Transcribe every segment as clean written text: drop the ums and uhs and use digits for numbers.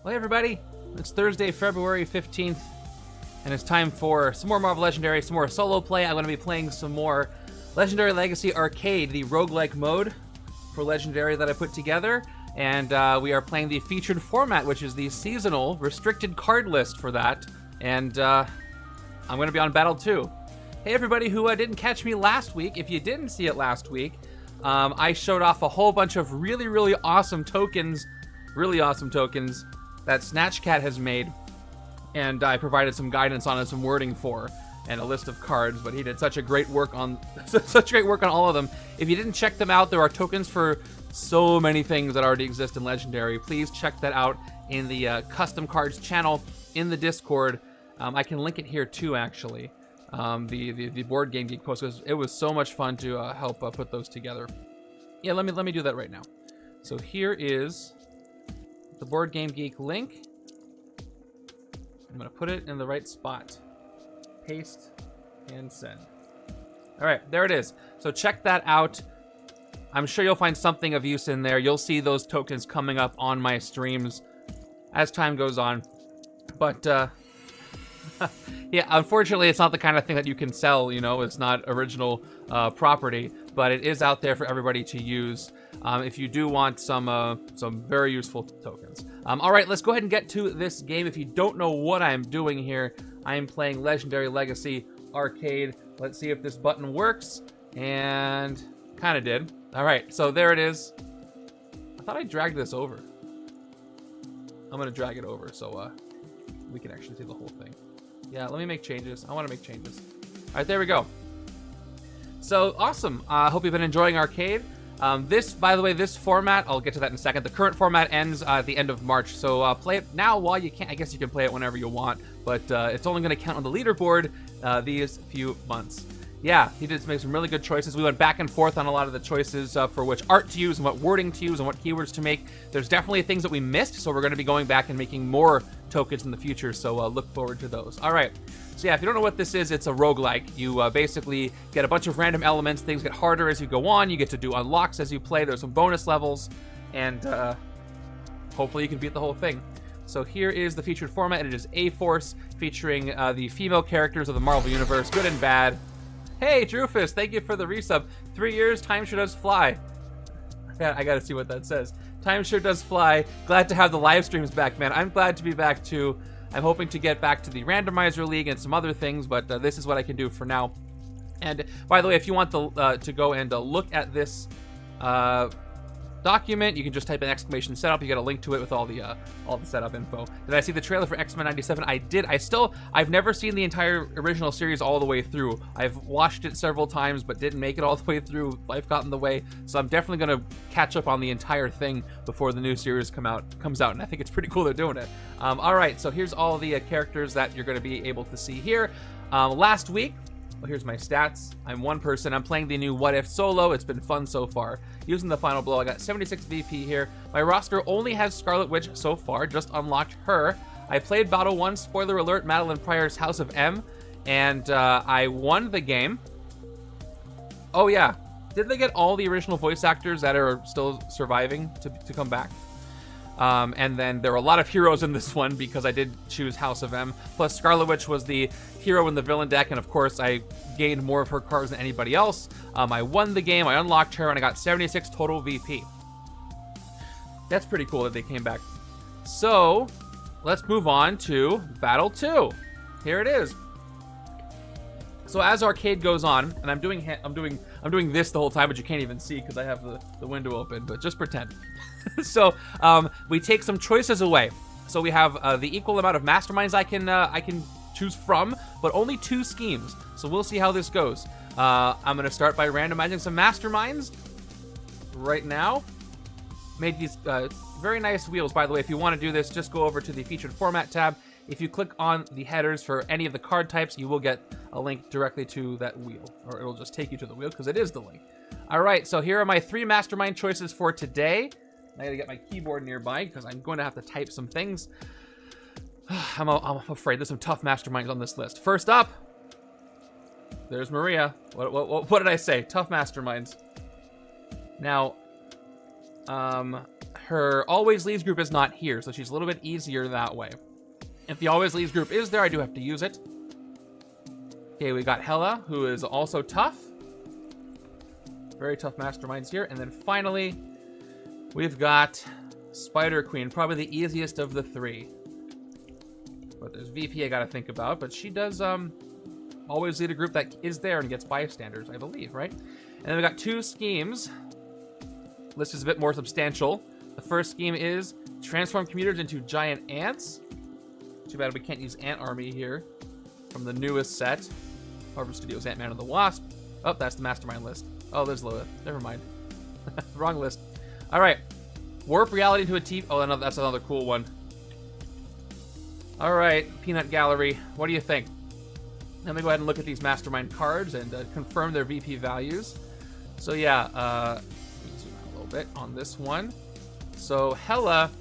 Well, hey everybody, it's Thursday, February 15th, and it's time for some more Marvel Legendary, some more solo play. I'm going to be playing some more Legendary Legacy Arcade, the roguelike mode for Legendary that I put together, and we are playing the featured format, which is the seasonal restricted card list for that, and I'm going to be on Battle 2. Hey everybody who didn't catch me last week, if you didn't see it last week, I showed off a whole bunch of really awesome tokens, that Snatchcat has made, and I provided some guidance on it, some wording for, and a list of cards. But he did such great work on all of them. If you didn't check them out, there are tokens for so many things that already exist in Legendary. Please check that out in the custom cards channel in the Discord. I can link it here too, actually. The Board Game Geek post, it was so much fun to help put those together. Yeah, let me do that right now. So here is the Board Game Geek link. I'm gonna put it in the right spot. Paste and send. All right, there it is. So check that out. I'm sure you'll find something of use in there. You'll see those tokens coming up on my streams as time goes on. But yeah, unfortunately, it's not the kind of thing that you can sell. You know, it's not original property, but it is out there for everybody to use. If you do want some very useful tokens. All right, let's go ahead and get to this game. If you don't know what I'm doing here, I am playing Legendary Legacy Arcade. Let's see if this button works, and kind of did. All right, so there it is. I thought I dragged this over. I'm gonna drag it over so we can actually see the whole thing. Yeah, let me make changes. I want to make changes. All right, there we go. So awesome. I hope you've been enjoying Arcade. This, by the way, this format, I'll get to that in a second. The current format ends at the end of March, so play it now while you can. I guess you can play it whenever you want, but it's only going to count on the leaderboard these few months. Yeah, he did make some really good choices. We went back and forth on a lot of the choices for which art to use and what wording to use and what keywords to make. There's definitely things that we missed, so we're going to be going back and making more tokens in the future, so look forward to those. All right, so yeah, if you don't know what this is, it's a roguelike. You basically get a bunch of random elements. Things get harder as you go on. You get to do unlocks as you play. There's some bonus levels, and hopefully you can beat the whole thing. So here is the featured format. It is A-Force, featuring the female characters of the Marvel Universe, good and bad. Hey, Drufus, thank you for the resub. 3 years, time sure does fly. I gotta see what that says. Time sure does fly. Glad to have the live streams back, man. I'm glad to be back too. I'm hoping to get back to the randomizer league and some other things, but this is what I can do for now. And by the way, if you want to go and look at this document, you can just type in exclamation setup. You get a link to it with all the setup info. Did I see the trailer for X-Men 97? I did. I've never seen the entire original series all the way through. I've watched it several times, but didn't make it all the way through. Life got in the way, so I'm definitely gonna catch up on the entire thing before the new series comes out, and I think it's pretty cool they're doing it. All right, so here's all the characters that you're gonna be able to see here. Last week, well, here's my stats. I'm one person. I'm playing the new What If solo. It's been fun so far. Using the final blow, I got 76 VP here. My roster only has Scarlet Witch so far. Just unlocked her. I played Battle 1, spoiler alert, Madeline Pryor's House of M, and I won the game. Oh yeah, did they get all the original voice actors that are still surviving to come back? And then there were a lot of heroes in this one because I did choose House of M. Plus Scarlet Witch was the hero in the villain deck, and of course I gained more of her cards than anybody else. I won the game, I unlocked her, and I got 76 total VP. That's pretty cool that they came back. So let's move on to Battle 2. Here it is. So as Arcade goes on, and I'm doing this the whole time, but you can't even see because I have the window open, but just pretend. So we take some choices away. So we have the equal amount of masterminds I can choose from, but only 2 schemes. So we'll see how this goes. I'm gonna start by randomizing some masterminds right now. Made these very nice wheels, by the way. If you want to do this, just go over to the featured format tab. If you click on the headers for any of the card types, you will get a link directly to that wheel, or it'll just take you to the wheel because it is the link. All right, so here are my 3 mastermind choices for today. I gotta get my keyboard nearby because I'm going to have to type some things. I'm afraid there's some tough masterminds on this list. First up, there's Maria. What did I say? Tough masterminds. Now, her always leads group is not here, so she's a little bit easier that way. If the always leads group is there, I do have to use it. Okay, we got Hella, who is also tough. Very tough masterminds here. And then finally, we've got Spider Queen, probably the easiest of the three. But there's VP I gotta think about, but she does always lead a group that is there and gets bystanders, I believe, right? And then we got two schemes. List is a bit more substantial. The first scheme is transform commuters into giant ants. Too bad we can't use Ant Army here from the newest set. Marvel Studios Ant-Man and the Wasp. Oh, that's the Mastermind list. Oh, there's Lilith. Never mind. Wrong list. All right. Warp reality into a TV. Oh, that's another cool one. All right, Peanut Gallery. What do you think? Let me go ahead and look at these Mastermind cards and confirm their VP values. So yeah, let me zoom out a little bit on this one. So Hella,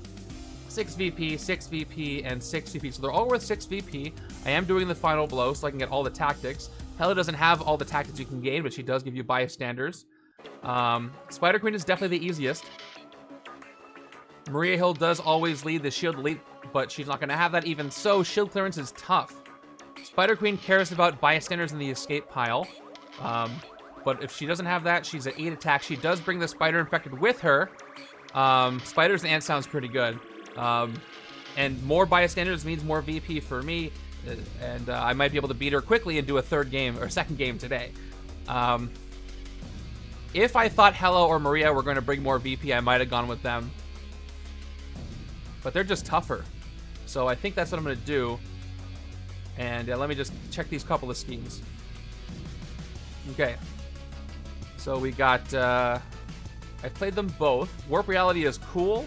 6 VP, 6 VP, and 6 VP. So they're all worth 6 VP. I am doing the final blow so I can get all the tactics. Hella doesn't have all the tactics you can gain, but she does give you bystanders. Spider Queen is definitely the easiest. Maria Hill does always lead the shield elite, but she's not going to have that. Even so, shield clearance is tough. Spider Queen cares about bystanders in the escape pile. But if she doesn't have that, she's at 8 attack. She does bring the spider infected with her. Spiders and ants sounds pretty good. And more bystanders means more VP for me. And I might be able to beat her quickly and do a second game today. If I thought Hella or Maria were going to bring more VP, I might have gone with them. But they're just tougher. So I think that's what I'm going to do. And let me just check these couple of schemes. Okay. So we got... I played them both. Warp Reality is cool,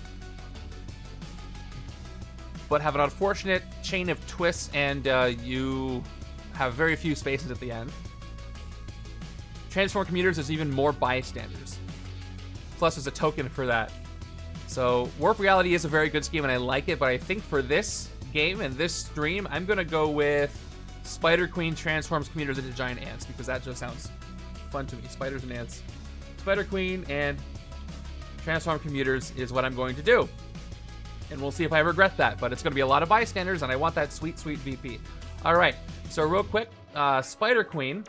but have an unfortunate chain of twists, and you have very few spaces at the end. Transform Commuters is even more bystanders. Plus, there's a token for that. So, Warp Reality is a very good scheme, and I like it, but I think for this game and this stream, I'm going to go with Spider Queen transforms commuters into giant ants, because that just sounds fun to me. Spiders and ants. Spider Queen and transform commuters is what I'm going to do. And we'll see if I regret that, but it's going to be a lot of bystanders, and I want that sweet, sweet VP. All right, so real quick, Spider Queen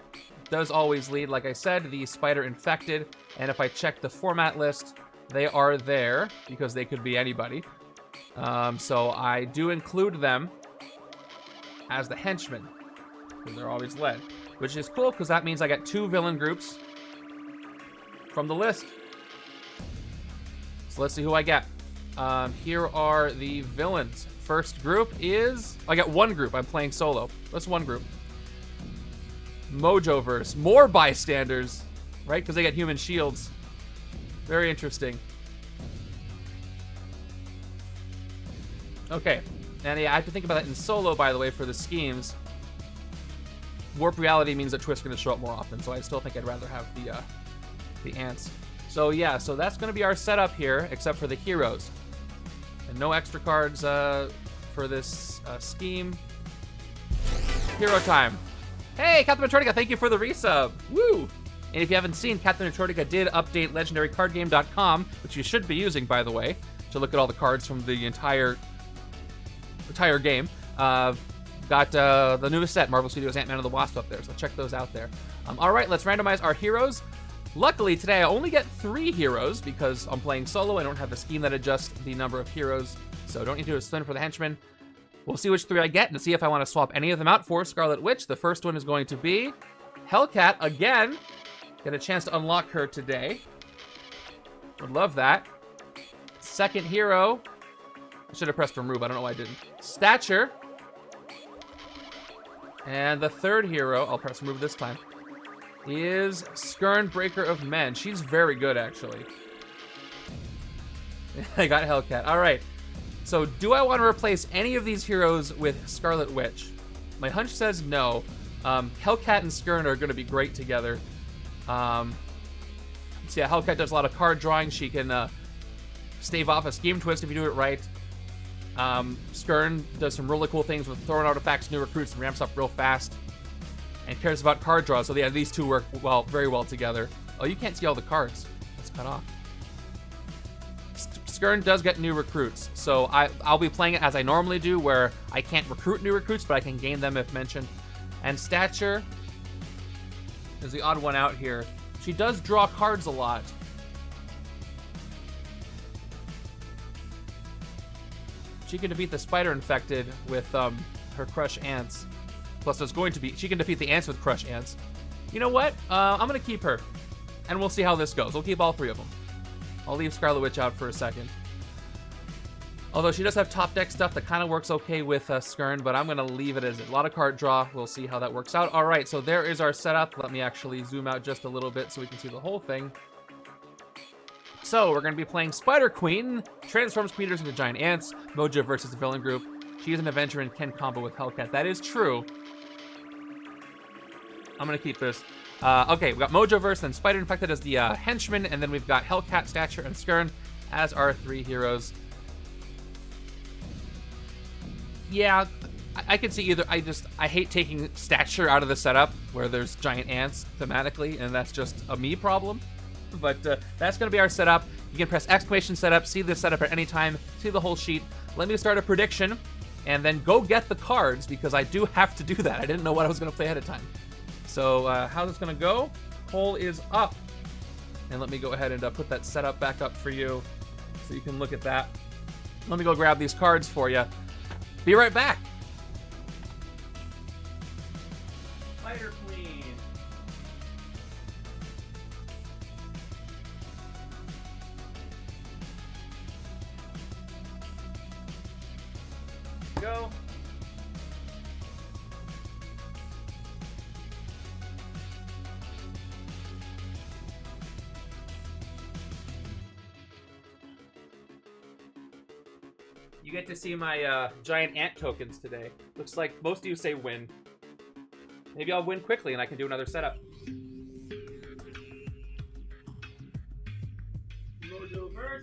does always lead, like I said, the spider infected, and if I check the format list, they are there, because they could be anybody. So I do include them as the henchmen, because they're always led, which is cool, because that means I get 2 villain groups from the list. So let's see who I get. Here are the villains. First group is... I got 1 group. I'm playing solo. That's 1 group. Mojoverse. More bystanders, right? Because they get human shields. Very interesting. Okay. And yeah, I have to think about that in solo, by the way, for the schemes. Warp Reality means that twists are going to show up more often, so I still think I'd rather have the ants. So yeah, so that's going to be our setup here, except for the heroes. And no extra cards for this scheme. Hero time. Hey, Captain Antarctica, thank you for the resub. Woo! And if you haven't seen, Captain Antarctica did update legendarycardgame.com, which you should be using, by the way, to look at all the cards from the entire game. Got the newest set, Marvel Studios Ant-Man and the Wasp, up there, so check those out there. All right, let's randomize our heroes. Luckily, today I only get 3 heroes because I'm playing solo. I don't have the scheme that adjusts the number of heroes, so don't need to do a spin for the henchmen. We'll see which 3 I get and see if I want to swap any of them out for Scarlet Witch. The first one is going to be Hellcat again. Get a chance to unlock her today. Would love that. Second hero. I should have pressed remove. I don't know why I didn't. Stature. And the third hero, I'll press remove this time, is Skirn, Breaker of Men. She's very good, actually. I got Hellcat. All right. So do I want to replace any of these heroes with Scarlet Witch? My hunch says no. Hellcat and Skirn are going to be great together. So yeah, Hellcat does a lot of card drawing. She can stave off a scheme twist if you do it right. Skirn does some really cool things with throwing artifacts, new recruits, and ramps up real fast. And cares about card draw. So yeah, these two work very well together. Oh, you can't see all the cards. It's cut off. Skirn does get new recruits, so I'll be playing it as I normally do, where I can't recruit new recruits, but I can gain them if mentioned. And Stature is the odd one out here. She does draw cards a lot. She can defeat the spider infected with her Crush Ants. Plus, there's going to be... She can defeat the ants with Crush Ants. You know what? I'm going to keep her. And we'll see how this goes. We'll keep all three of them. I'll leave Scarlet Witch out for a second. Although she does have top deck stuff that kind of works okay with Skirn, but I'm going to leave it as a lot of card draw. We'll see how that works out. All right, so there is our setup. Let me actually zoom out just a little bit so we can see the whole thing. So we're going to be playing Spider Queen, transforms Commuters into giant ants. Mojoverse is the villain group. She is an Avenger and can combo with Hellcat. That is true. I'm going to keep this. Okay, we got Mojoverse, then Spider Infected as the Henchmen, and then we've got Hellcat, Stature, and Skirn as our three heroes. Yeah, I could see either. I hate taking Stature out of the setup where there's giant ants thematically, and that's just a me problem. But that's going to be our setup. You can press exclamation setup, see this setup at any time, see the whole sheet. Let me start a prediction, and then go get the cards, because I do have to do that. I didn't know what I was going to play ahead of time. So how's this going to go? Poll is up. And let me go ahead and put that setup back up for you so you can look at that. Let me go grab these cards for you. Be right back. Spider Queen. Go. You get to see my giant ant tokens today. Looks like most of you say win. Maybe I'll win quickly and I can do another setup. Mojoverse.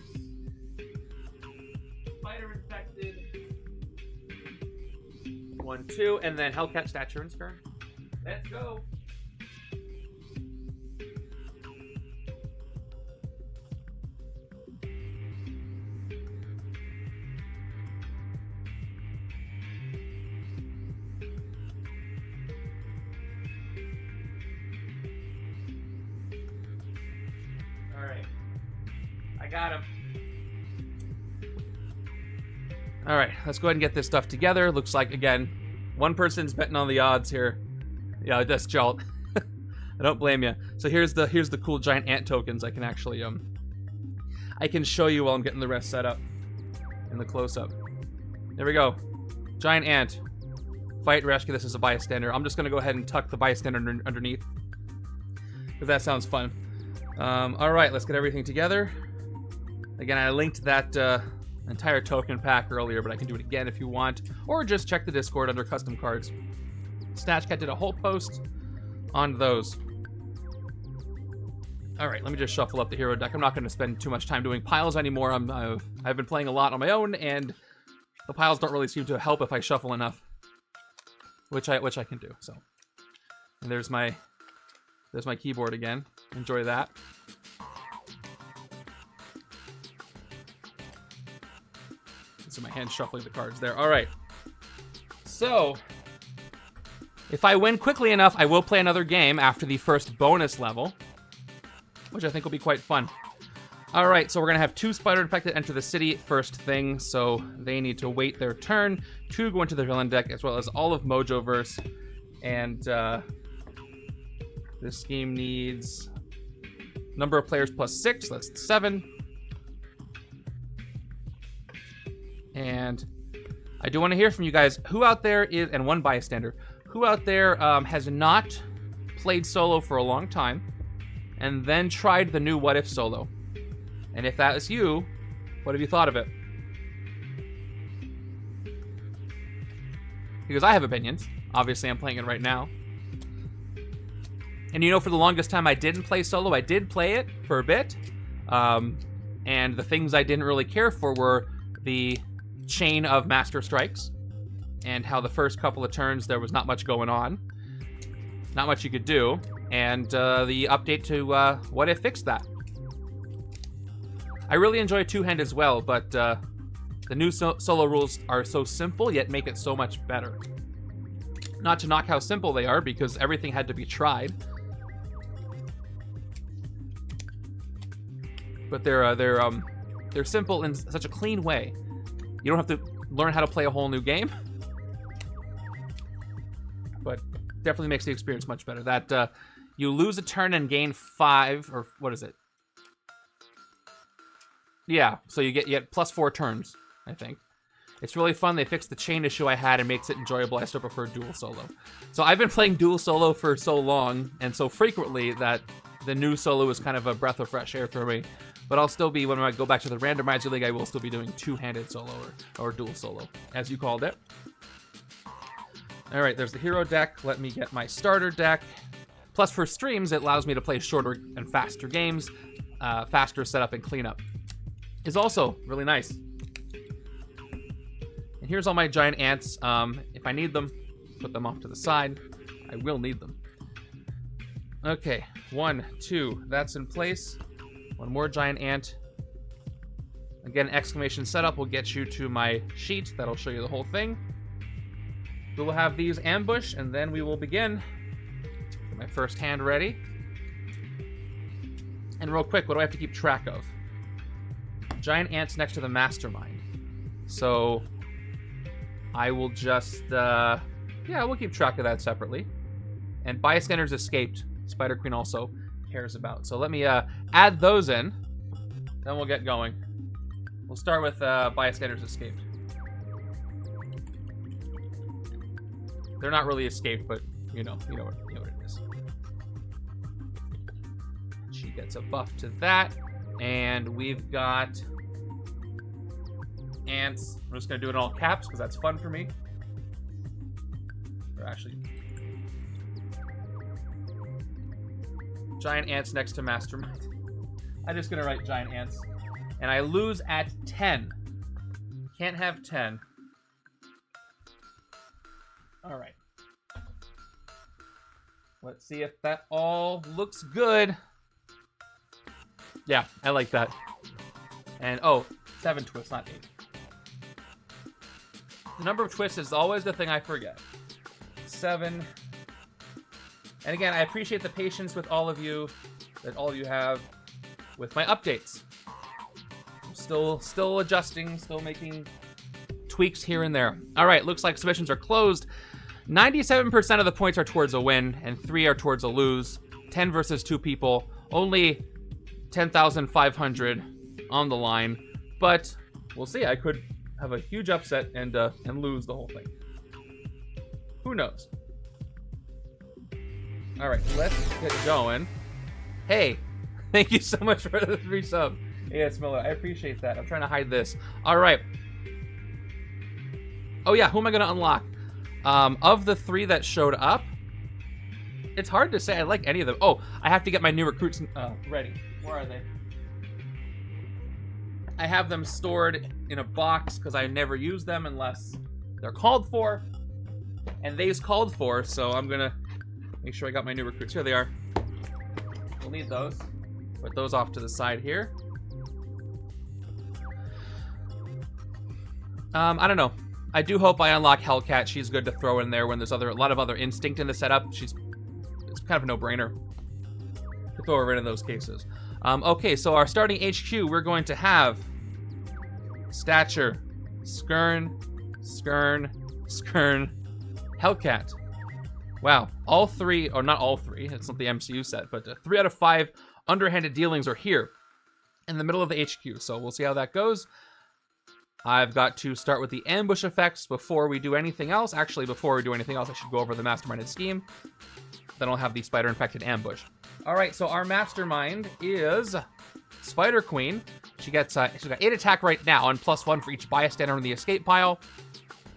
Spider Infected. 1, 2, and then Hellcat, Stature, and Skirn. Let's go. Got him. All right, let's go ahead and get this stuff together. Looks like, again, one person's betting on the odds here. Yeah, that's Jolt. I don't blame you. So here's the cool giant ant tokens. I can actually I can show you while I'm getting the rest set up in the close-up. There we go. Giant ant. Fight, rescue. This is a bystander. I'm just gonna go ahead and tuck the bystander underneath, because that sounds fun. All right, let's get everything together. Again, I linked that entire token pack earlier, but I can do it again if you want, or just check the Discord under custom cards. Snatchcat did a whole post on those. All right, let me just shuffle up the hero deck. I'm not going to spend too much time doing piles anymore. I've been playing a lot on my own, and the piles don't really seem to help if I shuffle enough, which I can do. So, and there's my keyboard again. Enjoy that. So my hand shuffling the cards there. All right. So, if I win quickly enough, I will play another game after the first bonus level, which I think will be quite fun. All right, so we're going to have 2 Spider Infected enter the city first thing, so they need to wait their turn to go into the villain deck, as well as all of Mojoverse. And this scheme needs number of players plus 6, that's 7. And I do want to hear from you guys. Who out there is, and one bystander, who out there has not played solo for a long time and then tried the new What If solo? And if that is you, what have you thought of it? Because I have opinions. Obviously, I'm playing it right now. And you know, for the longest time, I didn't play solo. I did play it for a bit. And the things I didn't really care for were the chain of master strikes and how the first couple of turns there was not much going on, not much you could do, and the update to What If fixed that. I really enjoy two-hand as well, but the new solo rules are so simple, yet make it so much better. Not to knock how simple they are, because everything had to be tried. But they're simple in such a clean way. You don't have to learn how to play a whole new game. But definitely makes the experience much better. That you lose a turn and gain 5, or what is it? Yeah, so you get +4 turns, I think. It's really fun. They fixed the chain issue I had and makes it enjoyable. I still prefer dual solo. So I've been playing dual solo for so long and so frequently that the new solo is kind of a breath of fresh air for me. But I'll still be, when I go back to the randomizer league, I will still be doing two-handed solo or dual solo, as you called it. All right, there's the hero deck. Let me get my starter deck. Plus, for streams, it allows me to play shorter and faster games. Faster setup and cleanup is also really nice. And here's all my giant ants. If I need them, put them off to the side. I will need them. Okay, 1, 2, that's in place. One more giant ant. Again, exclamation setup will get you to my sheet. That'll show you the whole thing. We will have these ambush, and then we will begin. Get my first hand ready. And real quick, what do I have to keep track of? Giant ants next to the Mastermind. So I will just, yeah, we'll keep track of that separately. And bystanders escaped. Spider Queen also cares about. So let me add those in. Then we'll get going. We'll start with bystanders escaped. They're not really escaped, but you know what it is. She gets a buff to that, and we've got ants. I'm just gonna do it in all caps because that's fun for me. Or actually, giant ants next to Mastermind. I'm just gonna write giant ants, and I lose at 10. Can't have 10. All right. Let's see if that all looks good. Yeah, I like that. And, oh, 7 twists, not 8. The number of twists is always the thing I forget. 7. And again, I appreciate the patience with all of you, that all of you have with my updates. I'm still adjusting, still making tweaks here and there. All right, looks like submissions are closed. 97% of the points are towards a win, and 3 are towards a lose. 10 versus 2 people. Only 10,500 on the line, but we'll see. I could have a huge upset and lose the whole thing. Who knows? All right, let's get going. Hey, thank you so much for the 3 sub. Yeah, it's Miller. I appreciate that. I'm trying to hide this. All right. Oh yeah, who am I gonna unlock? Of the 3 that showed up, it's hard to say I like any of them. Oh, I have to get my new recruits ready. Where are they? I have them stored in a box because I never use them unless they're called for. And they's called for, so I'm gonna make sure I got my new recruits. Here they are. We'll need those. Put those off to the side here. I don't know. I do hope I unlock Hellcat. She's good to throw in there when there's a lot of other instinct in the setup. It's kind of a no-brainer to throw her in those cases. Okay, so our starting HQ, we're going to have Stature, Skirn, Hellcat. Wow, all 3, or not all 3, it's not the MCU set, but 3 out of 5 underhanded dealings are here in the middle of the HQ, so we'll see how that goes. I've got to start with the ambush effects before we do anything else. Actually, before we do anything else, I should go over the masterminded scheme. Then I'll have the spider-infected ambush. All right, so our mastermind is Spider Queen. She's got 8 attack right now, and +1 for each bystander in the escape pile.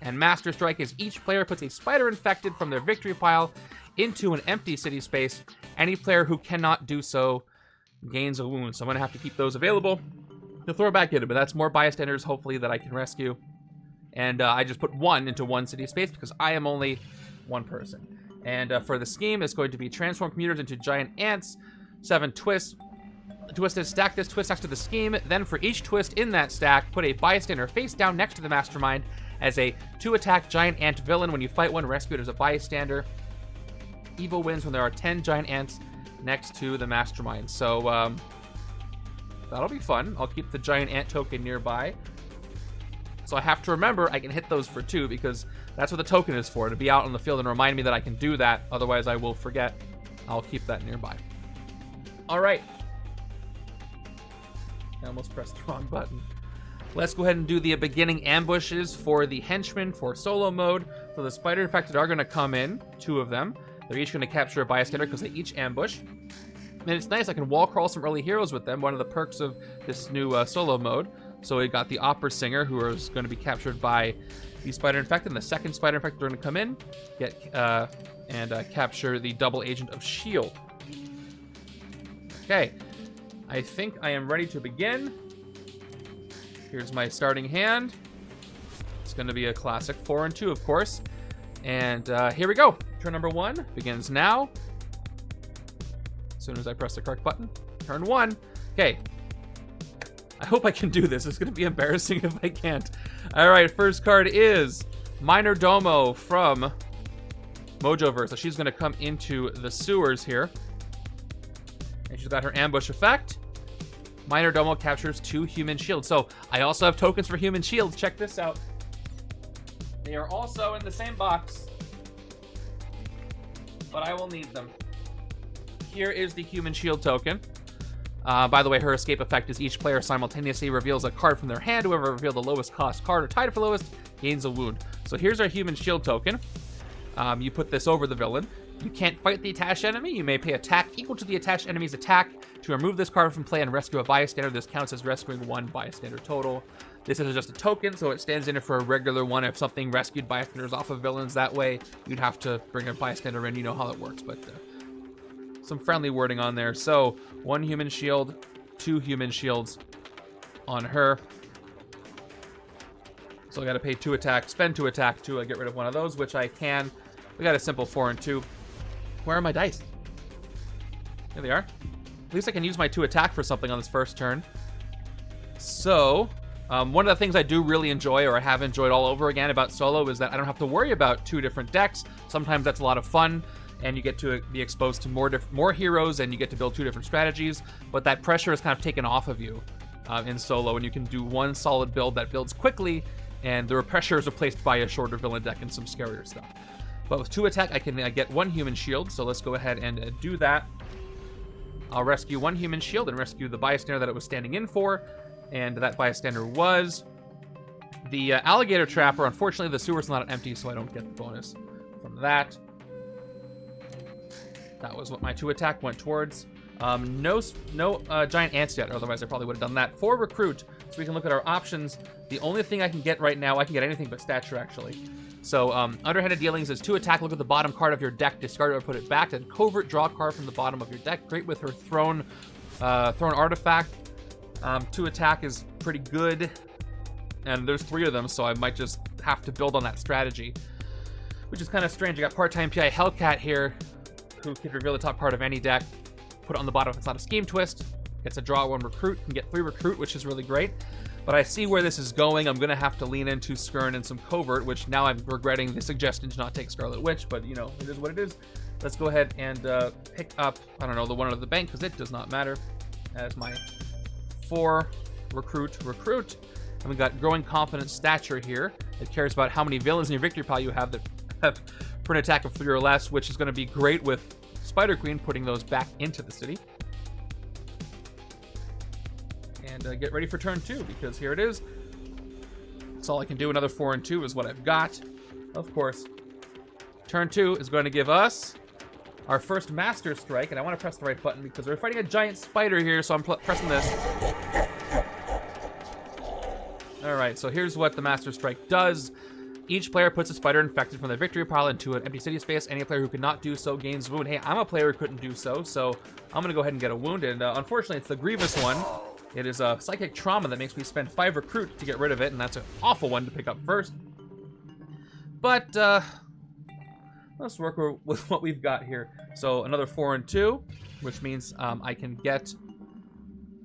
And Master Strike is each player puts a spider infected from their victory pile into an empty city space. Any player who cannot do so gains a wound. So I'm going to have to keep those available to throw back in it, but that's more bystanders, hopefully, that I can rescue. And I just put 1 into 1 city space because I am only 1 person. And for the scheme, it's going to be transform commuters into giant ants, 7 twists, Twisted, stack this twist next to the scheme. Then for each twist in that stack, put a bystander face down next to the Mastermind as a 2-attack giant ant villain. When you fight one, rescue it as a bystander. Evil wins when there are 10 giant ants next to the Mastermind. So that'll be fun. I'll keep the giant ant token nearby. So I have to remember I can hit those for 2 because that's what the token is for, to be out on the field and remind me that I can do that. Otherwise, I will forget. I'll keep that nearby. All right. I almost pressed the wrong button. Let's go ahead and do the beginning ambushes for the Henchmen for solo mode. So the Spider Infected are going to come in, 2 of them. They're each going to capture a bystander because they each ambush. And it's nice, I can wall crawl some early heroes with them, one of the perks of this new solo mode. So we got the Opera Singer, who is going to be captured by the Spider Infected, and the second Spider Infected are going to come in, capture the double agent of S.H.I.E.L.D. Okay, I think I am ready to begin. Here's my starting hand. It's going to be a classic 4 and 2, of course. And here we go. Turn number 1 begins now. As soon as I press the correct button. Turn 1. Okay. I hope I can do this. It's going to be embarrassing if I can't. All right, first card is Minor Domo from Mojoverse. So she's going to come into the sewers here. And she's got her ambush effect. Minor Domo captures 2 human shields. So I also have tokens for human shields. Check this out. They are also in the same box, but I will need them. Here is the human shield token. By the way, her escape effect is each player simultaneously reveals a card from their hand. Whoever revealed the lowest cost card or tied it for lowest gains a wound. So here's our human shield token. You put this over the villain. You can't fight the attached enemy. You may pay attack equal to the attached enemy's attack to remove this card from play and rescue a bystander. This counts as rescuing 1 bystander total. This is just a token, so it stands in it for a regular one. If something rescued bystanders off of villains that way, you'd have to bring a bystander in. You know how that works, but some friendly wording on there. So 1 human shield, 2 human shields on her. So I got to pay 2 attack, spend 2 attack to get rid of one of those, which I can. We got a simple 4 and 2. Where are my dice? There they are. At least I can use my 2 attack for something on this first turn. So, one of the things I do really enjoy, or I have enjoyed all over again about solo, is that I don't have to worry about 2 different decks. Sometimes that's a lot of fun, and you get to be exposed to more heroes, and you get to build 2 different strategies. But that pressure is kind of taken off of you in solo, and you can do one solid build that builds quickly, and the pressure is replaced by a shorter villain deck and some scarier stuff. But with 2 attack, I can get 1 human shield, so let's go ahead and do that. I'll rescue 1 human shield and rescue the bystander that it was standing in for, and that bystander was the alligator trapper. Unfortunately, the sewer's not empty, so I don't get the bonus from that. That was what my 2 attack went towards. No giant ants yet, otherwise I probably would have done that. For recruit, so we can look at our options. The only thing I can get right now, I can get anything but stature, actually. So, underhanded dealings is 2 attack, look at the bottom card of your deck, discard it or put it back, and covert, draw a card from the bottom of your deck. Great with her thrown artifact. 2 attack is pretty good, and there's 3 of them, so I might just have to build on that strategy, which is kind of strange. I got part-time PI Hellcat here, who can reveal the top card of any deck, put it on the bottom if it's not a scheme twist, gets a draw 1 recruit, can get 3 recruit, which is really great. But I see where this is going. I'm going to have to lean into Skirn and some covert, which now I'm regretting the suggestion to not take Scarlet Witch, but, you know, it is what it is. Let's go ahead and pick up, I don't know, the one out of the bank, because it does not matter, as my 4 recruit. And we got Growing Confidence Stature here. It cares about how many villains in your victory pile you have that have for an attack of 3 or less, which is going to be great with Spider Queen, putting those back into the city. And get ready for turn 2, because here it is. That's all I can do. Another 4 and 2 is what I've got. Of course, turn 2 is going to give us our first Master Strike, and I want to press the right button because we're fighting a giant spider here, so I'm pressing this. Alright, so here's what the Master Strike does. Each player puts a spider infected from their victory pile into an empty city space. Any player who cannot do so gains a wound. Hey, I'm a player who couldn't do so I'm going to go ahead and get a wound, and unfortunately it's the Grievous one. It is a Psychic Trauma that makes me spend 5 recruit to get rid of it, and that's an awful one to pick up first. But, let's work with what we've got here. So, another 4 and 2, which means I can get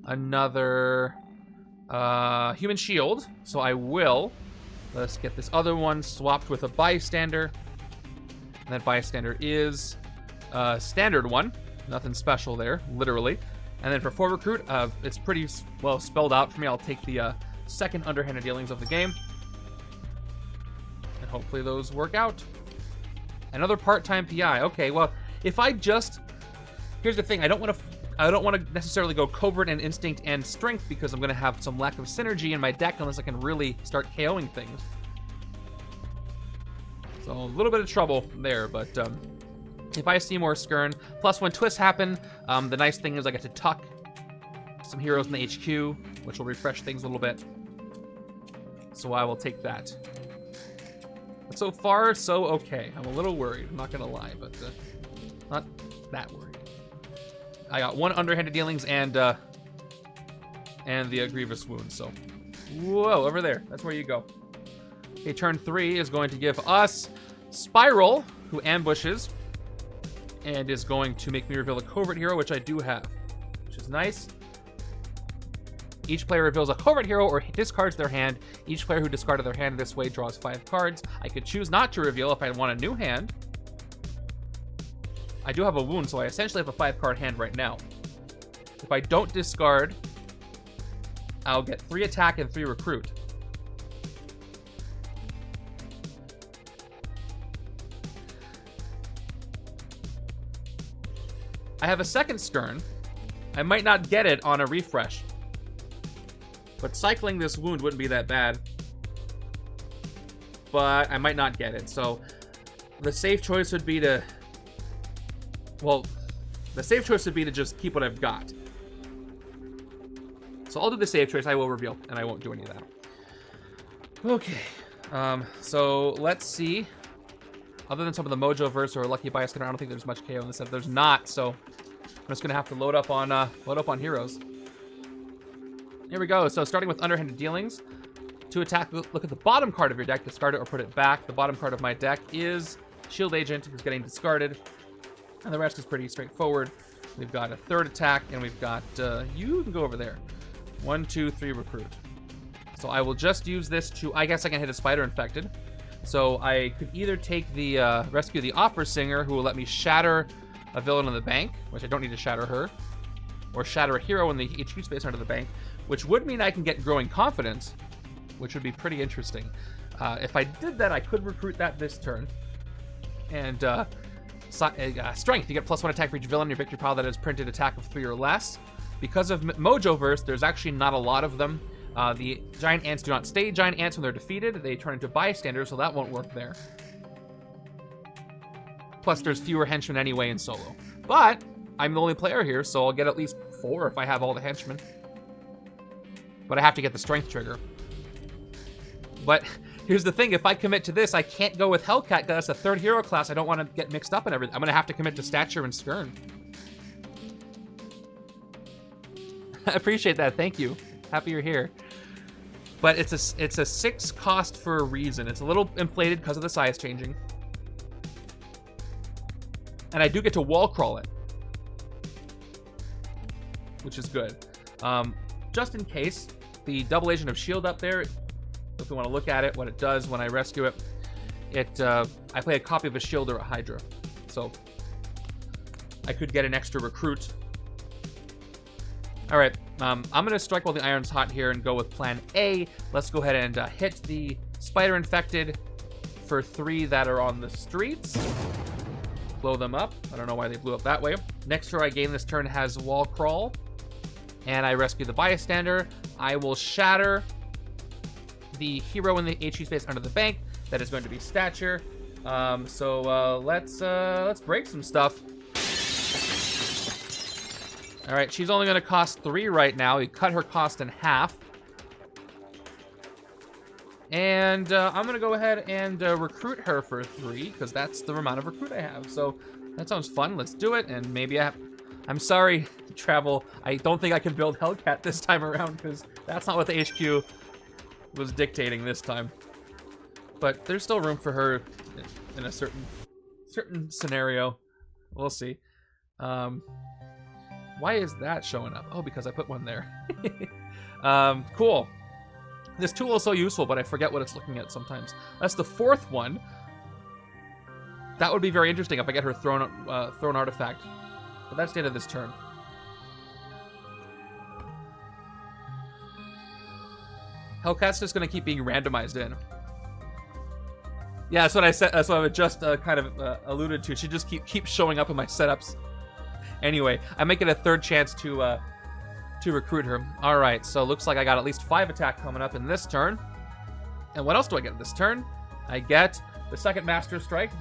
another human shield. So I will. Let's get this other one swapped with a bystander. And that bystander is a standard one. Nothing special there, literally. And then for 4 recruit, it's pretty well spelled out for me. I'll take the second underhanded dealings of the game. And hopefully those work out. Another part-time PI. Okay, well, if I just... Here's the thing. I don't want to necessarily go covert and instinct and strength because I'm going to have some lack of synergy in my deck unless I can really start KOing things. So a little bit of trouble there, but if I see more Skirn, plus when twists happen, the nice thing is I get to tuck some heroes in the HQ, which will refresh things a little bit. So I will take that. But so far, so okay. I'm a little worried, I'm not going to lie, but not that worried. I got 1 underhanded dealings and the grievous wound. So, whoa, over there. That's where you go. Okay, turn 3 is going to give us Spiral, who ambushes, and is going to make me reveal a covert hero, which I do have, which is nice. Each player reveals a covert hero or discards their hand. Each player who discarded their hand this way draws 5 cards. I could choose not to reveal if I want a new hand. I do have a wound, so I essentially have a 5-card hand right now. If I don't discard, I'll get 3 attack and 3 recruit. I have a second Skirn. I might not get it on a refresh. But cycling this wound wouldn't be that bad. But I might not get it, so the safe choice would be to... Well, the safe choice would be to just keep what I've got. So I'll do the safe choice. I will reveal, and I won't do any of that. Okay. So let's see. Other than some of the Mojoverse or Lucky Bystander, I don't think there's much KO in this set. There's not, so I'm just gonna have to load up on heroes. Here we go. So starting with underhanded dealings. To attack, look at the bottom card of your deck, discard it or put it back. The bottom card of my deck is Shield Agent, who's getting discarded. And the rest is pretty straightforward. We've got a 3rd attack, and we've got, you can go over there. 1, 2, 3 recruit. So I will just use this to, I guess I can hit a spider infected. So I could either take the, rescue the opera singer, who will let me shatter a villain in the bank, which I don't need to shatter her, or shatter a hero in the HQ space under the bank, which would mean I can get growing confidence, which would be pretty interesting. If I did that, I could recruit that this turn. And, strength, you get +1 attack for each villain in your victory pile that has printed attack of 3 or less. Because of Mojoverse, there's actually not a lot of them. The giant ants do not stay giant ants when they're defeated. They turn into bystanders, so that won't work there. Plus, there's fewer henchmen anyway in solo. But I'm the only player here, so I'll get at least 4 if I have all the henchmen. But I have to get the strength trigger. But here's the thing, if I commit to this, I can't go with Hellcat because that's a 3rd hero class. I don't want to get mixed up in everything. I'm going to have to commit to Stature and Skirn. I appreciate that. Thank you. Happy you're here. But it's a 6 cost for a reason. It's a little inflated because of the size changing. And I do get to wall crawl it, which is good. Just in case, the double agent of shield up there, if we want to look at it, what it does when I rescue it, I play a copy of a shield or a Hydra. So I could get an extra recruit. All right, I'm going to strike while the iron's hot here and go with plan A. Let's go ahead and hit the spider infected for 3 that are on the streets. Blow them up. I don't know why they blew up that way. Next turn I gain this turn has wall crawl. And I rescue the bystander. I will shatter the hero in the HE space under the bank. That is going to be Stature. Let's break some stuff. All right, she's only going to cost 3 right now. We cut her cost in half. And I'm going to go ahead and recruit her for 3, because that's the amount of recruit I have. So that sounds fun. Let's do it. And maybe I'm sorry, Travel. I don't think I can build Hellcat this time around, because that's not what the HQ was dictating this time. But there's still room for her in a certain scenario. We'll see. Why is that showing up? Oh, because I put one there. Cool. This tool is so useful, but I forget what it's looking at sometimes. That's the 4th one. That would be very interesting if I get her thrown artifact. But that's the end of this turn. Hellcat's just going to keep being randomized in. Yeah, that's what I said. That's what I just kind of alluded to. She just keeps showing up in my setups. Anyway, I might get a 3rd chance to recruit her. All right, so looks like I got at least 5 attack coming up in this turn. And what else do I get this turn? I get the 2nd Master Strike.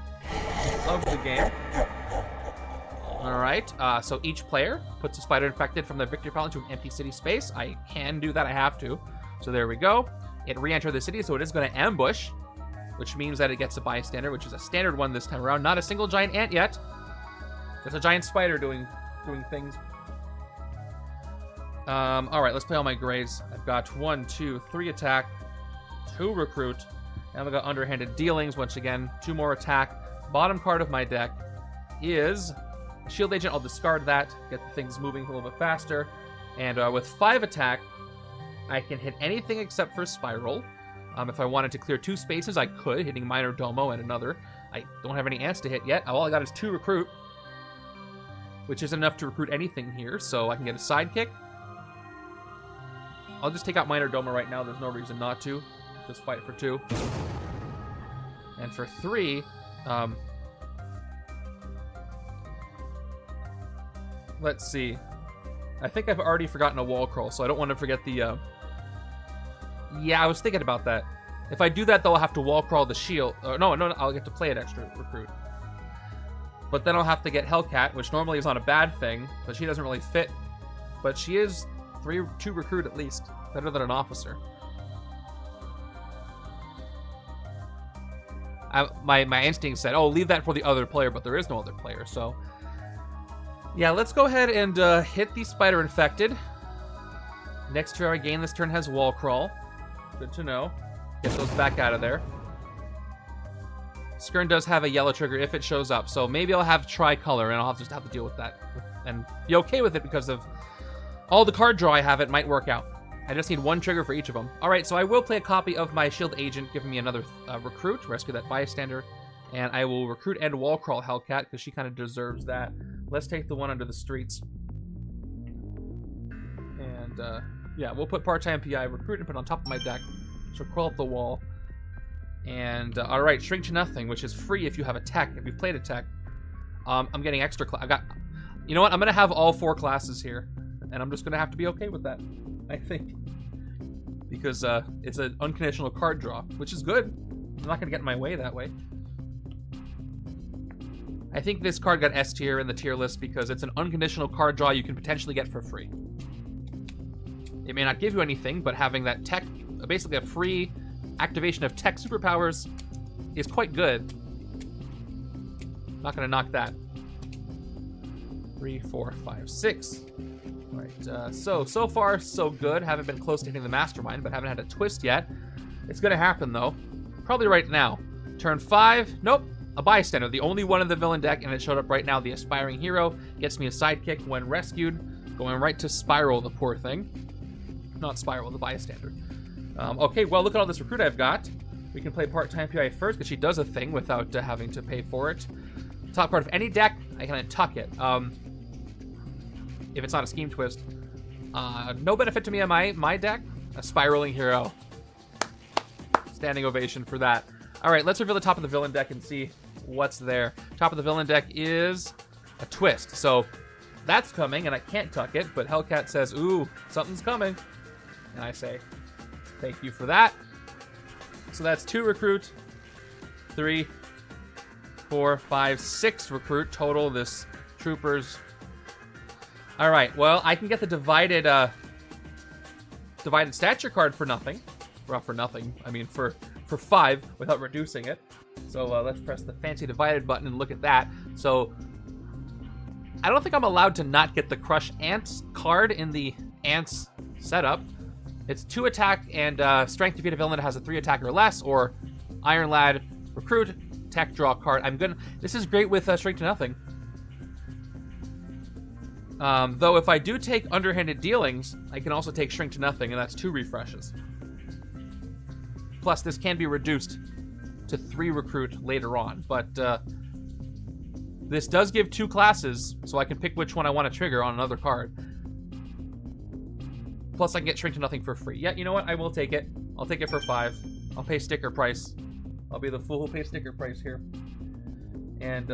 Love the game. All right, so each player puts a spider infected from the victory pile into an empty city space. I can do that. I have to. So there we go. It re-entered the city, so it is going to ambush, which means that it gets a bystander, which is a standard one this time around. Not a single giant ant yet. Just a giant spider doing things. All right, let's play all my grays. I've got 1, 2, 3 attack, 2 recruit, and I've got underhanded dealings. Once again, 2 more attack. Bottom card of my deck is Shield Agent. I'll discard that, get the things moving a little bit faster. And with 5 attack, I can hit anything except for Spiral. If I wanted to clear 2 spaces, I could, hitting Minor Domo and another. I don't have any ants to hit yet. All I got is 2 recruit, which isn't enough to recruit anything here, so I can get a sidekick. I'll just take out Minor Domo right now. There's no reason not to. Just fight for 2. And for 3, let's see. I think I've already forgotten a wall crawl, so I don't want to forget the... Yeah, I was thinking about that. If I do that, though, I'll have to wall crawl the shield. No, I'll get to play an extra recruit. But then I'll have to get Hellcat, which normally is not a bad thing, but she doesn't really fit. But she is 2 recruit at least. Better than an officer. My instinct said, oh, leave that for the other player, but there is no other player, so... Yeah, let's go ahead and hit the spider infected. Next turn I gain this turn has wall crawl. Good to know. Get those back out of there. Skirn does have a yellow trigger if it shows up, so maybe I'll have tricolor and I'll just have to deal with that and be okay with it because of all the card draw I have. It might work out. I just need 1 trigger for each of them. All right, so I will play a copy of my Shield Agent, giving me another recruit, rescue that bystander, and I will recruit and wall crawl Hellcat because she kind of deserves that. Let's take the one under the streets. And, yeah, we'll put part-time PI, recruit, and put it on top of my deck. She'll crawl up the wall. And, all right, shrink to nothing, which is free if you have a tech, if you've played a tech. I'm getting extra I've got... You know what? I'm going to have all 4 classes here. And I'm just going to have to be okay with that, I think. Because it's an unconditional card draw, which is good. I'm not going to get in my way that way. I think this card got S tier in the tier list because it's an unconditional card draw you can potentially get for free. It may not give you anything, but having that tech, basically a free activation of tech superpowers, is quite good. Not going to knock that. 3, 4, 5, 6. All right, so far, so good. Haven't been close to hitting the Mastermind, but haven't had a twist yet. It's going to happen, though. Probably right now. Turn 5. Nope. A bystander, the only one in the villain deck, and it showed up right now. The aspiring hero gets me a sidekick when rescued, going right to Spiral, the poor thing. Not Spiral, the bystander. Okay, well, look at all this recruit I've got. We can play part-time PI first, because she does a thing without having to pay for it. Top card of any deck, I can untuck it. If it's not a scheme twist. No benefit to me on my deck. A spiraling hero. Standing ovation for that. All right, let's reveal the top of the villain deck and see what's there. Top of the villain deck is a twist. So that's coming, and I can't tuck it, but Hellcat says, ooh, something's coming. And I say, thank you for that. So that's 2 recruit, 3, 4, 5, 6 recruit total. This troopers. All right, well, I can get the divided stature card for nothing. Well, for nothing. I mean, for 5 without reducing it. So let's press the fancy divided button and look at that. So I don't think I'm allowed to not get the Crush Ants card in the Ants setup. It's 2 attack and strength defeat a villain that has a 3 attack or less, or Iron Lad, recruit, tech draw card. This is great with shrink to nothing. Though if I do take underhanded dealings, I can also take shrink to nothing, and that's 2 refreshes. Plus, this can be reduced to 3 recruit later on, but this does give 2 classes, so I can pick which one I want to trigger on another card. Plus, I can get shrink to nothing for free. Yeah, you know what? I will take it. I'll take it for 5. I'll pay sticker price. I'll be the fool who pays sticker price here. And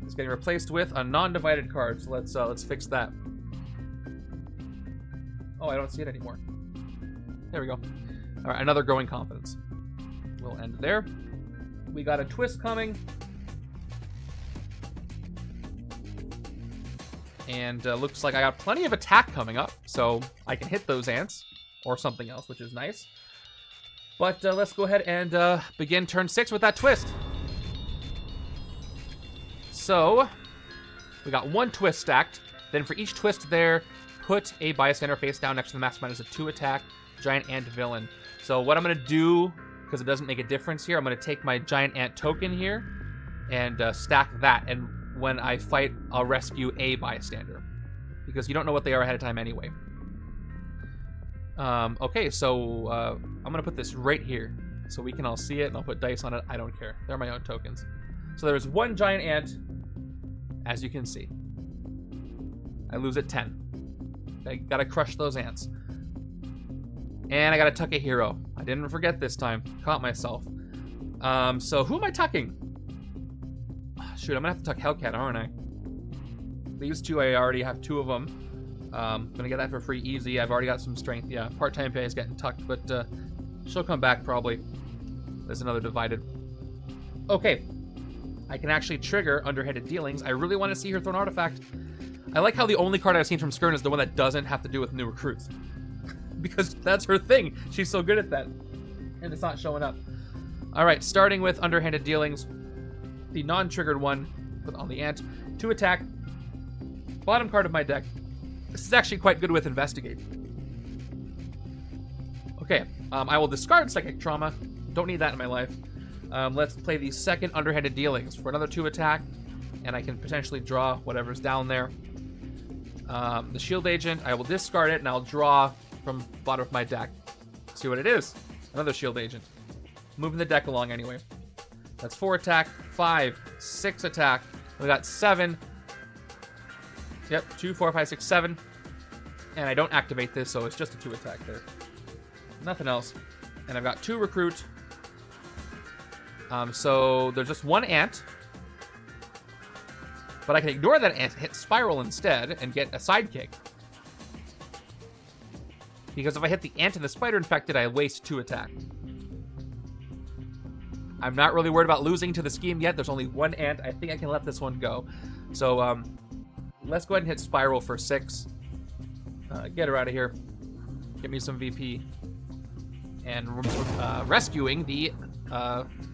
it's getting replaced with a non-divided card, so let's fix that. Oh, I don't see it anymore. There we go. All right, another growing confidence. We'll end there. We got a twist coming. And looks like I got plenty of attack coming up, so I can hit those ants or something else, which is nice. But let's go ahead and begin turn 6 with that twist. So we got 1 twist stacked. Then for each twist there, put a bystander face down next to the Mastermind as a 2 attack giant ant villain. So what I'm going to do, because it doesn't make a difference here, I'm going to take my giant ant token here and stack that. And when I fight, I'll rescue a bystander, because you don't know what they are ahead of time anyway. Okay, so I'm going to put this right here so we can all see it, and I'll put dice on it. I don't care. They're my own tokens. So there's 1 giant ant, as you can see. I lose at 10. I got to crush those ants. And I got to tuck a hero. I didn't forget this time. Caught myself. So who am I tucking? Shoot, I'm going to have to tuck Hellcat, aren't I? These 2, I already have 2 of them. Gonna get that for free easy. I've already got some strength. Yeah, part-time pay is getting tucked, but she'll come back probably. There's another divided. Okay. I can actually trigger underhanded dealings. I really want to see her throw an artifact. I like how the only card I've seen from Skirn is the one that doesn't have to do with new recruits. Because that's her thing. She's so good at that. And it's not showing up. Alright, starting with underhanded dealings. The non-triggered one on the ant. 2 attack. Bottom card of my deck. This is actually quite good with investigate. Okay, I will discard psychic trauma. Don't need that in my life. Let's play the second underhanded dealings for another 2 attack, and I can potentially draw whatever's down there. The shield agent, I will discard it, and I'll draw from the bottom of my deck. See what it is. Another shield agent. Moving the deck along anyway. That's 4 attack, 5, 6 attack. We got 7. Yep, 2, 4, 5, 6, 7. And I don't activate this, so it's just a 2 attack there. Nothing else. And I've got 2 recruit. So there's just 1 ant. But I can ignore that ant, hit spiral instead, and get a sidekick. Because if I hit the ant and the spider infected, I waste 2 attack. I'm not really worried about losing to the scheme yet. There's only 1 ant. I think I can let this one go. So let's go ahead and hit spiral for 6. Get her out of here. Get me some VP. And rescuing the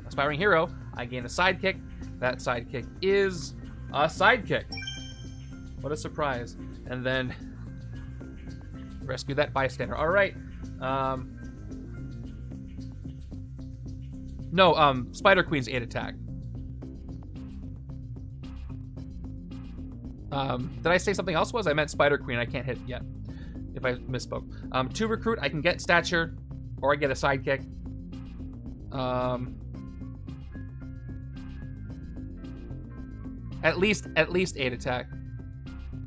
aspiring hero, I gain a sidekick. That sidekick is a sidekick. What a surprise. And then rescue that bystander. All right. No, Spider Queen's 8 attack. Did I say something else was? I meant Spider Queen. I can't hit yet. If I misspoke. 2 recruit, I can get stature, or I get a sidekick. At least 8 attack.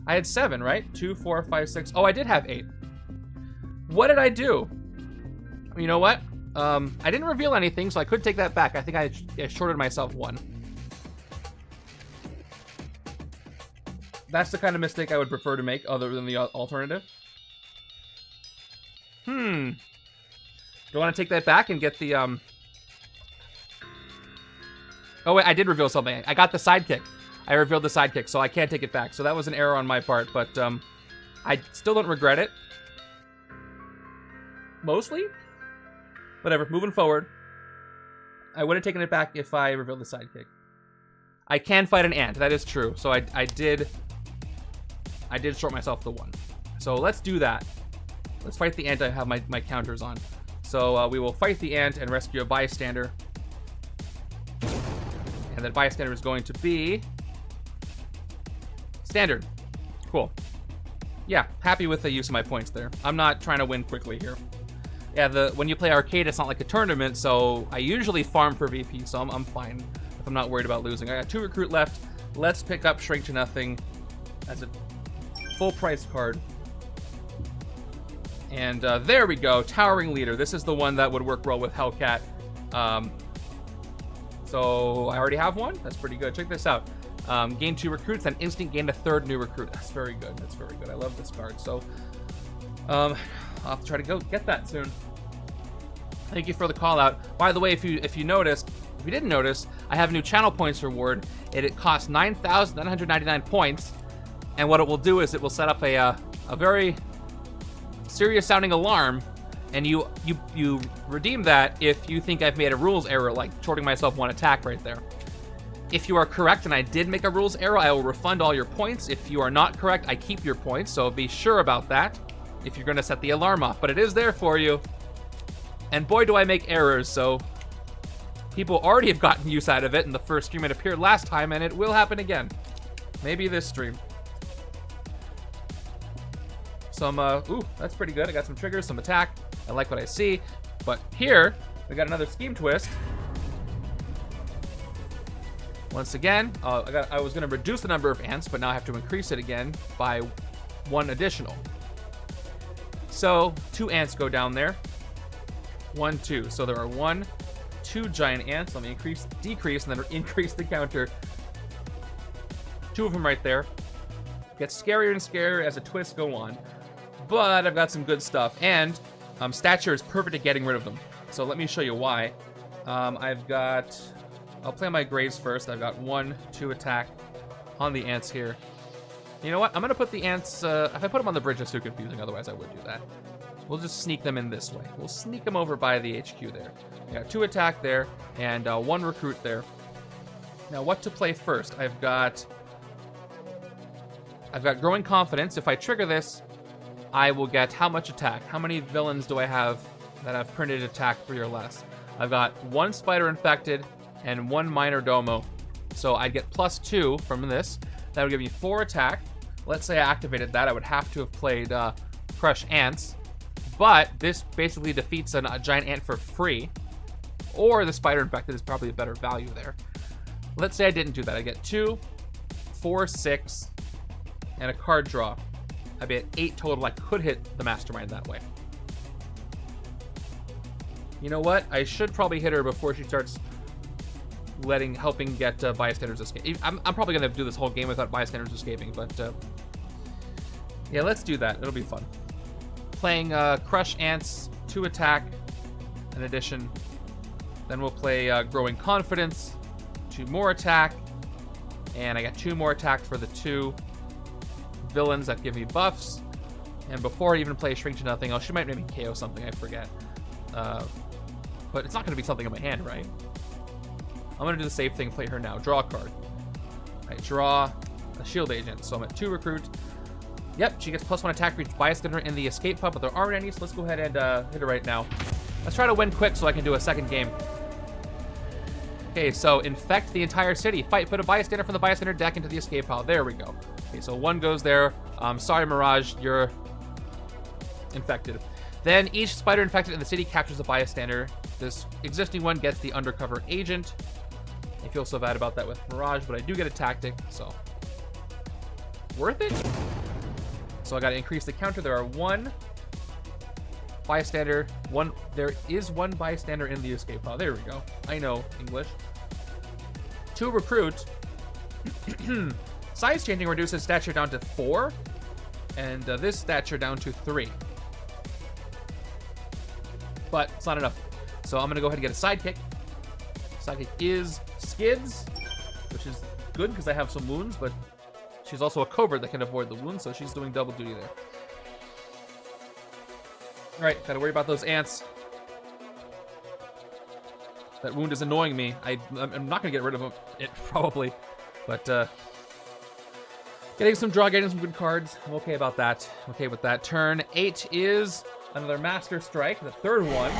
I had 7, right? 2, 4, 5, 6. Oh, I did have 8. What did I do? You know what? I didn't reveal anything, so I could take that back. I think I shorted myself 1. That's the kind of mistake I would prefer to make, other than the alternative. Do I want to take that back and get the, Oh, wait, I did reveal something. I got the sidekick. I revealed the sidekick, so I can't take it back. So that was an error on my part, but, I still don't regret it. Mostly? Whatever, moving forward. I would have taken it back if I revealed the sidekick. I can fight an ant, that is true. So I did short myself the 1. So let's do that. Let's fight the ant I have my counters on. So we will fight the ant and rescue a bystander. And that bystander is going to be... Standard. Cool. yeah, happy with the use of my points there. I'm not trying to win quickly here. Yeah, when you play arcade, it's not like a tournament, so I usually farm for VP, so I'm fine if I'm not worried about losing. I got 2 recruit left. Let's pick up Shrink to Nothing as a full price card. And there we go, Towering Leader. This is the one that would work well with Hellcat. So I already have one. That's pretty good. Check this out. Gain 2 recruits, then instant gain a 3rd new recruit. That's very good. That's very good. I love this card. So I'll have to try to go get that soon. Thank you for the call out. By the way, if you didn't notice, I have a new channel points reward. It costs 9,999 points, and what it will do is it will set up a very serious sounding alarm, and you redeem that if you think I've made a rules error, like shorting myself 1 attack right there. If you are correct and I did make a rules error, I will refund all your points. If you are not correct, I keep your points, so be sure about that if you're going to set the alarm off. But it is there for you. And boy, do I make errors, so people already have gotten use out of it in the first stream it appeared last time, and it will happen again. Maybe this stream. Some, ooh, that's pretty good. I got some triggers, some attack. I like what I see. But here, we got another scheme twist. Once again, I was going to reduce the number of ants, but now I have to increase it again by 1 additional. So 2 ants go down there. 1, 2. So there are 1, 2 giant ants. Let me decrease, and then increase the counter. 2 of them right there. Gets scarier and scarier as the twists go on. But I've got some good stuff, and stature is perfect at getting rid of them. So let me show you why. I'll play my graves first. I've got 1, 2 attack on the ants here. You know what? I'm going to put the ants... if I put them on the bridge, it's too confusing. Otherwise, I would do that. We'll just sneak them in this way. We'll sneak them over by the HQ there. I got 2 attack there and 1 recruit there. Now, what to play first? I've got Growing Confidence. If I trigger this, I will get how much attack? How many villains do I have that have printed attack 3 or less? I've got 1 Spider Infected and 1 Minor Domo. So I'd get +2 from this. That would give me 4 attack. Let's say I activated that. I would have to have played Crush Ants. But this basically defeats a giant ant for free. Or the Spider Infected is probably a better value there. Let's say I didn't do that. I get 2, 4, 6, and a card draw. I'd be at 8 total. I could hit the Mastermind that way. You know what? I should probably hit her before she starts helping get bystanders escape. I'm probably going to do this whole game without bystanders escaping, but yeah, let's do that. It'll be fun. Playing Crush Ants, 2 attack, in addition. Then we'll play Growing Confidence, 2 more attack, and I got 2 more attack for the 2 villains that give me buffs. And before I even play Shrink to Nothing, she might maybe KO something, I forget. But it's not going to be something in my hand, right? I'm going to do the safe thing, play her now. Draw a card. I draw a shield agent, so I'm at 2 recruit. Yep, she gets +1 attack for each bystander in the escape pod, but there aren't any, so let's go ahead and hit her right now. Let's try to win quick so I can do a second game. Okay, so infect the entire city. Put a bystander from the bystander deck into the escape pod. There we go. Okay, so 1 goes there. Sorry, Mirage, you're infected. Then each spider infected in the city captures a bystander. This existing one gets the undercover agent. I feel so bad about that with Mirage, but I do get a tactic, so worth it. So I got to increase the counter. There are 1 bystander. There is 1 bystander in the escape pod. There we go. I know English. 2 recruit. Size changing reduces stature down to 4, and this stature down to 3. But it's not enough. So I'm going to go ahead and get a sidekick. Sidekick is Skids, which is good because I have some wounds, but she's also a covert that can avoid the wounds, so she's doing double duty there. Alright, gotta worry about those ants. That wound is annoying me. I'm not gonna get rid of it, probably. But, getting some draw, getting some good cards. I'm okay about that. Okay with that. Turn 8 is another Master Strike, the 3rd one.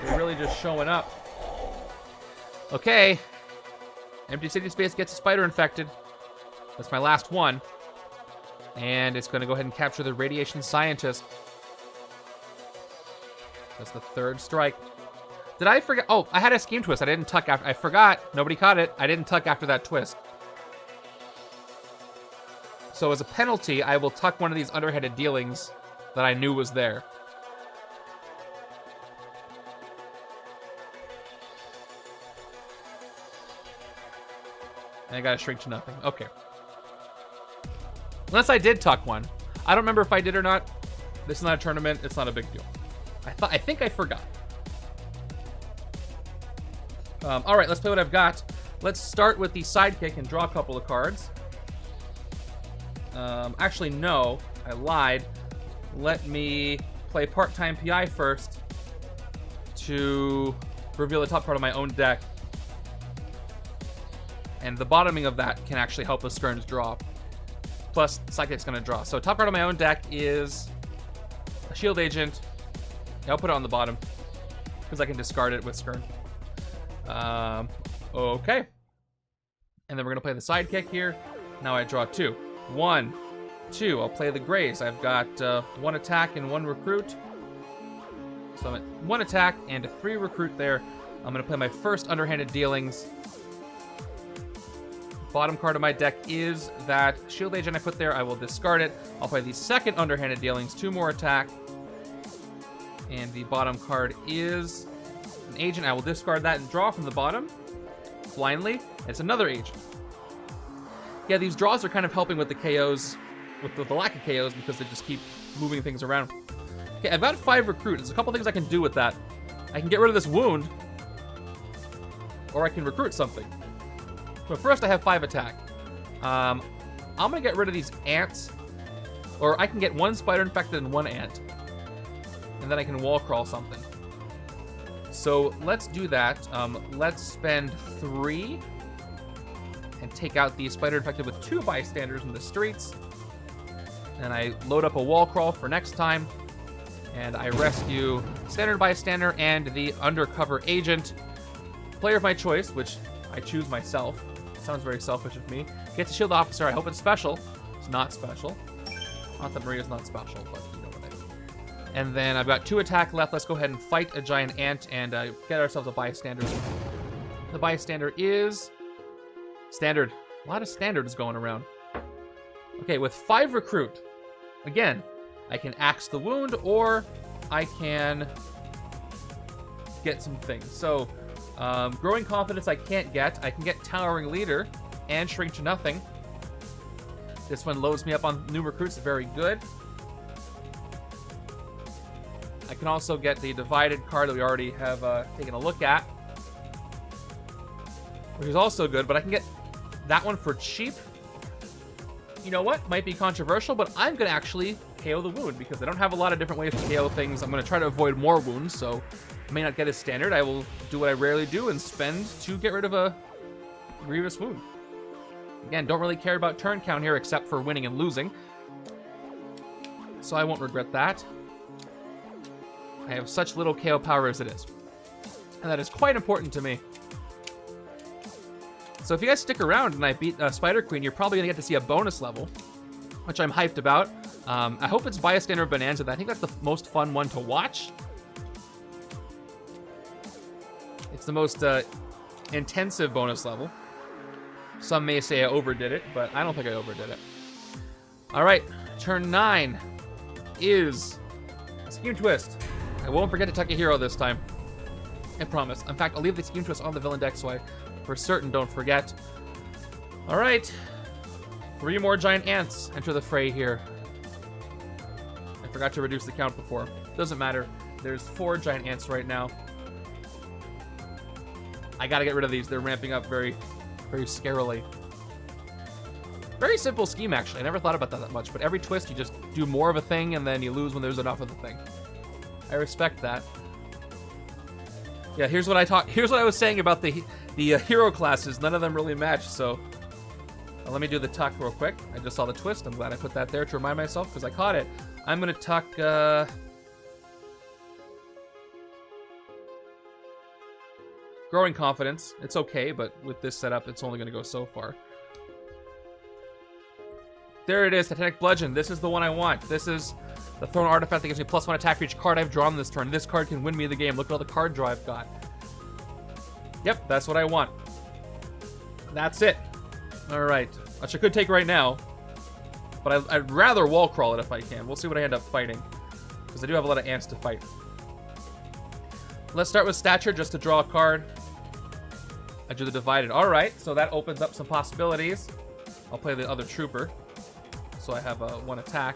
They're really just showing up. Okay. Empty city space gets a spider infected. That's my last one. And it's going to go ahead and capture the Radiation Scientist. That's the third strike. Did I forget? Oh, I had a scheme twist. I didn't tuck after. I forgot. Nobody caught it. I didn't tuck after that twist. So as a penalty, I will tuck one of these underhanded dealings that I knew was there. And I gotta shrink to nothing. Okay. Unless I did tuck one. I don't remember if I did or not. This is not a tournament. It's not a big deal. I think I forgot. All right, let's play what I've got. Let's start with the sidekick and draw a couple of cards. Actually, no, I lied. Let me play part-time PI first to reveal the top card of my own deck. And the bottoming of that can actually help with Skirn's draw. Plus, Sidekick's going to draw. So top card of my own deck is a Shield Agent. Yeah, I'll put it on the bottom because I can discard it with Skirn. Okay. And then we're going to play the Sidekick here. Now I draw 2. 1, 2. I'll play the Grays. I've got 1 attack and 1 recruit. So I'm at 1 attack and 3 recruit there. I'm going to play my first underhanded dealings. Bottom card of my deck is that Shield Agent I put there. I will discard it. I'll play the second underhanded dealings, 2 more attack. And the bottom card is an agent. I will discard that and draw from the bottom. Blindly. It's another agent. Yeah, these draws are kind of helping with the KOs, with the lack of KOs, because they just keep moving things around. Okay, I've got 5 recruit. There's a couple things I can do with that. I can get rid of this wound, or I can recruit something. But first I have 5 attack. I'm gonna get rid of these ants, or I can get 1 spider infected and 1 ant. And then I can wall crawl something. So let's do that. Let's spend 3 and take out the spider infected with 2 bystanders in the streets. And I load up a wall crawl for next time. And I rescue standard bystander and the undercover agent. Player of my choice, which I choose myself. Sounds very selfish of me. Gets a shield officer. I hope it's special. It's not special. Not that Maria's not special, but you know what I mean. And then I've got 2 attack left. Let's go ahead and fight a giant ant and get ourselves a bystander. The bystander is standard. A lot of standards going around. Okay, with 5 recruit. Again, I can axe the wound, or I can get some things. So, growing confidence I can't get. I can get towering leader and shrink to nothing. This one loads me up on new recruits. Very good. I can also get the divided card that we already have taken a look at, which is also good, but I can get that one for cheap. You know what? Might be controversial, but I'm going to actually KO the wound because I don't have a lot of different ways to KO things. I'm going to try to avoid more wounds, so I may not get a standard. I will do what I rarely do and spend to get rid of a grievous wound. Again, don't really care about turn count here except for winning and losing, so I won't regret that. I have such little KO power as it is, and that is quite important to me. So if you guys stick around and I beat Spider Queen, you're probably going to get to see a bonus level, which I'm hyped about. I hope it's Bystander Bonanza. I think that's the most fun one to watch. It's the most intensive bonus level. Some may say I overdid it, but I don't think I overdid it. All right, turn 9 is Scheme Twist. I won't forget to tuck a hero this time. I promise. In fact, I'll leave the Scheme Twist on the villain deck so I for certain don't forget. All right, 3 more giant ants enter the fray here. I forgot to reduce the count before. Doesn't matter. There's 4 giant ants right now. I gotta get rid of these. They're ramping up very, very scarily. Very simple scheme, actually. I never thought about that much, but every twist you just do more of a thing and then you lose when there's enough of the thing. I respect that. Yeah, here's what I was saying about the hero classes. None of them really match, so let me do the tuck real quick. I just saw the twist. I'm glad I put that there to remind myself because I caught it. I'm gonna tuck Growing Confidence. It's okay, but with this setup, it's only gonna go so far. There it is, Titanic Bludgeon. This is the one I want. This is the thrown artifact that gives me +1 attack for each card I've drawn this turn. This card can win me the game. Look at all the card draw I've got. Yep, that's what I want. That's it. All right, which I could take right now, but I'd rather wall crawl it if I can. We'll see what I end up fighting, because I do have a lot of ants to fight. Let's start with Stature just to draw a card. I drew the Divided. All right, so that opens up some possibilities. I'll play the other Trooper, so I have 1 attack.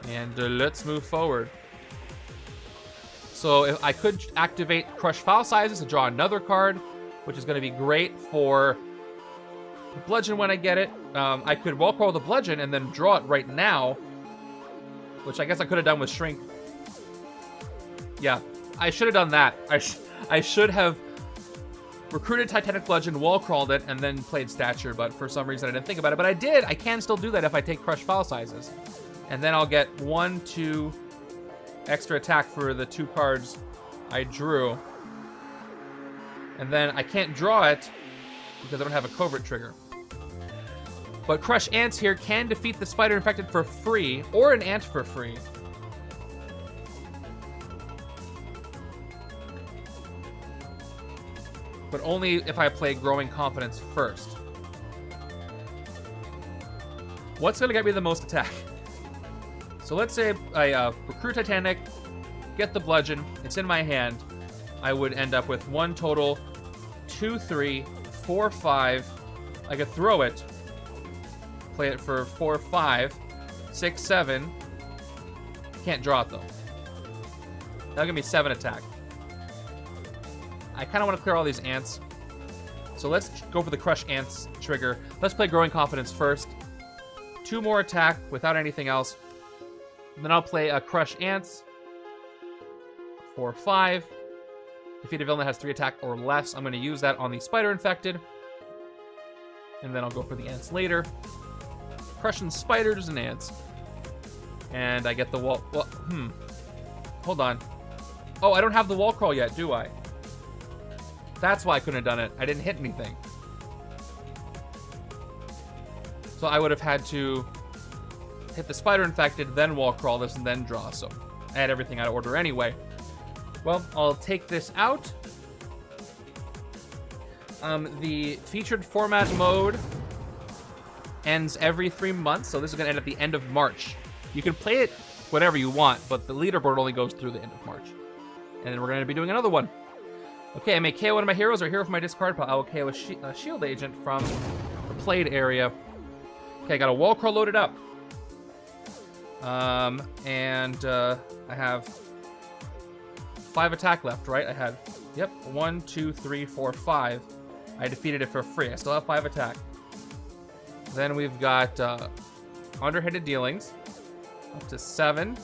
And let's move forward. So if I could activate Crush File Sizes to draw another card, which is going to be great for Bludgeon when I get it. I could wall crawl the Bludgeon and then draw it right now, which I guess I could have done with Shrink. Yeah, I should have done that. I should have recruited Titanic Bludgeon, wall crawled it, and then played Stature, but for some reason I didn't think about it. But I did. I can still do that if I take Crush File Sizes. And then I'll get 1, 2 extra attack for the 2 cards I drew. And then I can't draw it because I don't have a Covert trigger. But Crush Ants here can defeat the Spider Infected for free, or an Ant for free. But only if I play Growing Confidence first. What's going to get me the most attack? So let's say I recruit Titanic, get the Bludgeon, it's in my hand. I would end up with 1 total, 2, 3, 4, 5. I could throw it, play it for 4, 5, 6, 7. Can't draw it though. That'll give me 7 attack. I kind of want to clear all these ants. So let's go for the Crush Ants trigger. Let's play Growing Confidence first. 2 more attack without anything else. And then I'll play a Crush Ants. 4, 5. Defeat a villain that has 3 attack or less. I'm going to use that on the Spider Infected. And then I'll go for the ants later. Crushing spiders and ants. And I get the wall... Well, hold on. Oh, I don't have the wall crawl yet, do I? That's why I couldn't have done it. I didn't hit anything. So I would have had to hit the Spider Infected, then wall crawl this, and then draw. So I had everything out of order anyway. Well, I'll take this out. The featured format mode ends every 3 months, so this is going to end at the end of March. You can play it whatever you want, but the leaderboard only goes through the end of March. And then we're going to be doing another one. Okay, I may KO one of my heroes or hero from my discard pile. I will KO a shield agent from the played area. Okay, I got a wall crawl loaded up. I have 5 attack left, right? I had, yep, 1, 2, 3, 4, 5. I defeated it for free. I still have 5 attack. Then we've got underhanded dealings up to 7.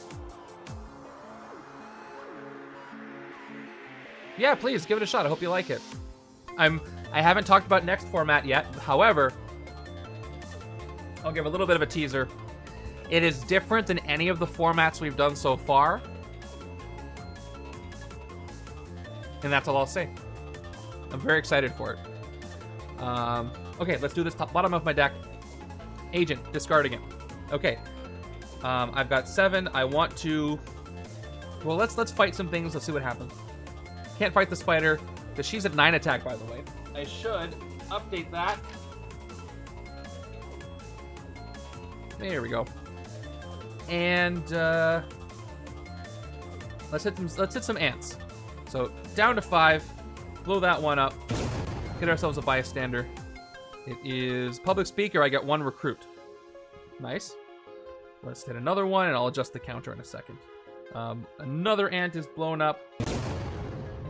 Yeah, please give it a shot. I hope you like it. I haven't talked about next format yet. However, I'll give a little bit of a teaser. It is different than any of the formats we've done so far. And that's all I'll say. I'm very excited for it. Okay, let's do this top bottom of my deck. Agent, discarding it. Okay. I've got 7. I want to... Well, let's fight some things. Let's see what happens. Can't fight the spider, because she's at 9 attack, by the way. I should update that. There we go. And let's hit some ants. So down to 5, blow that one up, get ourselves a bystander. It is public speaker. I get 1 recruit. Nice. Let's hit another one, and I'll adjust the counter in a second. Another ant is blown up.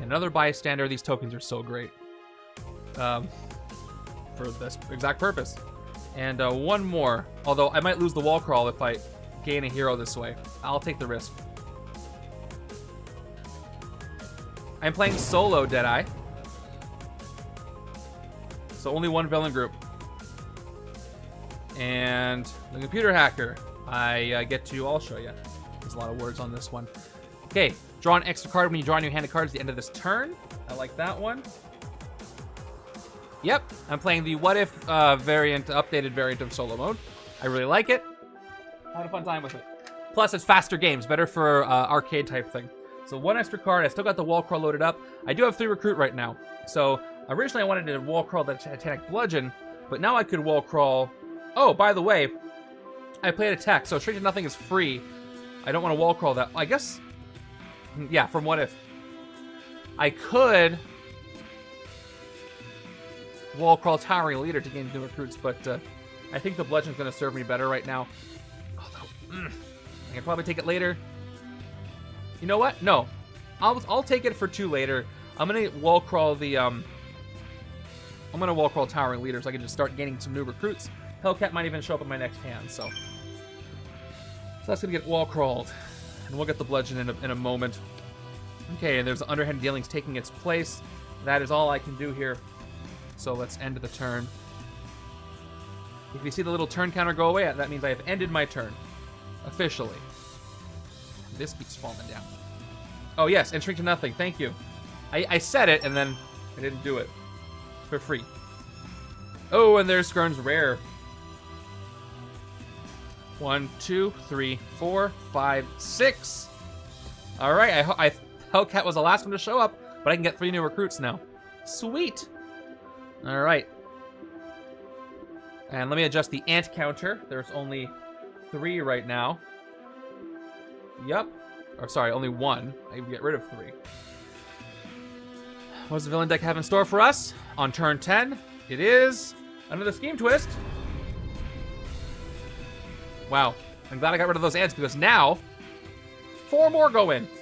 Another bystander. These tokens are so great for this exact purpose. And 1 more. Although I might lose the wall crawl if I gain a hero this way. I'll take the risk. I'm playing solo, Deadeye. So only 1 villain group. And the computer hacker. I get to... I'll show you. There's a lot of words on this one. Okay. Draw an extra card when you draw new handed cards at the end of this turn. I like that one. Yep, I'm playing the What If variant, updated variant of solo mode. I really like it. I had a fun time with it. Plus, it's faster games, better for arcade type thing. So 1 extra card. I still got the wall crawl loaded up. I do have 3 recruit right now. So originally I wanted to wall crawl the Titanic Bludgeon, but now I could wall crawl. Oh, by the way, I played attack, so Straight to Nothing is free. I don't want to wall crawl that. I guess, yeah, from What If. I could wall crawl Towering Leader to gain new recruits, but I think the Bludgeon's going to serve me better right now. Although, I can probably take it later. You know what? No, I'll take it for 2 later. I'm gonna wall crawl the I'm gonna wall crawl Towering Leader so I can just start gaining some new recruits. Hellcat might even show up in my next hand, so that's gonna get wall crawled, and we'll get the Bludgeon in a moment. Okay, and there's the Underhand Dealings taking its place. That is all I can do here. So let's end the turn. If you see the little turn counter go away, that means I have ended my turn officially. This keeps falling down. Oh yes, and Shrink to Nothing. Thank you. I said it and then I didn't do it for free. Oh, and there's Skirn's rare. 1, 2, 3, 4, 5, 6. All right, Hellcat was the last one to show up, but I can get 3 new recruits now. Sweet. All right. And let me adjust the ant counter. There's only 3 right now. Yep. Or sorry, only 1. I can get rid of 3. What does the villain deck have in store for us? On turn 10, it is another Scheme Twist. Wow. I'm glad I got rid of those ants because now 4 more go in. Here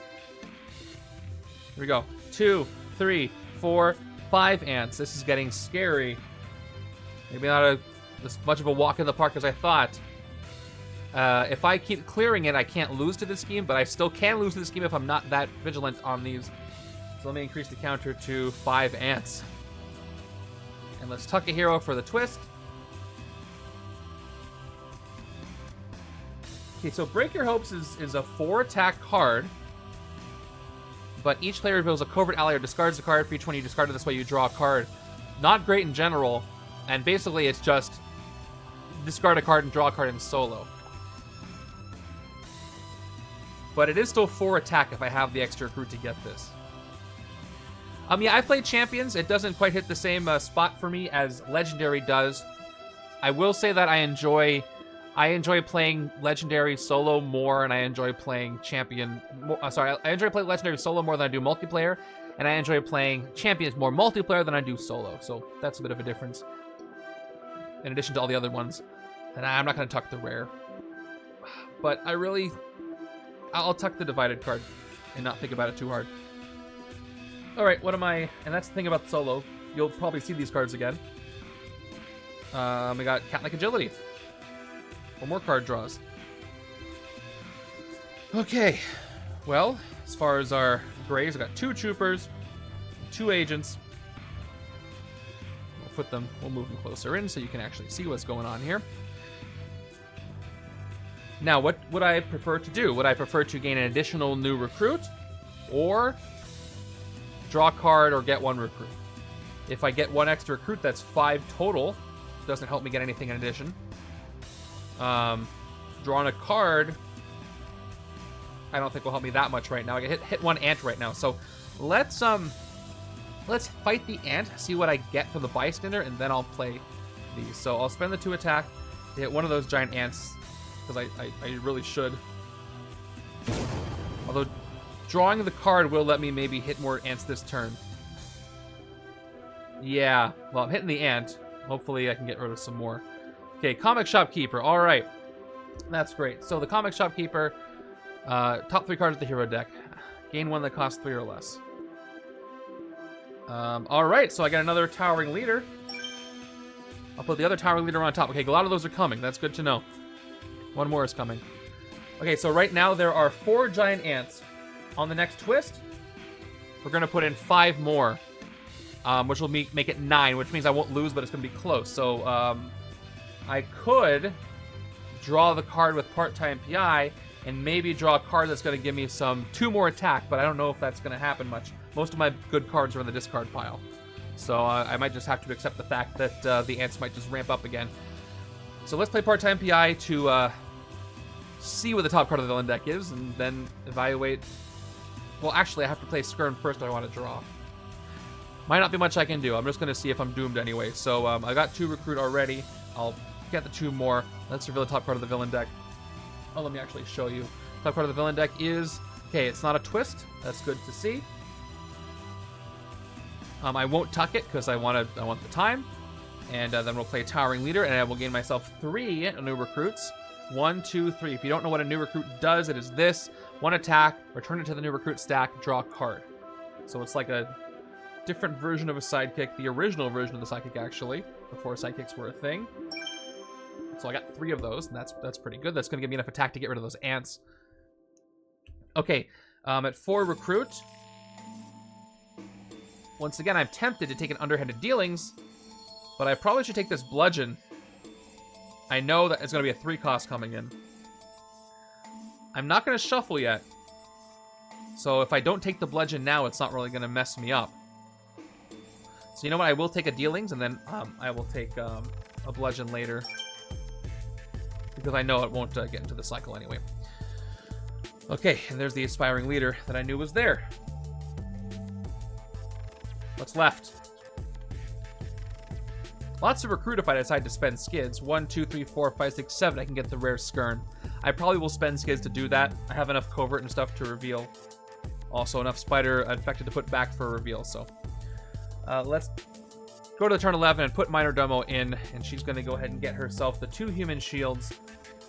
we go. 2, 3, 4, 5 ants. This is getting scary. Maybe not as much of a walk in the park as I thought. If I keep clearing it, I can't lose to this scheme, but I still can lose to this scheme if I'm not that vigilant on these. So let me increase the counter to 5 ants. And let's tuck a hero for the twist. Okay, so Break Your Hopes is a 4 attack card, but each player reveals a covert ally or discards a card. For each one you discard it this way, you draw a card. Not great in general, and basically it's just discard a card and draw a card in solo. But it is still 4 attack if I have the extra recruit to get this. Yeah, I played Champions. It doesn't quite hit the same spot for me as Legendary does. I will say that I enjoy playing Legendary solo more, and I enjoy playing Champion. I enjoy playing Legendary solo more than I do multiplayer, and I enjoy playing Champions more multiplayer than I do solo. So that's a bit of a difference. In addition to all the other ones, and I'm not going to tuck the rare, but I'll tuck the Divided card and not think about it too hard. All right, what am I? And that's the thing about solo. You'll probably see these cards again. We got Cat-like Agility. 4 more card draws. Okay, well, as far as our grays, I got 2 troopers, 2 agents. We'll move them closer in so you can actually see what's going on here. Now, what would I prefer to do? Would I prefer to gain an additional new recruit, or draw a card or get 1 recruit? If I get 1 extra recruit, that's 5 total. Doesn't help me get anything in addition. Drawing a card, I don't think will help me that much right now. I hit 1 ant right now, so let's fight the ant, see what I get from the bystander, and then I'll play these. So I'll spend the 2 attack to hit one of those giant ants, because I really should. Although drawing the card will let me maybe hit more ants this turn. Yeah, well, I'm hitting the ant. Hopefully I can get rid of some more. Okay, Comic Shopkeeper. All right, that's great. So the Comic Shopkeeper, top 3 cards of the hero deck. Gain 1 that costs 3 or less. All right, so I got another Towering Leader. I'll put the other Towering Leader on top. Okay, a lot of those are coming. That's good to know. 1 more is coming. Okay, so right now there are 4 giant ants. On the next twist, we're going to put in 5 more, which will make it 9, which means I won't lose, but it's going to be close. So I could draw the card with part-time PI and maybe draw a card that's going to give me 2 more attack, but I don't know if that's going to happen much. Most of my good cards are in the discard pile. So I might just have to accept the fact that the ants might just ramp up again. So let's play part-time PI to see what the top card of the villain deck is, and then evaluate. Well, actually, I have to play Skirn first if I want to draw. Might not be much I can do. I'm just going to see if I'm doomed anyway. So I got 2 recruit already. I'll get the 2 more. Let's reveal the top card of the villain deck. Oh, let me actually show you. Top card of the villain deck is... Okay, it's not a twist. That's good to see. I won't tuck it because I want the time. And then we'll play Towering Leader, and I will gain myself 3 new recruits. 1, 2, 3. If you don't know what a new recruit does, it is this. 1 attack, return it to the new recruit stack, draw a card. So it's like a different version of a sidekick, the original version of the sidekick, actually, before sidekicks were a thing. So I got 3 of those, and that's pretty good. That's going to give me enough attack to get rid of those ants. Okay, at 4 recruit, once again, I'm tempted to take an underhanded dealings, but I probably should take this bludgeon. I know that it's going to be a 3 cost coming in. I'm not going to shuffle yet. So if I don't take the bludgeon now, it's not really going to mess me up. So you know what? I will take a dealings, and then I will take a bludgeon later. Because I know it won't get into the cycle anyway. Okay, and there's the aspiring leader that I knew was there. What's left? Lots of recruit if I decide to spend skids. 1, 2, 3, 4, 5, 6, 7. I can get the rare Skirn. I probably will spend skids to do that. I have enough covert and stuff to reveal. Also enough spider infected to put back for a reveal. So let's go to the turn 11 and put Minor Domo in. And she's going to go ahead and get herself the 2 human shields.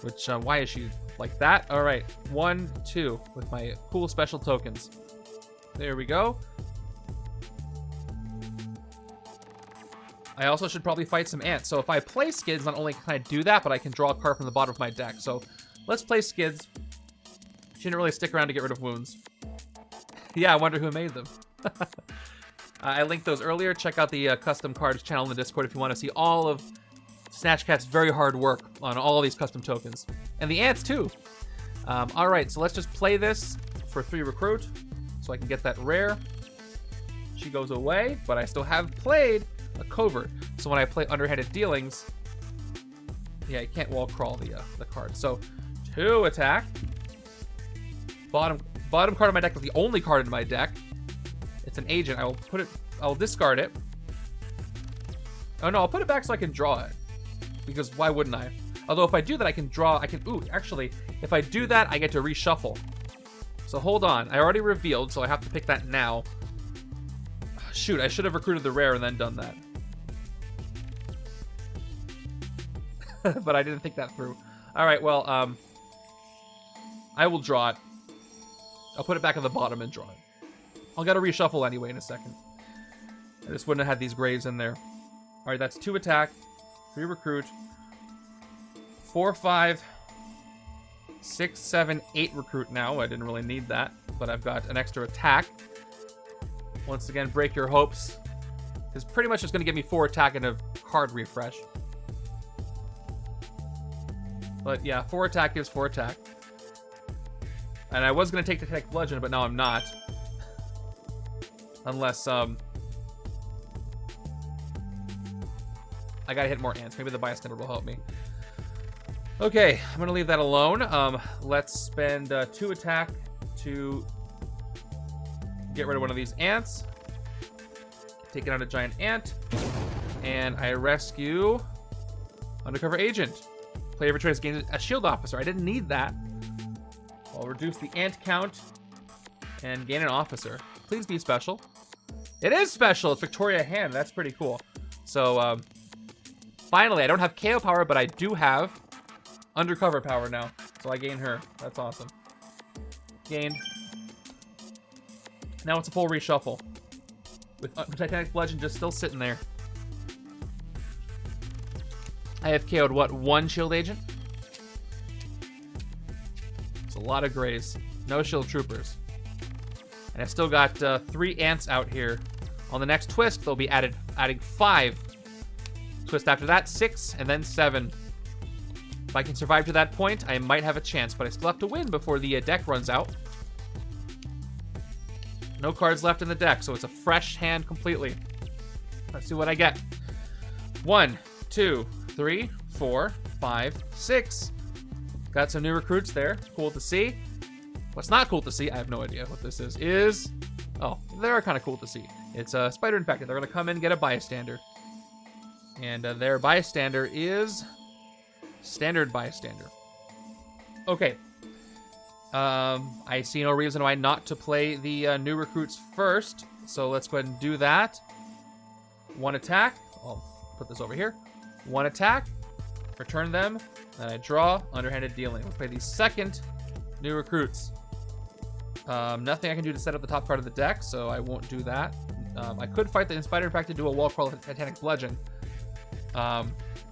Which, why is she like that? All right, 1, 2 with my cool special tokens. There we go. I also should probably fight some ants. So if I play skids, not only can I do that, but I can draw a card from the bottom of my deck. So let's play skids. She didn't really stick around to get rid of wounds. Yeah, I wonder who made them. I linked those earlier. Check out the custom cards channel in the Discord if you want to see all of Snatchcat's very hard work on all of these custom tokens. And the ants, too. All right, so let's just play this for 3 recruit so I can get that rare. She goes away, but I still have played a covert. So when I play underhanded dealings, yeah, you can't wall crawl the card. So 2 attack. Bottom card of my deck is the only card in my deck. It's an agent. I'll discard it. Oh no, I'll put it back so I can draw it. Because why wouldn't I? Although if I do that, ooh, actually, if I do that, I get to reshuffle. So hold on. I already revealed, so I have to pick that now. Shoot, I should have recruited the rare and then done that. But I didn't think that through. All right, well, I will draw it. I'll put it back on the bottom and draw it. I'll get a reshuffle anyway in a second. I just wouldn't have had these graves in there. All right, that's 2 attack, 3 recruit, 4, 5, 6, 7, 8 recruit now. I didn't really need that, but I've got an extra attack. Once again, break your hopes. It's pretty much just going to give me 4 attack and a card refresh. But yeah, 4 attack is 4 attack. And I was going to take the Tech Bludgeon, but now I'm not. Unless, I gotta hit more ants. Maybe the bystander will help me. Okay, I'm gonna leave that alone. Let's spend 2 attack to get rid of one of these ants. Taking out a giant ant. And I rescue Undercover Agent. Player every choice gains a shield officer. I didn't need that. I'll reduce the ant count and gain an officer. Please be special. It is special. It's Victoria Hand. That's pretty cool. So, finally, I don't have KO power, but I do have undercover power now. So I gain her. That's awesome. Gained. Now it's a full reshuffle. With Titanic Bludgeon just still sitting there. I have KO'd, what, 1 shield agent? It's a lot of grays. No shield troopers. And I still got 3 ants out here. On the next twist, they'll be adding 5. Twist after that, 6, and then 7. If I can survive to that point, I might have a chance, but I still have to win before the deck runs out. No cards left in the deck, so it's a fresh hand completely. Let's see what I get. 1, 2, 3, 4, 5, 6. Got some new recruits there. Cool to see. What's not cool to see, I have no idea what this is... Oh, they are kind of cool to see. It's a spider infected. They're going to come in and get a bystander. And their bystander is... Standard bystander. Okay. I see no reason why not to play the new recruits first. So let's go ahead and do that. 1 attack. I'll put this over here. 1 attack. Return them. Then I draw. Underhanded dealing. Let's play the second new recruits. Nothing I can do to set up the top card of the deck, so I won't do that. I could fight the Spider Infected, do a wall crawl with Titanic Bludgeon. But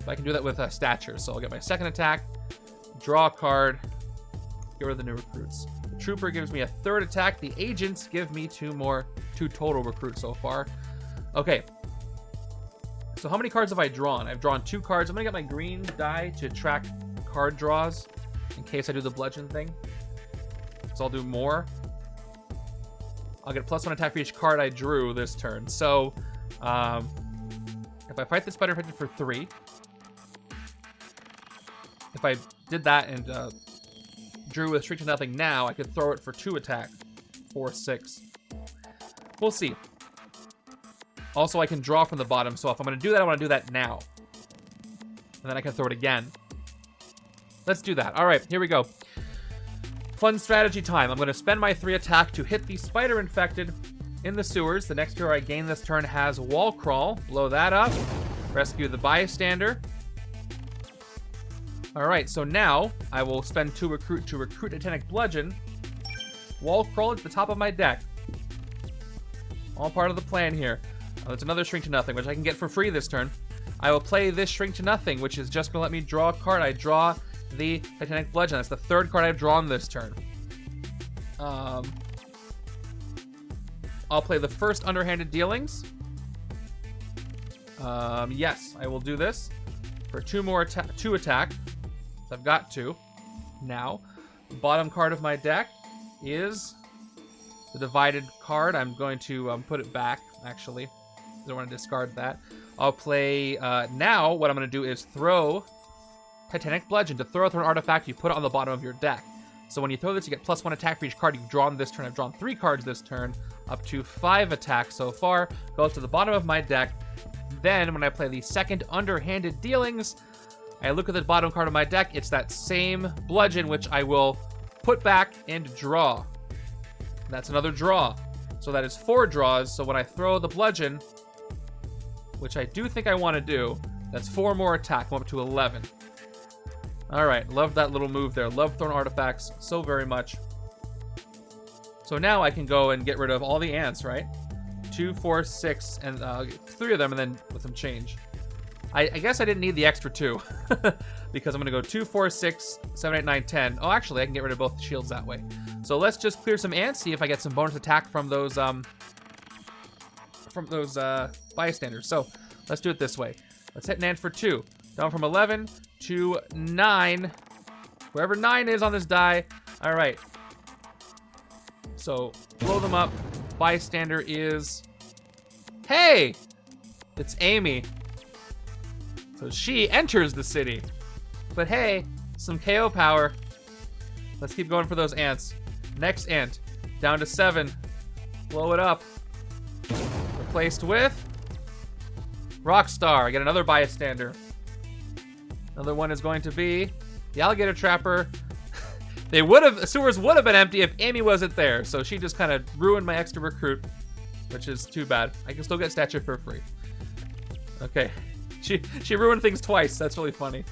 I can do that with a Stature, so I'll get my second attack, draw a card, get rid of the new recruits. The Trooper gives me a 3rd attack. The Agents give me 2 total recruits so far. Okay. So how many cards have I drawn? I've drawn 2 cards. I'm going to get my green die to track card draws in case I do the Bludgeon thing. So I'll do more. I'll get a +1 attack for each card I drew this turn. So, if I fight the Spider Infected for 3, if I did that and drew with Shriek to Nothing now, I could throw it for 2 attack. 4, 6. We'll see. Also, I can draw from the bottom, so if I'm going to do that, I want to do that now. And then I can throw it again. Let's do that. All right, here we go. Fun strategy time. I'm going to spend my 3 attack to hit the Spider Infected in the sewers. The next hero I gain this turn has Wall Crawl. Blow that up. Rescue the Bystander. Alright, so now I will spend 2 recruit to recruit Titanic Bludgeon. Wall Crawl at the top of my deck. All part of the plan here. It's another Shrink to Nothing, which I can get for free this turn. I will play this Shrink to Nothing, which is just going to let me draw a card. I draw the Titanic Bludgeon. That's the 3rd card I've drawn this turn. I'll play the first Underhanded Dealings. Yes, I will do this for 2 attack. So I've got 2. Now, the bottom card of my deck is the Divided card. I'm going to put it back, actually. I don't want to discard that. I'll play, now what I'm going to do is throw Titanic Bludgeon. To throw an artifact, you put it on the bottom of your deck. So when you throw this, you get +1 attack for each card you've drawn this turn. I've drawn 3 cards this turn, up to 5 attacks so far. Goes to the bottom of my deck. Then, when I play the second Underhanded Dealings, I look at the bottom card of my deck. It's that same Bludgeon, which I will put back and draw. That's another draw. So that is 4 draws. So when I throw the Bludgeon, which I do think I want to do, that's 4 more attack. I'm up to 11. Alright, love that little move there. Love throwing artifacts so very much. So now I can go and get rid of all the ants, right? 2, 4, 6, and 3 of them, and then with them change. I guess I didn't need the extra 2. Because I'm going to go 2, 4, 6, 7, 8, 9, 10. Oh, actually, I can get rid of both shields that way. So let's just clear some ants, see if I get some bonus attack from those bystanders. So let's do it this way. Let's hit an ant for 2. Down from 11 to 9. Wherever 9 is on this die. All right. So blow them up. Bystander is... Hey! It's Amy. So she enters the city. But hey, some KO power. Let's keep going for those ants. Next ant. Down to 7. Blow it up. Replaced with... Rockstar. I get another bystander. Another one is going to be the Alligator Trapper. Sewers would have been empty if Amy wasn't there. So she just kind of ruined my extra recruit, which is too bad. I can still get Statute for free. Okay. She ruined things twice. That's really funny.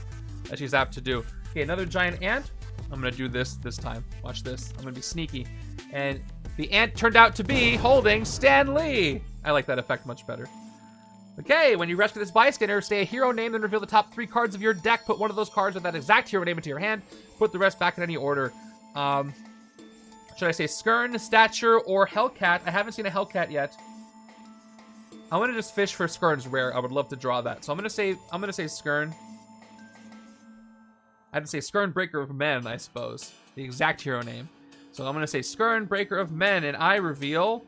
That she's apt to do. Okay, another giant ant. I'm going to do this time. Watch this. I'm going to be sneaky. And the ant turned out to be holding Stan Lee. I like that effect much better. Okay, when you rescue this bystander, say a hero name, then reveal the top 3 cards of your deck. Put one of those cards with that exact hero name into your hand. Put the rest back in any order. Should I say Skirn, Stature, or Hellcat? I haven't seen a Hellcat yet. I want to just fish for Skirn's rare. I would love to draw that. So I'm gonna say Skirn. I have to say Skirn, Breaker of Men, I suppose. The exact hero name. So I'm gonna say Skirn, Breaker of Men, and I reveal...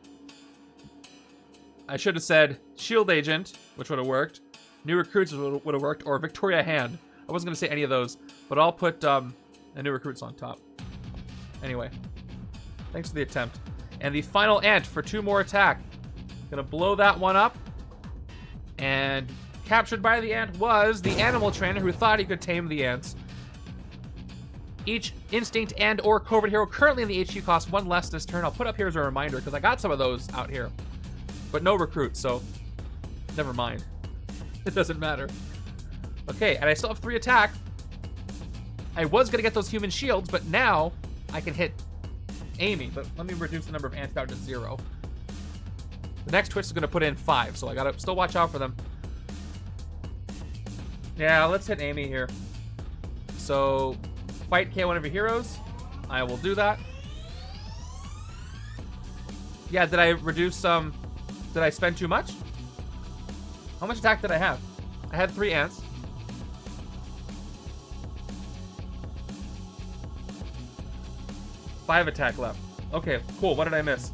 I should have said Shield Agent, which would have worked. New Recruits would have worked, or Victoria Hand. I wasn't going to say any of those, but I'll put a new recruits on top. Anyway, thanks for the attempt. And the final ant for 2 more attack. Gonna blow that one up. And captured by the ant was the animal trainer who thought he could tame the ants. Each instinct and or covert hero currently in the HQ costs 1 less this turn. I'll put up here as a reminder because I got some of those out here. But no recruits, so never mind. It doesn't matter. Okay, and I still have 3 attack. I was gonna get those human shields, but now I can hit Amy. But let me reduce the number of ants down to 0. The next twist is gonna put in 5, so I gotta still watch out for them. Yeah, let's hit Amy here. So, fight KO one of your heroes. I will do that. Yeah, did I reduce some? Did I spend too much? How much attack did I have? I had 3 ants. Five attack left. Okay, cool. What did I miss?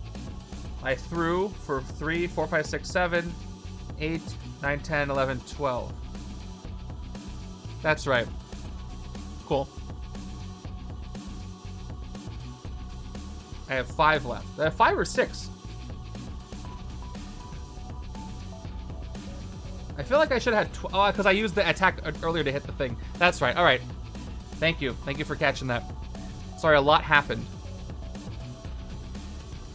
I threw for 3, 4, 5, 6, 7, 8, 9, 10, 11, 12. That's right. Cool. I have 5 left. I have 5 or 6. I feel like I should have had 12. Because I used the attack earlier to hit the thing. That's right. All right. Thank you. Thank you for catching that. Sorry, a lot happened.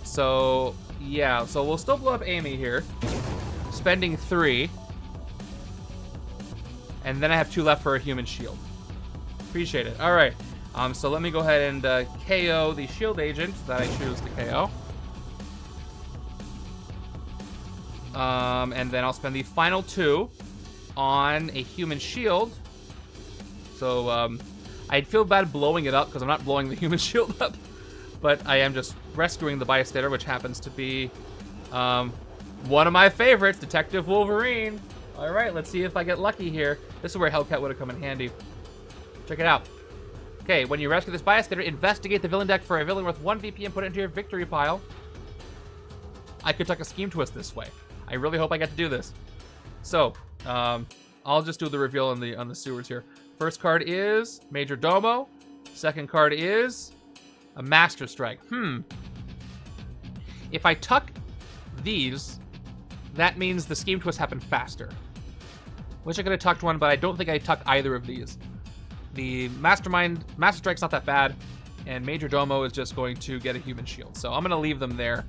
So, yeah. So we'll still blow up Amy here. Spending 3. And then I have 2 left for a human shield. Appreciate it. All right. So let me go ahead and KO the shield agent that I choose to KO. And then I'll spend the final 2 on a human shield. So I'd feel bad blowing it up because I'm not blowing the human shield up. But I am just rescuing the bystander, which happens to be one of my favorites, Detective Wolverine. All right, let's see if I get lucky here. This is where Hellcat would have come in handy. Check it out. Okay, when you rescue this bystander, investigate the villain deck for a villain worth 1 VP and put it into your victory pile. I could tuck a scheme twist this way. I really hope I get to do this. So, I'll just do the reveal on the sewers here. First card is Major Domo. Second card is a Master Strike. If I tuck these, that means the scheme twist happened faster. Wish I could have tucked one, but I don't think I tuck either of these. The Mastermind, Master Strike's not that bad, and Major Domo is just going to get a human shield. So I'm going to leave them there.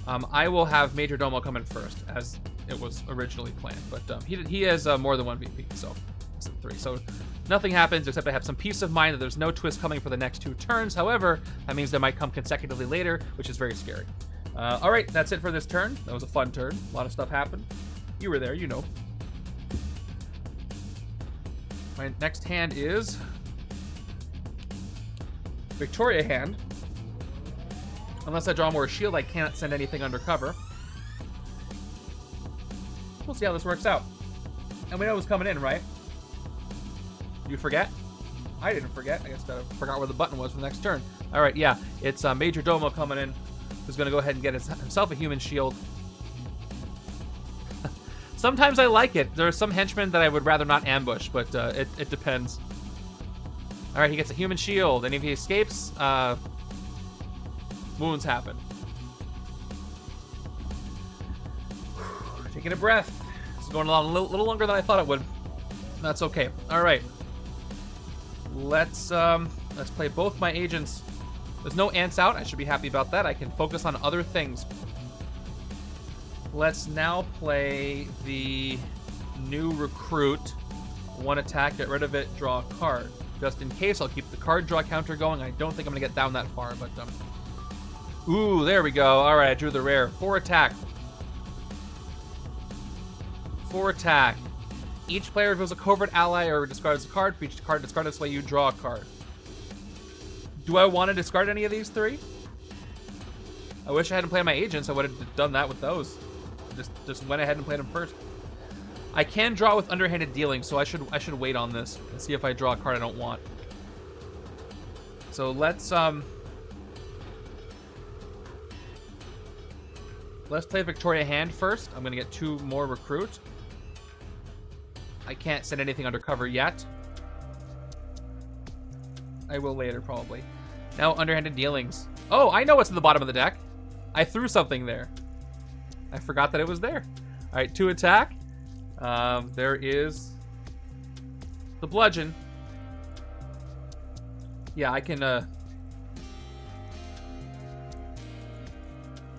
I will have Major Domo come in first, as it was originally planned. But he has more than 1 VP, so it's 3. So nothing happens except I have some peace of mind that there's no twist coming for the next 2 turns. However, that means they might come consecutively later, which is very scary. All right, that's it for this turn. That was a fun turn. A lot of stuff happened. You were there, you know. My next hand is Victoria hand. Unless I draw more shield, I can't send anything undercover. We'll see how this works out. And we know who's coming in, right? You forget? I didn't forget. I guess I forgot where the button was for the next turn. All right, yeah. It's Major Domo coming in, who's going to go ahead and get himself a human shield. Sometimes I like it. There are some henchmen that I would rather not ambush, but it depends. All right, he gets a human shield, and if he escapes, wounds happen. Taking a breath. It's going along a little longer than I thought it would. That's okay. All right. Let's play both my agents. There's no ants out. I should be happy about that. I can focus on other things. Let's now play the new recruit. 1 attack, get rid of it, draw a card. Just in case, I'll keep the card draw counter going. I don't think I'm gonna get down that far, but ooh, there we go. All right, I drew the rare. 4 attack. 4 attack. Each player reveals a covert ally or discards a card. For each card discarded this way, you draw a card. Do I want to discard any of these 3? I wish I hadn't played my agents. I would have done that with those. Just went ahead and played them first. I can draw with underhanded dealing, so I should wait on this and see if I draw a card I don't want. So let's play Victoria hand first. I'm gonna get 2 more recruit. I can't send anything undercover yet. I will later, probably. Now, underhanded dealings. Oh, I know what's at the bottom of the deck. I threw something there. I forgot that it was there. All right, 2 attack. There is the bludgeon. Yeah, I can,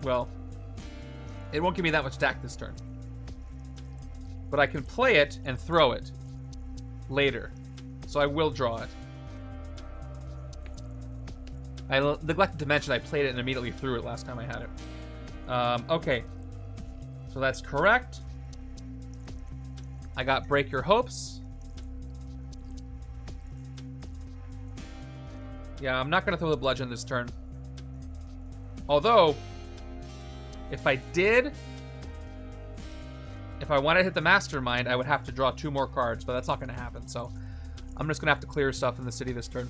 well, it won't give me that much attack this turn. But I can play it and throw it later. So I will draw it. I neglected to mention I played it and immediately threw it last time I had it. Okay. So that's correct. I got Break Your Hopes. Yeah, I'm not going to throw the bludgeon this turn. Although, if I wanted to hit the Mastermind, I would have to draw 2 more cards, but that's not going to happen. So I'm just going to have to clear stuff in the city this turn.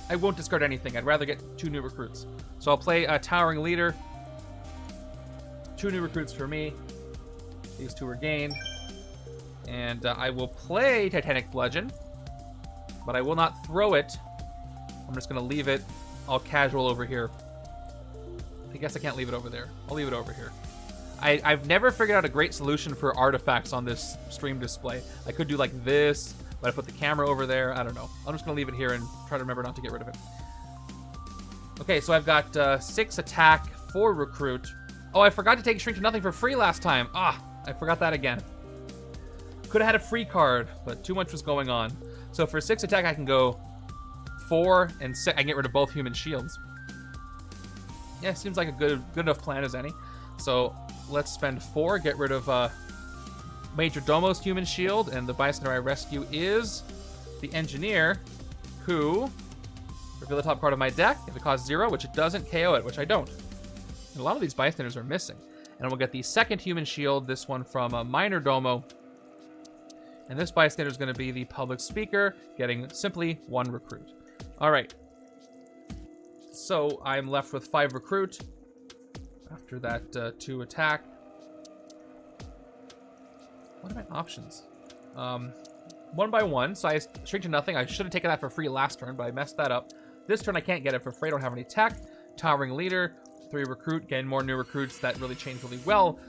I won't discard anything. I'd rather get 2 new recruits. So I'll play a Towering Leader. 2 new recruits for me. These 2 are gained. And I will play Titanic Bludgeon, but I will not throw it. I'm just going to leave it all casual over here. I guess I can't leave it over there. I'll leave it over here. I've never figured out a great solution for artifacts on this stream display. I could do like this, but I put the camera over there. I don't know. I'm just going to leave it here and try to remember not to get rid of it. Okay, so I've got 6 attack, 4 recruit. Oh, I forgot to take Shrink to Nothing for free last time. Ah, I forgot that again. Could have had a free card, but too much was going on. So for 6 attack, I can go 4 and 6. I can get rid of both human shields. Yeah, seems like a good enough plan as any. So let's spend 4, get rid of Major Domo's human shield, and the bystander I rescue is the engineer, who reveal the top card of my deck. If it costs 0, which it doesn't, KO it, which I don't. And a lot of these bystanders are missing. And we'll get the second human shield, this one from Minor Domo. And this bystander is going to be the public speaker, getting simply 1 recruit. All right. So I'm left with 5 recruit. After that 2 attack. What are my options? 1 by 1. So I Shrink to Nothing. I should have taken that for free last turn, but I messed that up. This turn I can't get it for free. I don't have any tech. Towering Leader. 3 recruit. Getting more new recruits. That really changed really well.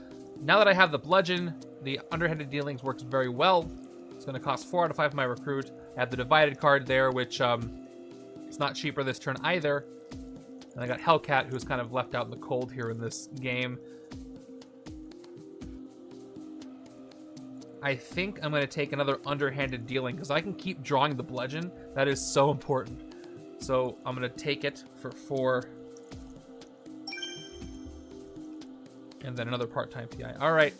Now that I have the bludgeon, the underhanded dealings works very well. It's going to cost 4 out of 5 of my recruit. I have the divided card there, which it's not cheaper this turn either. And I got Hellcat, who's kind of left out in the cold here in this game. I think I'm going to take another underhanded dealing, because I can keep drawing the bludgeon. That is so important. So I'm going to take it for 4. And then another part-time PI. All right.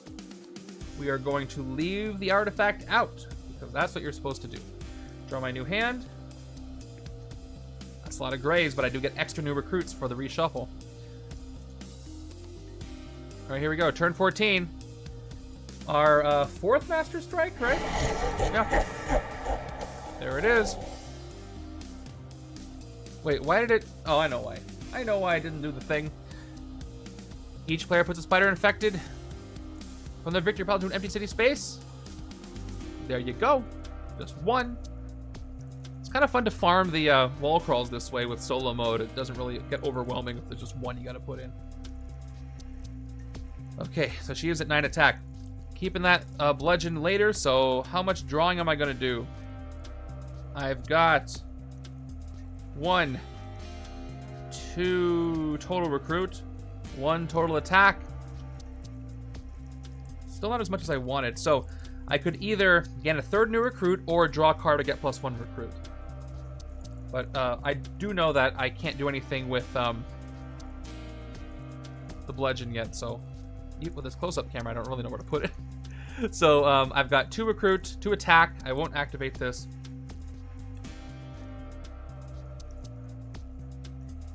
We are going to leave the artifact out, because that's what you're supposed to do. Draw my new hand. That's a lot of grays, but I do get extra new recruits for the reshuffle. All right, here we go. Turn 14. Our 4th Master Strike, right? Yeah. There it is. Wait, why did it... Oh, I know why. I know why I didn't do the thing. Each player puts a spider infected from their victory pile to an empty city space. There you go. Just 1. It's kind of fun to farm the wall crawls this way with solo mode. It doesn't really get overwhelming if there's just 1 you gotta put in. Okay, so she is at 9 attack. Keeping that bludgeon later, so how much drawing am I gonna do? I've got 1, 2 total recruit, 1 total attack. Still not as much as I wanted, so I could either gain a 3rd new recruit or draw a card to get +1 recruit. But I do know that I can't do anything with the bludgeon yet, so even with this close-up camera, I don't really know where to put it. So I've got 2 recruit, 2 attack. I won't activate this.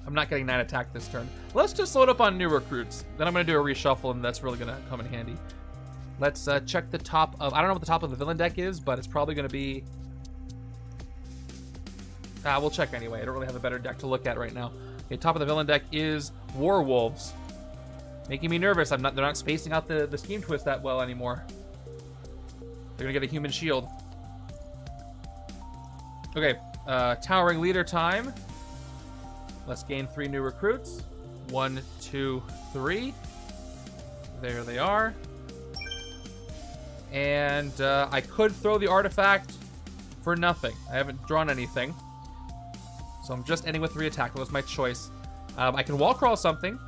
I'm not getting 9 attack this turn. Let's just load up on new recruits. Then I'm going to do a reshuffle, and that's really going to come in handy. Let's check the top of... I don't know what the top of the villain deck is, but it's probably going to be... we'll check anyway. I don't really have a better deck to look at right now. Okay, top of the villain deck is Warwolves. Making me nervous. They're not spacing out the scheme twist that well anymore. They're going to get a human shield. Okay, Towering leader time. Let's gain 3 new recruits. 1, 2, 3. There they are. And I could throw the artifact for nothing. I haven't drawn anything. So I'm just ending with 3 attack. That was my choice. I can wall crawl something.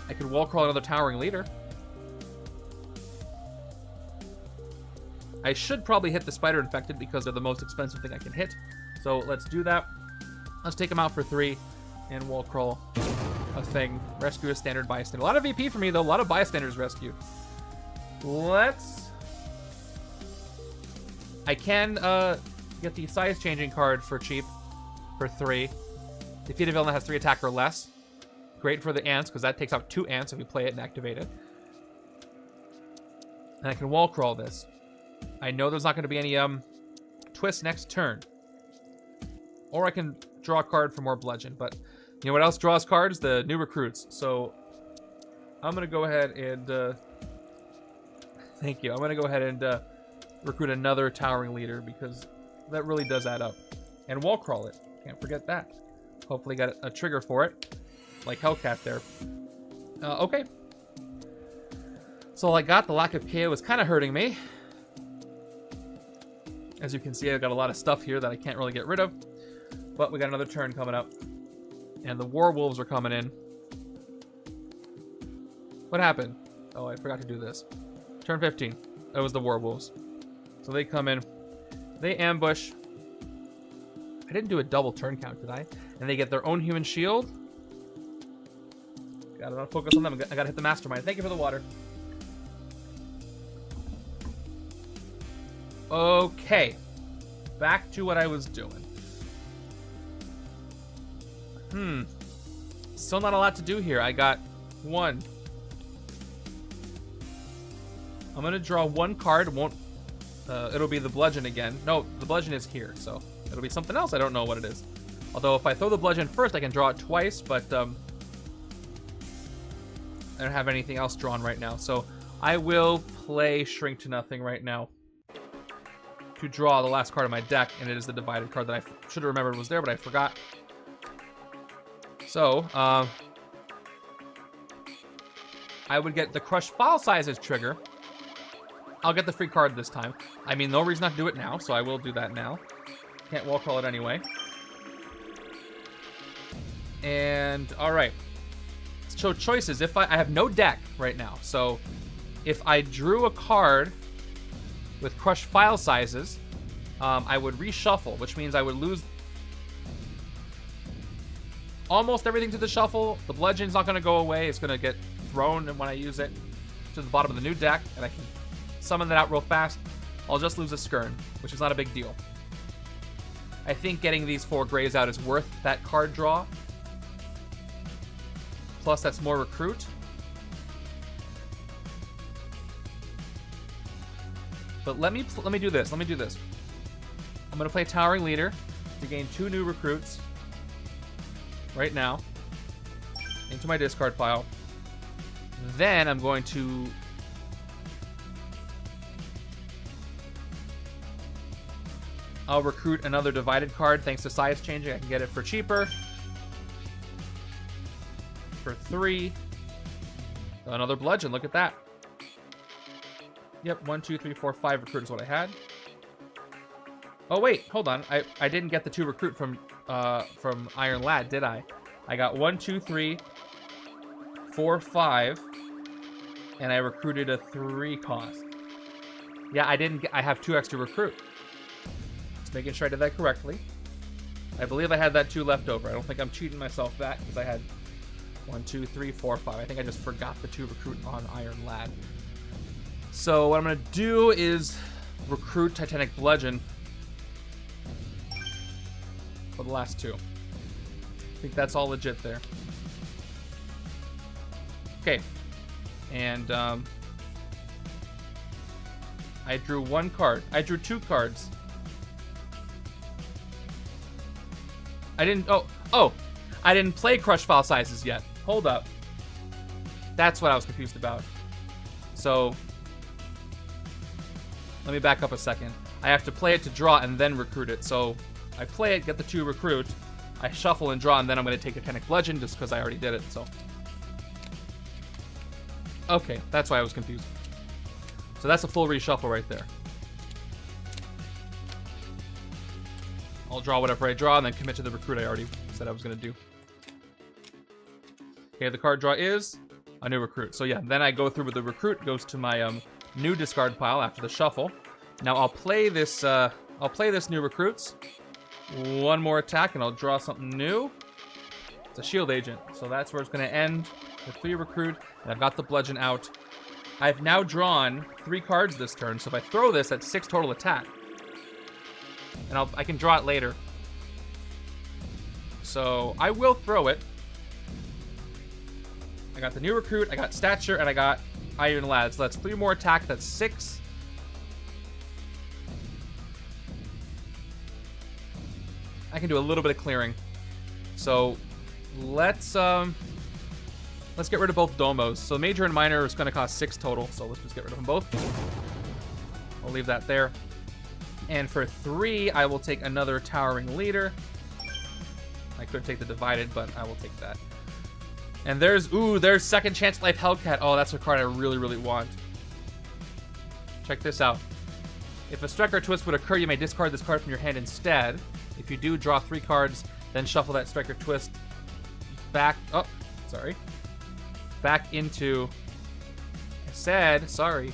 I could wall crawl another towering leader. I should probably hit the spider infected because they're the most expensive thing I can hit. So let's do that. Let's take them out for 3 and wall crawl a thing. Rescue a standard bystander. A lot of VP for me though. A lot of bystanders rescued. I can get the size changing card for cheap for 3. Defeat a villain that has 3 attack or less. Great for the ants because that takes out 2 ants if you play it and activate it. And I can wall crawl this. I know there's not going to be any twist next turn. Or I can draw a card for more bludgeon, but you know what else draws cards? The new recruits. So I'm going to go ahead and thank you. I'm going to go ahead and recruit another towering leader because that really does add up. And wall crawl it. Can't forget that. Hopefully got a trigger for it. Like Hellcat there. Okay. So all I got, the lack of KO is kind of hurting me. As you can see, I've got a lot of stuff here that I can't really get rid of. But we got another turn coming up. And the werewolves are coming in. What happened? Oh, I forgot to do this. Turn 15. That was the werewolves. So they come in. They ambush. I didn't do a double turn count, did I? And they get their own human shield. Gotta not focus on them. I gotta hit the Mastermind. Thank you for the water. Okay. Back to what I was doing. Still not a lot to do here. I got 1. I'm gonna draw 1 card. It'll be the bludgeon again. No, the bludgeon is here, so it'll be something else. I don't know what it is. Although if I throw the bludgeon first, I can draw it twice, but I don't have anything else drawn right now. So I will play Shrink to Nothing right now to draw the last card of my deck, and it is the divided card that I should have remembered was there, but I forgot. So, I would get the Crush File Sizes trigger. I'll get the free card this time. I mean, no reason not to do it now, so I will do that now. Can't wall crawl it anyway. And, alright. So, choices. If I have no deck right now, so if I drew a card with Crush File Sizes, I would reshuffle, which means I would lose almost everything to the shuffle. The bludgeon's not going to go away. It's going to get thrown when I use it to the bottom of the new deck, and I can summon that out real fast. I'll just lose a Skirn, which is not a big deal. I think getting these 4 grays out is worth that card draw. Plus, that's more recruit. But let me do this. Let me do this. I'm going to play Towering Leader to gain 2 new recruits right now into my discard pile. Then I'm going to I'll recruit another divided card thanks to size changing. I can get it for cheaper. For 3. Another bludgeon. Look at that. Yep, 1, 2, 3, 4, 5 recruit is what I had. Oh wait, hold on. I didn't get the 2 recruit from Iron Lad, did I? I got 1, 2, 3, 4, 5, and I recruited a 3 cost. Yeah, I didn't get. I have 2 extra recruit. Just making sure I did that correctly. I believe I had that 2 left over. I don't think I'm cheating myself back because I had 1, 2, 3, 4, 5. I think I just forgot the 2 recruit on Iron Lad. So what I'm going to do is recruit Titanic Bludgeon for the last 2. I think that's all legit there. Okay. And I drew 1 card. I drew 2 cards. I didn't... Oh! I didn't play Crush File Sizes yet. Hold up. That's what I was confused about. So... let me back up a second. I have to play it to draw and then recruit it. So I play it, get the 2 recruit, I shuffle and draw, and then I'm going to take Titanic Bludgeon just because I already did it, so. Okay, that's why I was confused. So that's a full reshuffle right there. I'll draw whatever I draw and then commit to the recruit I already said I was going to do. Okay, the card draw is a new recruit. So yeah, then I go through with the recruit, goes to my new discard pile after the shuffle. Now I'll play this new recruits. 1 more attack and I'll draw something new. It's a shield agent. So that's where it's going to end with 3 recruit. And I've got the bludgeon out. I've now drawn 3 cards this turn. So if I throw this, that's 6 total attack. And I can draw it later. So I will throw it. I got the new recruit, I got stature, and I got Iron Lad. So that's 3 more attack, that's 6. I can do a little bit of clearing. So let's get rid of both Domos. So major and minor is going to cost 6 total, so let's just get rid of them both. I'll leave that there. And for 3, I will take another Towering Leader. I could take the Divided, but I will take that. And there's Second Chance Life Hellcat. Oh, that's a card I really, really want. Check this out. If a Striker Twist would occur, you may discard this card from your hand instead. If you do, draw 3 cards, then shuffle that Striker Twist back... Oh, sorry. Back into... I said, sorry.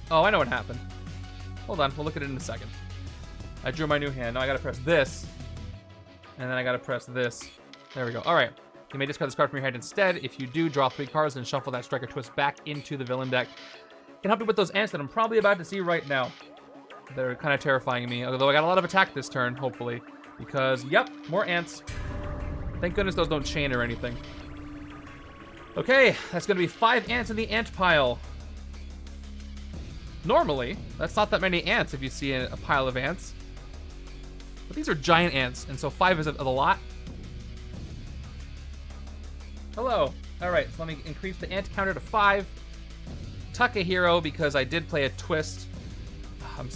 Oh, I know what happened. Hold on, we'll look at it in a second. I drew my new hand. Now I gotta press this. And then I gotta press this. There we go. Alright. You may discard this card from your hand instead. If you do, draw 3 cards and shuffle that Striker Twist back into the villain deck. Can help you with those ants that I'm probably about to see right now. They're kind of terrifying me. Although I got a lot of attack this turn, hopefully. Because, yep, more ants. Thank goodness those don't chain or anything. Okay, that's gonna be 5 ants in the ant pile. Normally, that's not that many ants if you see a pile of ants. But these are giant ants, and so 5 is a lot. Hello. Alright, so let me increase the ant counter to 5. Tuck a hero, because I did play a twist. I'm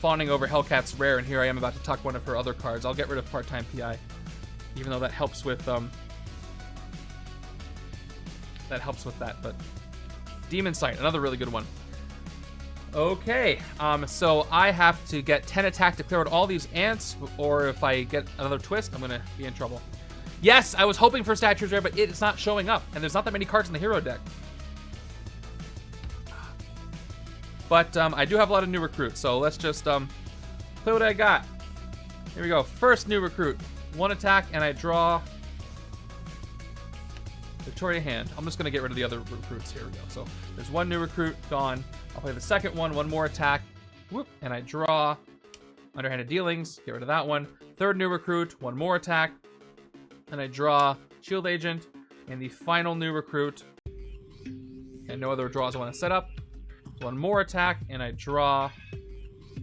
fawning over Hellcat's rare, and here I am about to tuck one of her other cards. I'll get rid of part-time PI. Even though that helps with, that, but... Demon Sight, another really good one. Okay, so I have to get 10 attack to clear out all these ants, or if I get another twist, I'm gonna be in trouble. Yes, I was hoping for Statue's Rare, but it's not showing up, and there's not that many cards in the hero deck. But I do have a lot of new recruits, so let's just play what I got. Here we go. First new recruit. 1 attack, and I draw Victoria Hand. I'm just going to get rid of the other recruits. Here we go. So there's 1 new recruit gone. I'll play the second one. 1 more attack. Whoop, and I draw Underhanded Dealings. Get rid of that one. Third new recruit. 1 more attack. And I draw Shield Agent. And the final new recruit. And no other draws I want to set up. 1 more attack, and I draw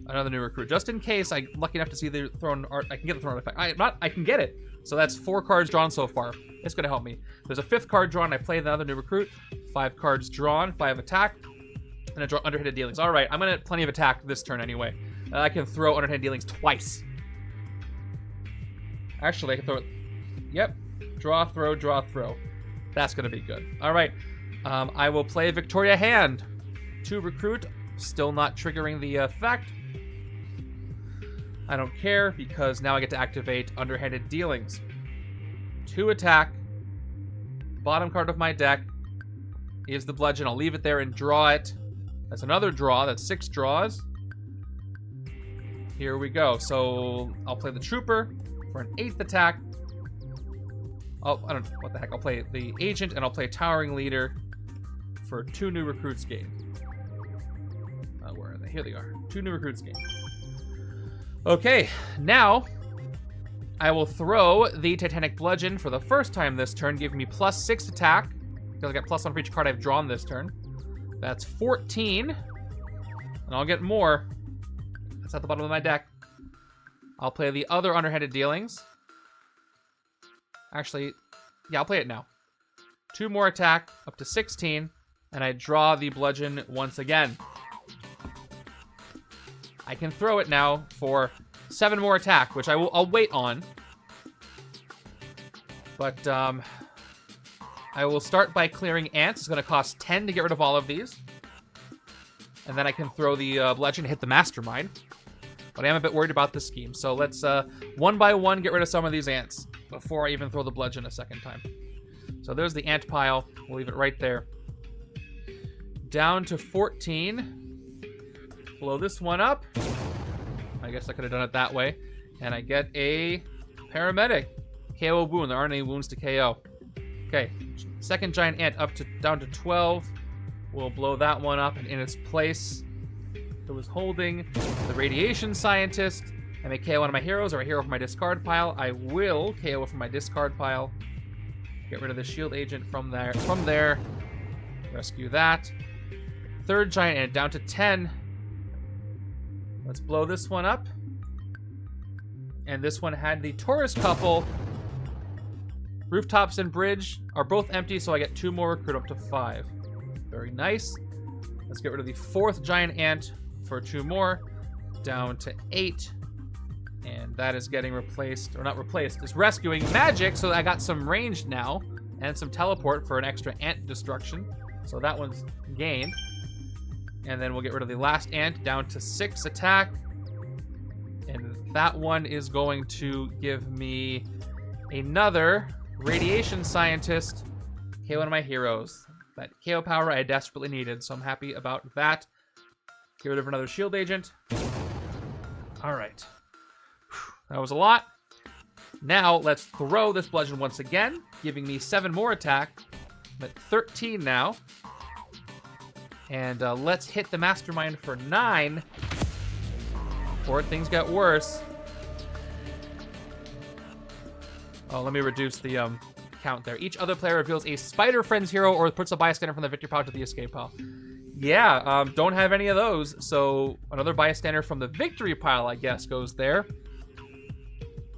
another new recruit. Just in case I'm lucky enough to see the thrown art, I can get the thrown effect. I can get it. So that's 4 cards drawn so far. It's going to help me. There's a 5th card drawn, I play another new recruit. 5 cards drawn, 5 attack, and I draw Underhanded Dealings. All right, I'm going to plenty of attack this turn anyway. I can throw Underhanded Dealings twice. Actually, I can throw it. Yep. Draw, throw. That's going to be good. All right. I will play Victoria Hand. 2 recruit, still not triggering the effect. I don't care, because now I get to activate Underhanded Dealings. 2 attack. Bottom card of my deck is the bludgeon. I'll leave it there and draw it. That's another draw. That's 6 draws. Here we go. So I'll play the Trooper for an 8th attack. Oh, I don't know what the heck. I'll play the Agent, and I'll play Towering Leader for 2 new recruits gained. Where are they? Here they are. 2 new recruits gained. Okay, now I will throw the Titanic Bludgeon for the first time this turn, giving me +6 attack, because I got +1 for each card I've drawn this turn. That's 14, and I'll get more. That's at the bottom of my deck. I'll play the other Underhanded Dealings. Actually, yeah, I'll play it now. 2 more attack, up to 16, And I draw the bludgeon once again. I can throw it now for 7 more attack, which I'll wait on. But I will start by clearing ants. It's going to cost 10 to get rid of all of these. And then I can throw the bludgeon and hit the Mastermind. But I am a bit worried about this scheme. So let's one by one get rid of some of these ants before I even throw the bludgeon a second time. So there's the ant pile. We'll leave it right there. Down to 14. Blow this one up. I guess I could have done it that way. And I get a paramedic. KO wound. There aren't any wounds to KO. Okay. Second giant ant down to 12. We'll blow that one up, and in its place, it was holding the radiation scientist. I may KO one of my heroes or a hero from my discard pile. I will KO it from my discard pile. Get rid of the shield agent from there. Rescue that. Third giant ant down to 10. Let's blow this one up. And this one had the tourist couple. Rooftops and bridge are both empty, so I get 2 more recruit up to 5. Very nice. Let's get rid of the 4th giant ant for 2 more. Down to 8. And that is getting replaced, or not replaced, it's rescuing magic, so I got some ranged now, and some teleport for an extra ant destruction. So that one's gained. And then we'll get rid of the last ant, down to 6 attack. And that one is going to give me another radiation scientist. KO one of my heroes. That KO power I desperately needed, so I'm happy about that. Get rid of another shield agent. Alright. That was a lot. Now, let's throw this bludgeon once again, giving me 7 more attack. I'm at 13 now. And let's hit the Mastermind for 9. Before things get worse. Oh, let me reduce the count there. Each other player reveals a Spider Friends hero or puts a bystander from the victory pile to the escape pile. Yeah, don't have any of those. So another bystander from the victory pile, I guess, goes there.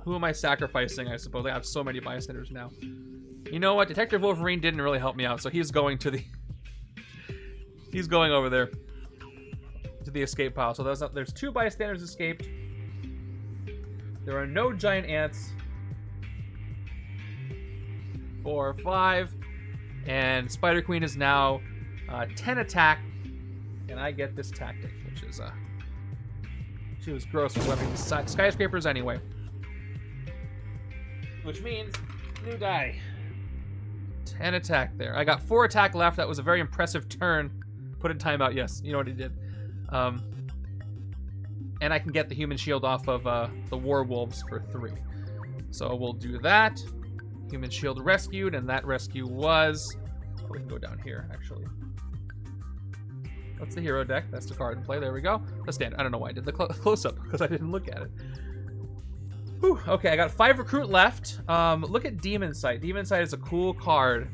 Who am I sacrificing, I suppose? I have so many bystanders now. You know what? Detective Wolverine didn't really help me out, so he's going to the... he's going over there to the escape pile. So there's 2 bystanders escaped. There are no giant ants. 4, 5. And Spider Queen is now 10 attack. And I get this tactic, which is... she was gross with weapons. Skyscrapers anyway. Which means new die. 10 attack there. I got 4 attack left. That was a very impressive turn. Put in timeout. Yes, you know what he did. And I can get the human shield off of the werewolves for 3. So we'll do that. Human shield rescued, and that rescue was... Oh, we can go down here, actually. That's the hero deck. That's the card in play. There we go. The stand. I don't know why I did the close-up, because I didn't look at it. Whew. Okay, I got 5 recruit left. Look at Demon Sight. Demon Sight is a cool card.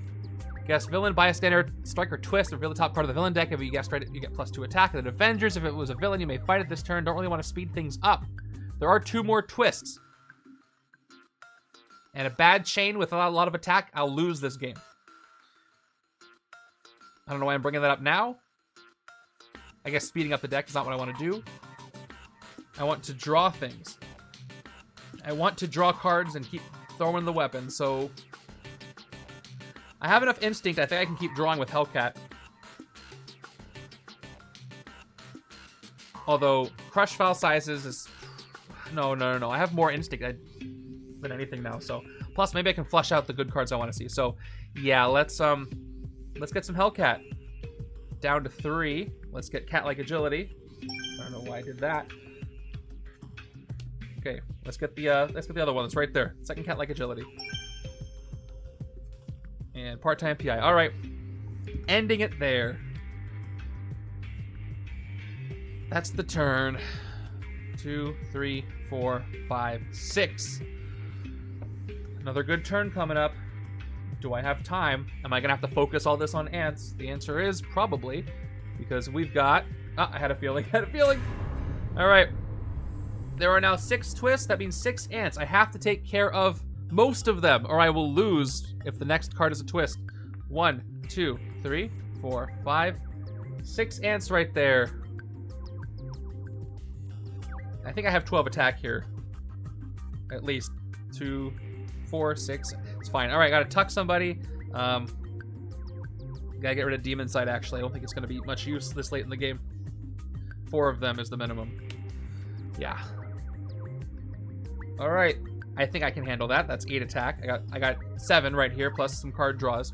Guess villain, bystander, striker, twist. Reveal the top part of the villain deck. If you guessed right, you get +2 attack. And then Avengers, if it was a villain, you may fight it this turn. Don't really want to speed things up. There are 2 more twists. And a bad chain with a lot of attack, I'll lose this game. I don't know why I'm bringing that up now. I guess speeding up the deck is not what I want to do. I want to draw things. I want to draw cards and keep throwing the weapon, so... I have enough instinct, I think I can keep drawing with Hellcat. Although, crush file sizes is... No. I have more instinct than anything now, so... Plus, maybe I can flush out the good cards I want to see. So, yeah, let's get some Hellcat. Down to 3. Let's get cat-like agility. I don't know why I did that. Okay, let's get the other one that's right there. Second cat-like agility. And part-time PI. All right, ending it there. That's the turn. 2, 3, 4, 5, 6. Another good turn coming up. Do I have time? Am I gonna have to focus all this on ants? The answer is probably, because we've got... I had a feeling. All right. There are now 6 twists. That means 6 ants. I have to take care of most of them, or I will lose if the next card is a twist. 1, 2, 3, 4, 5, 6 ants right there. I think I have 12 attack here. At least 2, 4, 6. It's fine. All right, gotta tuck somebody. Gotta get rid of Demon Sight, actually. I don't think it's gonna be much use this late in the game. 4 of them is the minimum. Yeah. All right. I think I can handle that. That's 8 attack. I got 7 right here, plus some card draws.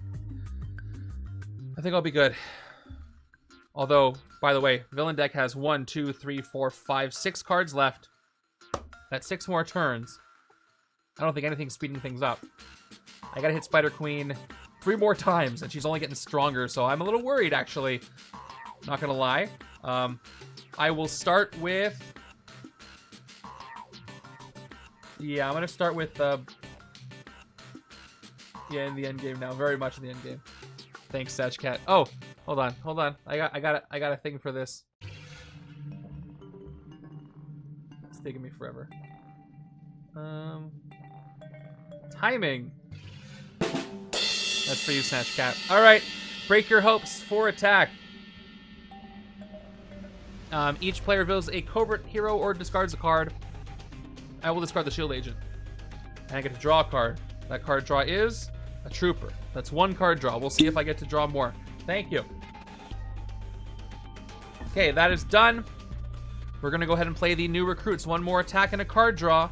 I think I'll be good. Although, by the way, villain deck has 1, 2, 3, 4, 5, 6 cards left. That's 6 more turns. I don't think anything's speeding things up. I gotta hit Spider Queen 3 more times, and she's only getting stronger, so I'm a little worried, actually. Not gonna lie. I will start with... Yeah, I'm gonna start with... Yeah, in the end game now. Very much in the end game. Thanks, Satchcat. Oh, hold on. I got a thing for this. It's taking me forever. Timing. That's for you, Snatchcat. All right, break your hopes. 4 attack. Each player reveals a covert hero or discards a card. I will discard the shield agent, and I get to draw a card. That card draw is a trooper. That's 1 card draw. We'll see if I get to draw more. Thank you. Okay, that is done. We're gonna go ahead and play the new recruits. 1 more attack and a card draw.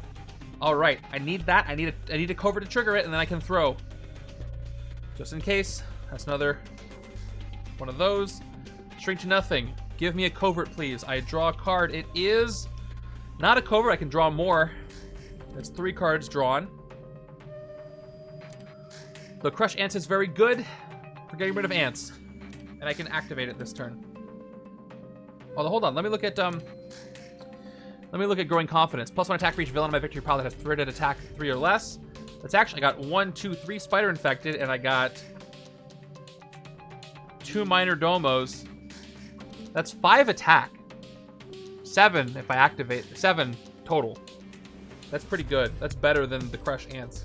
All right, I need that. I need a cover to trigger it, and then I can throw. Just in case. That's another one of those. Shrink to nothing. Give me a covert, please. I draw a card. It is not a covert. I can draw more. That's 3 cards drawn. The Crush Ants is very good for getting rid of ants, and I can activate it this turn. Although, hold on. Let me look at Growing Confidence. +1 attack for each villain in my victory pile that has threatened attack 3 or less. That's actually, I got 1, 2, 3 spider infected, and I got 2 minor domos. That's 5 attack. 7 if I activate. 7 total. That's pretty good. That's better than the Crush Ants.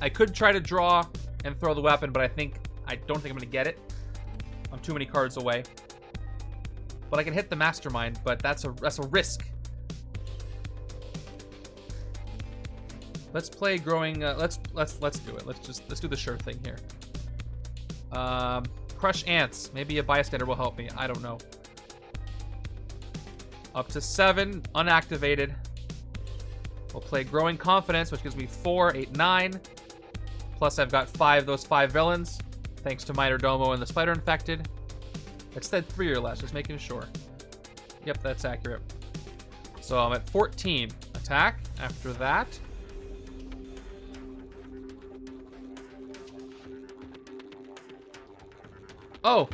I could try to draw and throw the weapon, but I don't think I'm gonna get it. I'm too many cards away. But I can hit the Mastermind, but that's a risk. Let's play Growing. Let's do it. Let's do the sure thing here. Crush Ants. Maybe a bystander will help me. I don't know. Up to 7 unactivated. We'll play Growing Confidence, which gives me 4, 8, 9. Plus I've got 5 those 5 villains, thanks to Minor Domo and the Spider Infected. It said 3 or less, just making sure. Yep, that's accurate. So I'm at 14 attack. After that, oh,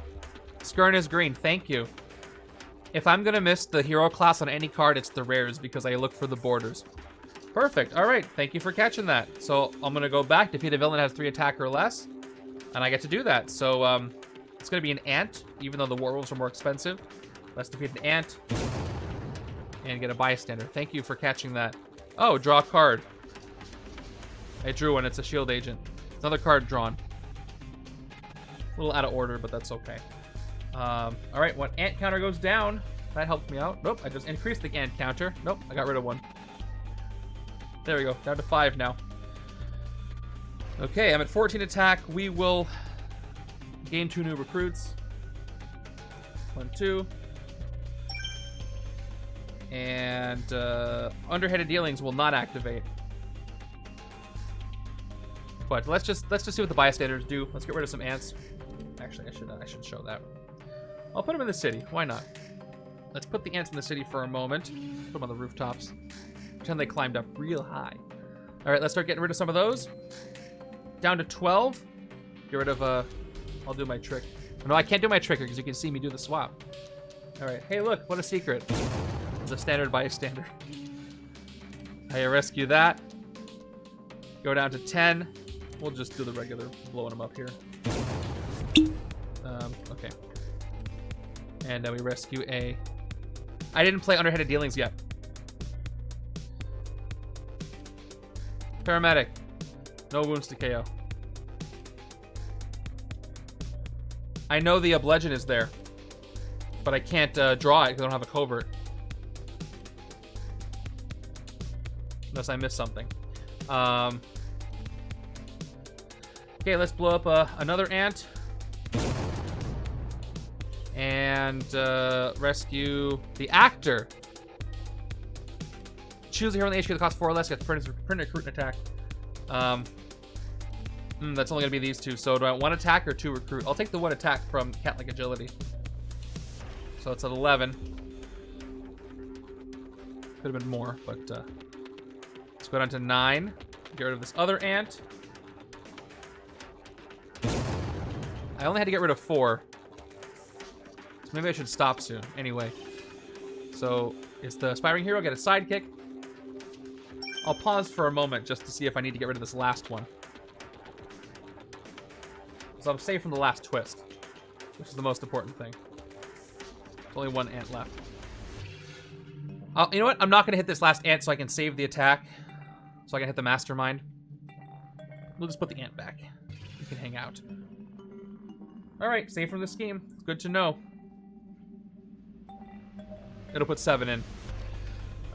Skirn is green. Thank you. If I'm gonna miss the hero class on any card, it's the rares because I look for the borders. Perfect. All right. Thank you for catching that. So I'm gonna go back. Defeat a villain that has 3 attack or less, and I get to do that. So it's gonna be an ant, even though the werewolves are more expensive. Let's defeat an ant and get a bystander. Thank you for catching that. Oh, draw a card. I drew one. It's a shield agent. Another card drawn. A little out of order, but that's okay. All right, when ant counter goes down, that helped me out. Nope, I just increased the ant counter. Nope, I got rid of 1. There we go, down to 5 now. Okay, I'm at 14 attack. We will gain 2 new recruits. 1, 2. And underhanded dealings will not activate. But let's just see what the bystanders do. Let's get rid of some ants. Actually, I should show that. I'll put them in the city. Why not? Let's put the ants in the city for a moment. Put them on the rooftops. Pretend they climbed up real high. All right, let's start getting rid of some of those. Down to 12. Get rid of I'll do my trick. No, I can't do my trick because you can see me do the swap. All right. Hey, look, what a secret. It's a standard bystander. I rescue that. Go down to 10. We'll just do the regular blowing them up here. Okay. And we rescue a... I didn't play underhanded dealings yet. Paramedic. No wounds to KO. I know the bludgeon is there, but I can't draw it because I don't have a covert. Unless I missed something. Okay, let's blow up another ant. And rescue the actor. Choose a hero in the HQ that costs 4 or less. Gets print recruit and attack. That's only going to be these two. So do I want 1 attack or 2 recruit? I'll take the 1 attack from cat-like agility. So it's at 11. Could have been more, but let's go down to 9. Get rid of this other ant. I only had to get rid of 4. So maybe I should stop soon. Anyway. So it's the aspiring hero. Get a sidekick. I'll pause for a moment just to see if I need to get rid of this last one. So I'm safe from the last twist, which is the most important thing. There's only 1 ant left. You know what? I'm not going to hit this last ant so I can save the attack. So I can hit the Mastermind. We'll just put the ant back. You can hang out. Alright, safe from the scheme. It's good to know. It'll put 7 in.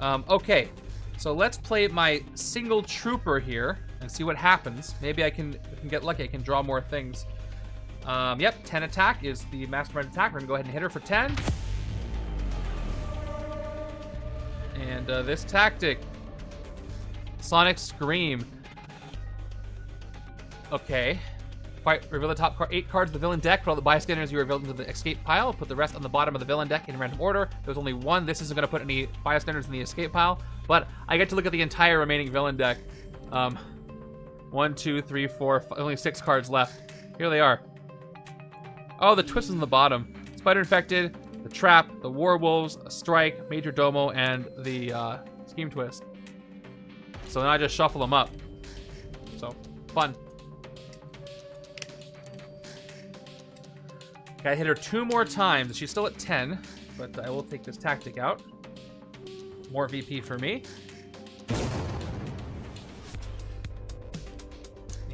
Okay. So let's play my single trooper here and see what happens. Maybe I can get lucky. I can draw more things. Yep, 10 attack is the Mastermind attack. We're going to go ahead and hit her for 10. And this tactic. Sonic Scream. Okay. Reveal the top 8 cards of the villain deck. Put all the bystanders you revealed into the escape pile. Put the rest on the bottom of the villain deck in random order. There's only 1. This isn't going to put any bystanders in the escape pile. But I get to look at the entire remaining villain deck. 1, 2, 3, 4, 5, only 6 cards left. Here they are. Oh, the twist is on the bottom. Spider Infected, the Trap, the Werewolves, a Strike, Major Domo, and the Scheme Twist. So now I just shuffle them up. So, fun. Okay, I hit her 2 more times. She's still at 10, but I will take this tactic out. More VP for me.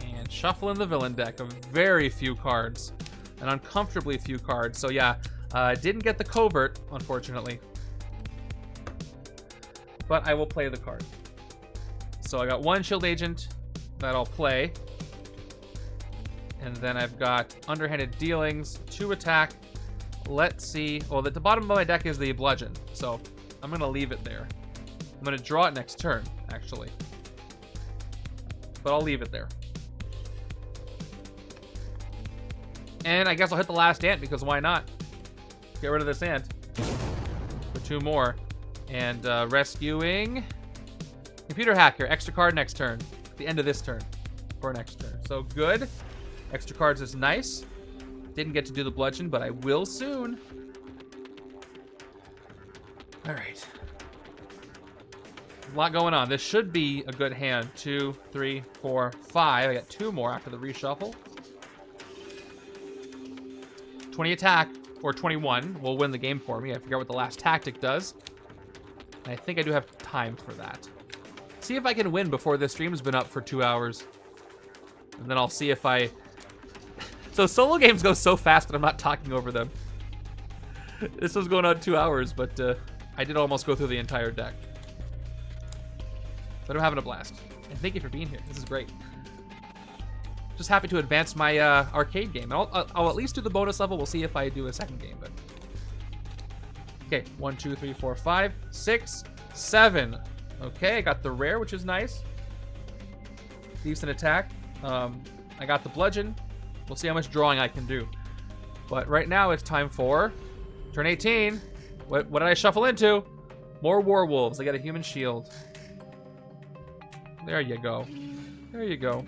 And shuffle in the villain deck of very few cards. And uncomfortably few cards. So yeah, didn't get the covert, unfortunately. But I will play the card. So I got 1 shield agent that I'll play. And then I've got underhanded dealings, 2 attack. Let's see. Well, at the bottom of my deck is the bludgeon. So I'm going to leave it there. I'm going to draw it next turn, actually. But I'll leave it there. And I guess I'll hit the last ant because why not? Get rid of this ant. For 2 more. And rescuing... Computer Hacker. Extra card next turn. At the end of this turn. For next turn. So good. Extra cards is nice. Didn't get to do the bludgeon, but I will soon. Alright. A lot going on. This should be a good hand. 2, 3, 4, 5. I got 2 more after the reshuffle. 20 attack, or 21, will win the game for me. I forget what the last tactic does. And I think I do have time for that. See if I can win before this stream's been up for 2 hours. And then I'll see if I... So solo games go so fast that I'm not talking over them. This was going on 2 hours, but I did almost go through the entire deck. But I'm having a blast. And thank you for being here. This is great. Just happy to advance my arcade game. And I'll at least do the bonus level. We'll see if I do a second game. But okay, 1, 2, 3, 4, 5, 6, 7. Okay, I got the rare, which is nice. Decent attack. I got the bludgeon. We'll see how much drawing I can do. But right now it's time for turn 18. What did I shuffle into? More werewolves. I got a human shield. There you go. There you go.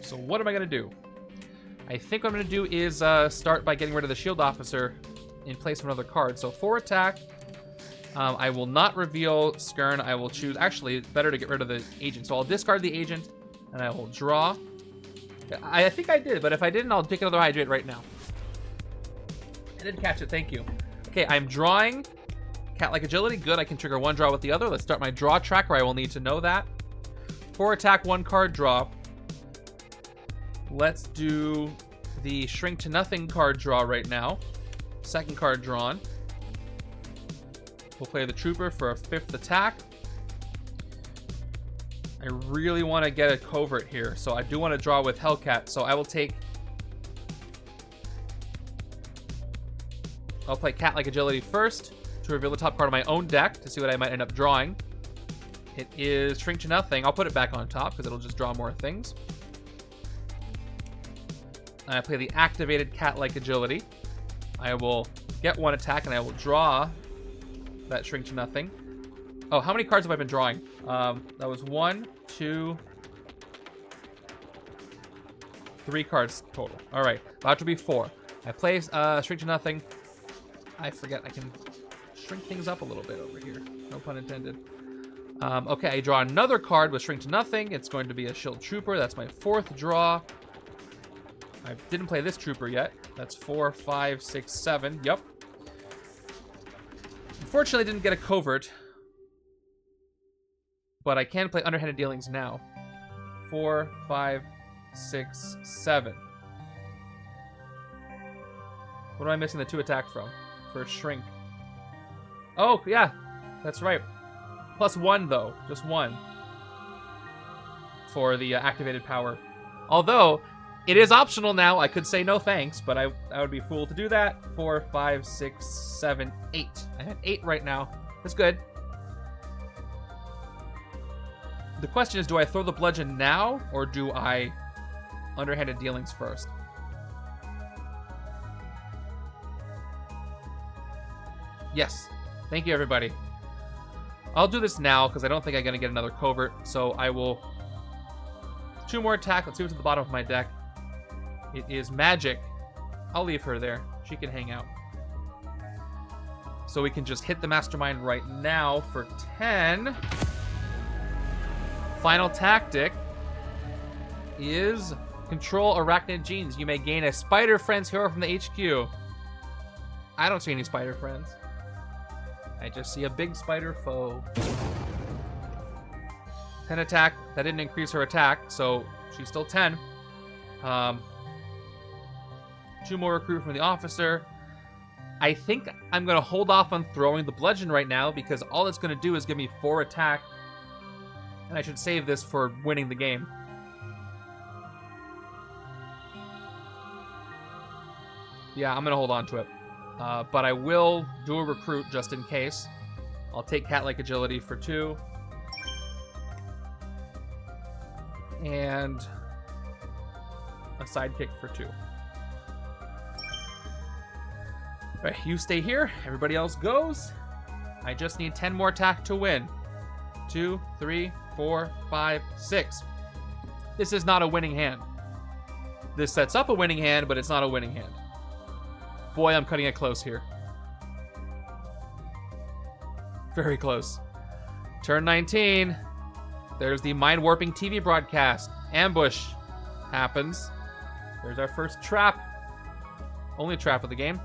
So what am I going to do? I think what I'm going to do is start by getting rid of the shield officer in place of another card. So 4 attack. I will not reveal Skirn. I will choose... Actually, it's better to get rid of the agent. So I'll discard the agent, and I will draw. I think I did, but if I didn't, I'll pick another hydrate right now. I didn't catch it. Thank you. Okay, I'm drawing. Cat-like agility. Good. I can trigger 1 draw with the other. Let's start my draw tracker. I will need to know that. 4 attack, 1 card, draw. Let's do the Shrink to Nothing card draw right now. Second card drawn. We'll play the Trooper for a 5th attack. I really want to get a covert here, so I do want to draw with Hellcat, so I will take... I'll play Cat-like Agility first to reveal the top card of my own deck to see what I might end up drawing. It is Shrink to Nothing. I'll put it back on top because it'll just draw more things. And I play the activated Cat-like Agility. I will get 1 attack and I will draw that Shrink to Nothing. Oh, how many cards have I been drawing? That was 1, 2, 3 cards total. All right, about to be 4. I play Shrink to Nothing. I forget I can shrink things up a little bit over here. No pun intended. Okay, I draw another card with Shrink to Nothing. It's going to be a Shield Trooper. That's my 4th draw. I didn't play this Trooper yet. That's 4, 5, 6, 7. Yep. Unfortunately, didn't get a covert. But I can play Underhanded Dealings now. 4, 5, 6, 7. What am I missing the 2 attack from? For Shrink. Oh, yeah. That's right. +1, though. Just 1. For the activated power. Although, it is optional now. I could say no thanks, but I would be fool to do that. 4, 5, 6, 7, 8. I have 8 right now. That's good. The question is, do I throw the bludgeon now, or do I Underhanded Dealings first? Yes. Thank you, everybody. I'll do this now, because I don't think I'm going to get another covert, so I will... 2 more attack. Let's see what's at the bottom of my deck. It is Magic. I'll leave her there. She can hang out. So we can just hit the Mastermind right now for 10. Final tactic is control arachnid genes. You may gain a Spider Friends hero from the HQ. I don't see any Spider Friends. I just see a big spider foe. 10 attack. That didn't increase her attack, so she's still 10. 2 more recruit from the officer. I think I'm going to hold off on throwing the bludgeon right now because all it's going to do is give me 4 attack. And I should save this for winning the game. Yeah, I'm going to hold on to it. But I will do a recruit just in case. I'll take Cat-like Agility for 2. And a sidekick for 2. Right, you stay here. Everybody else goes. I just need 10 more attack to win. 2, 3, 4, 5, 6. This is not a winning hand. This sets up a winning hand, but it's not a winning hand. Boy, I'm cutting it close here. Very close. Turn 19. There's the Mind Warping TV broadcast. Ambush happens. There's our first trap. Only trap of the game.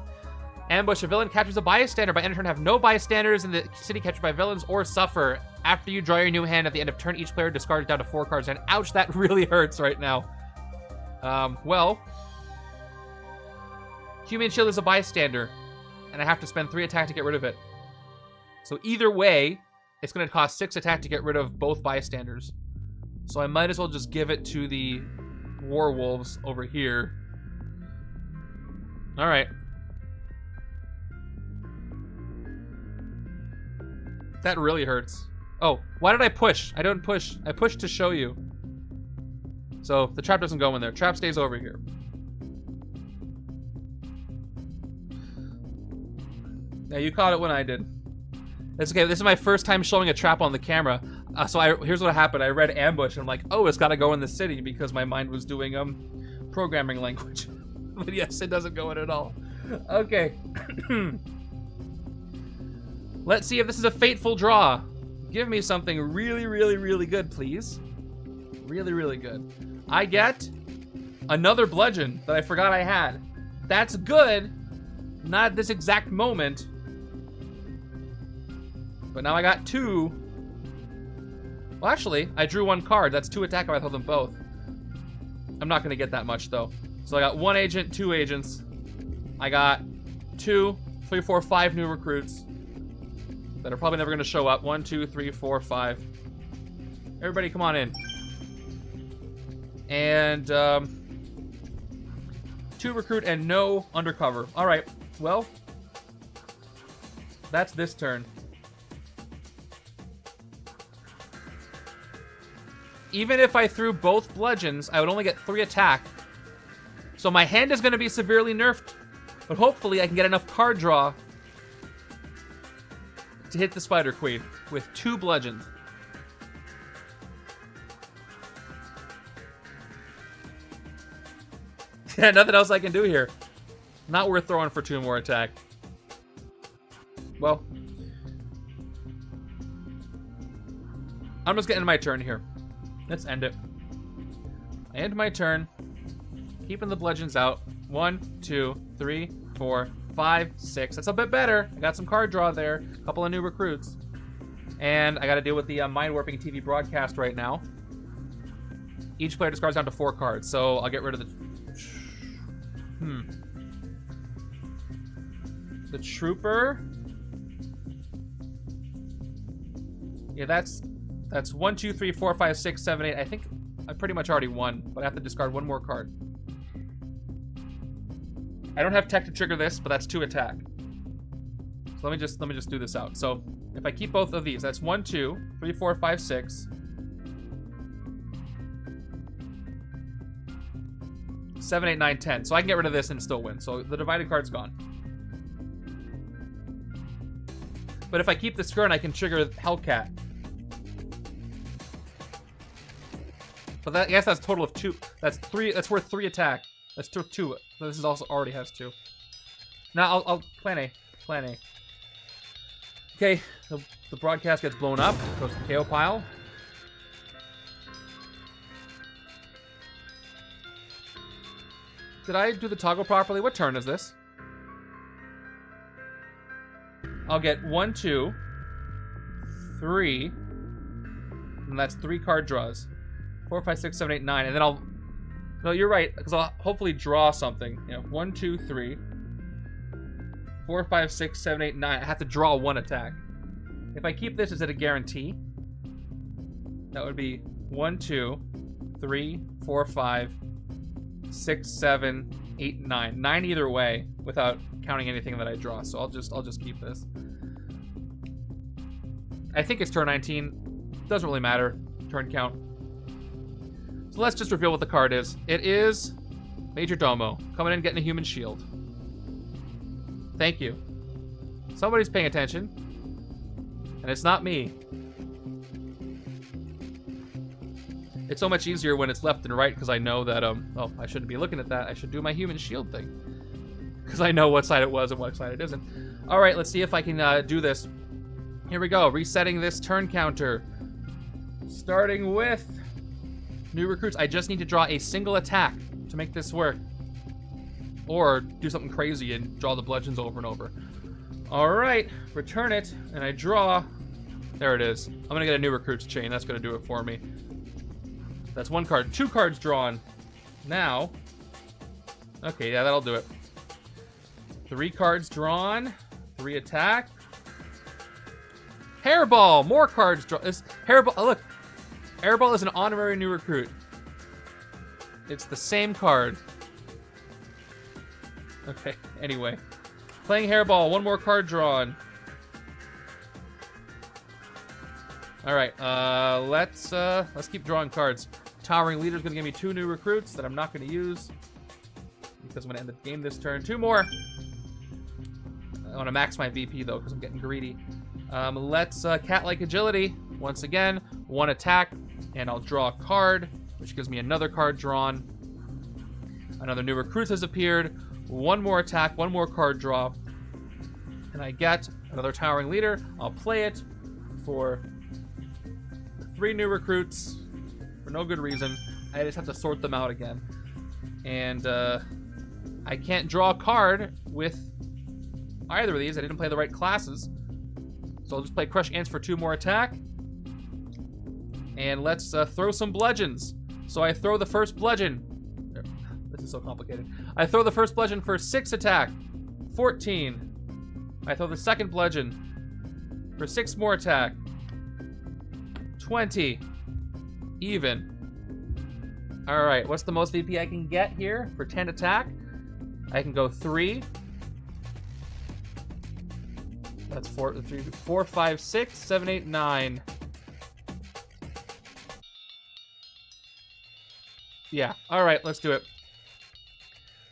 Ambush. A villain captures a bystander. By end of turn, have no bystanders in the city captured by villains or suffer. After you draw your new hand at the end of turn, each player discards down to 4 cards. And ouch, that really hurts right now. Well, Human Shield is a bystander, and I have to spend 3 attack to get rid of it. So either way, it's going to cost 6 attack to get rid of both bystanders. So I might as well just give it to the Warwolves over here. All right. That really hurts. Oh, why did I push? I don't push. I pushed to show you. So the trap doesn't go in there. Trap stays over here. Yeah, you caught it when I did. It's okay. This is my first time showing a trap on the camera. Here's what happened. I read ambush and I'm like, oh, it's got to go in the city because my mind was doing programming language. But yes, it doesn't go in at all. Okay. Let's see if this is a fateful draw. Give me something really, really, really good, please. Really, really good. I get another bludgeon that I forgot I had. That's good. Not at this exact moment. But now I got 2. Well, actually, I drew 1 card. That's 2 attack if I throw them both. I'm not going to get that much, though. So I got 1 agent, 2 agents. I got 2, 3, 4, 5 new recruits that are probably never going to show up. 1, 2, 3, 4, 5. Everybody come on in. And 2 recruit and no undercover. All right, well, that's this turn. Even if I threw both bludgeons, I would only get 3 attack. So my hand is going to be severely nerfed, but hopefully I can get enough card draw to hit the Spider Queen with 2 bludgeons. Yeah, nothing else I can do here. Not worth throwing for 2 more attack. Well, I'm just getting my turn here. Let's end it. I end my turn. Keeping the bludgeons out. 1, 2, 3, 4, 5, 6. That's a bit better. I got some card draw there. A couple of new recruits. And I got to deal with the Mind Warping TV broadcast right now. Each player discards down to 4 cards. So I'll get rid of the... The Trooper. Yeah, that's 1, 2, 3, 4, 5, 6, 7, 8. I think I pretty much already won, but I have to discard 1 more card. I don't have tech to trigger this, but that's 2 attack. So let me just do this out. So if I keep both of these, that's 1, 2, 3, 4, 5, 6. 7, 8, 9, 10. So I can get rid of this and still win. So the divided card's gone. But if I keep the Skirn, I can trigger Hellcat. But I guess that's a total of 2. That's 3. That's worth 3 attack. That's 2. So this is also already has 2. Now I'll plan A. Plan A. Okay, the broadcast gets blown up. Goes to the KO pile. Did I do the toggle properly? What turn is this? I'll get 1, 2, 3, and that's 3 card draws. 4, 5, 6, 7, 8, 9, and then I'll... No, you're right, because I'll hopefully draw something. You know, 1, 2, 3, 4, 5, 6, 7, 8, 9. I have to draw 1 attack. If I keep this, is it a guarantee? That would be 1, 2, 3, 4, 5, 6, 7, 8, 9. 9 either way, without counting anything that I draw. So I'll just keep this. I think it's turn 19. Doesn't really matter. Turn count. So let's just reveal what the card is. It is Major Domo. Coming in, getting a human shield. Thank you. Somebody's paying attention. And it's not me. It's so much easier when it's left and right because I know that, well, I shouldn't be looking at that. I should do my human shield thing. Because I know what side it was and what side it isn't. All right, let's see if I can do this. Here we go. Resetting this turn counter. Starting with new recruits. I just need to draw a single attack to make this work. Or do something crazy and draw the bludgeons over and over. All right, return it, and I draw. There it is. I'm going to get a new recruits chain. That's going to do it for me. That's 1 card. 2 cards drawn. Now, okay, yeah, that'll do it. 3 cards drawn. 3 attack. Hairball. More cards drawn. Hairball. Oh, look. Hairball is an honorary new recruit. It's the same card. Okay, anyway. Playing Hairball. 1 more card drawn. All right, let's keep drawing cards. Towering Leader's gonna give me 2 new recruits that I'm not gonna use because I'm gonna end the game this turn. 2 more. I want to max my VP though because I'm getting greedy. Let's cat-like agility once again. 1 attack, and I'll draw a card, which gives me another card drawn. Another new recruit has appeared. 1 more attack, 1 more card draw, and I get another Towering Leader. I'll play it for 3 new recruits for no good reason. I just have to sort them out again. And I can't draw a card with either of these. I didn't play the right classes. So I'll just play Crush Ants for 2 more attack. And let's throw some bludgeons. So I throw the first bludgeon. This is so complicated. I throw the first bludgeon for 6 attack. 14. I throw the second bludgeon for 6 more attack. 20. Even. Alright, what's the most VP I can get here for 10 attack? I can go 3. That's 4, 5, 6, 7, 8, 9. Yeah, alright, let's do it.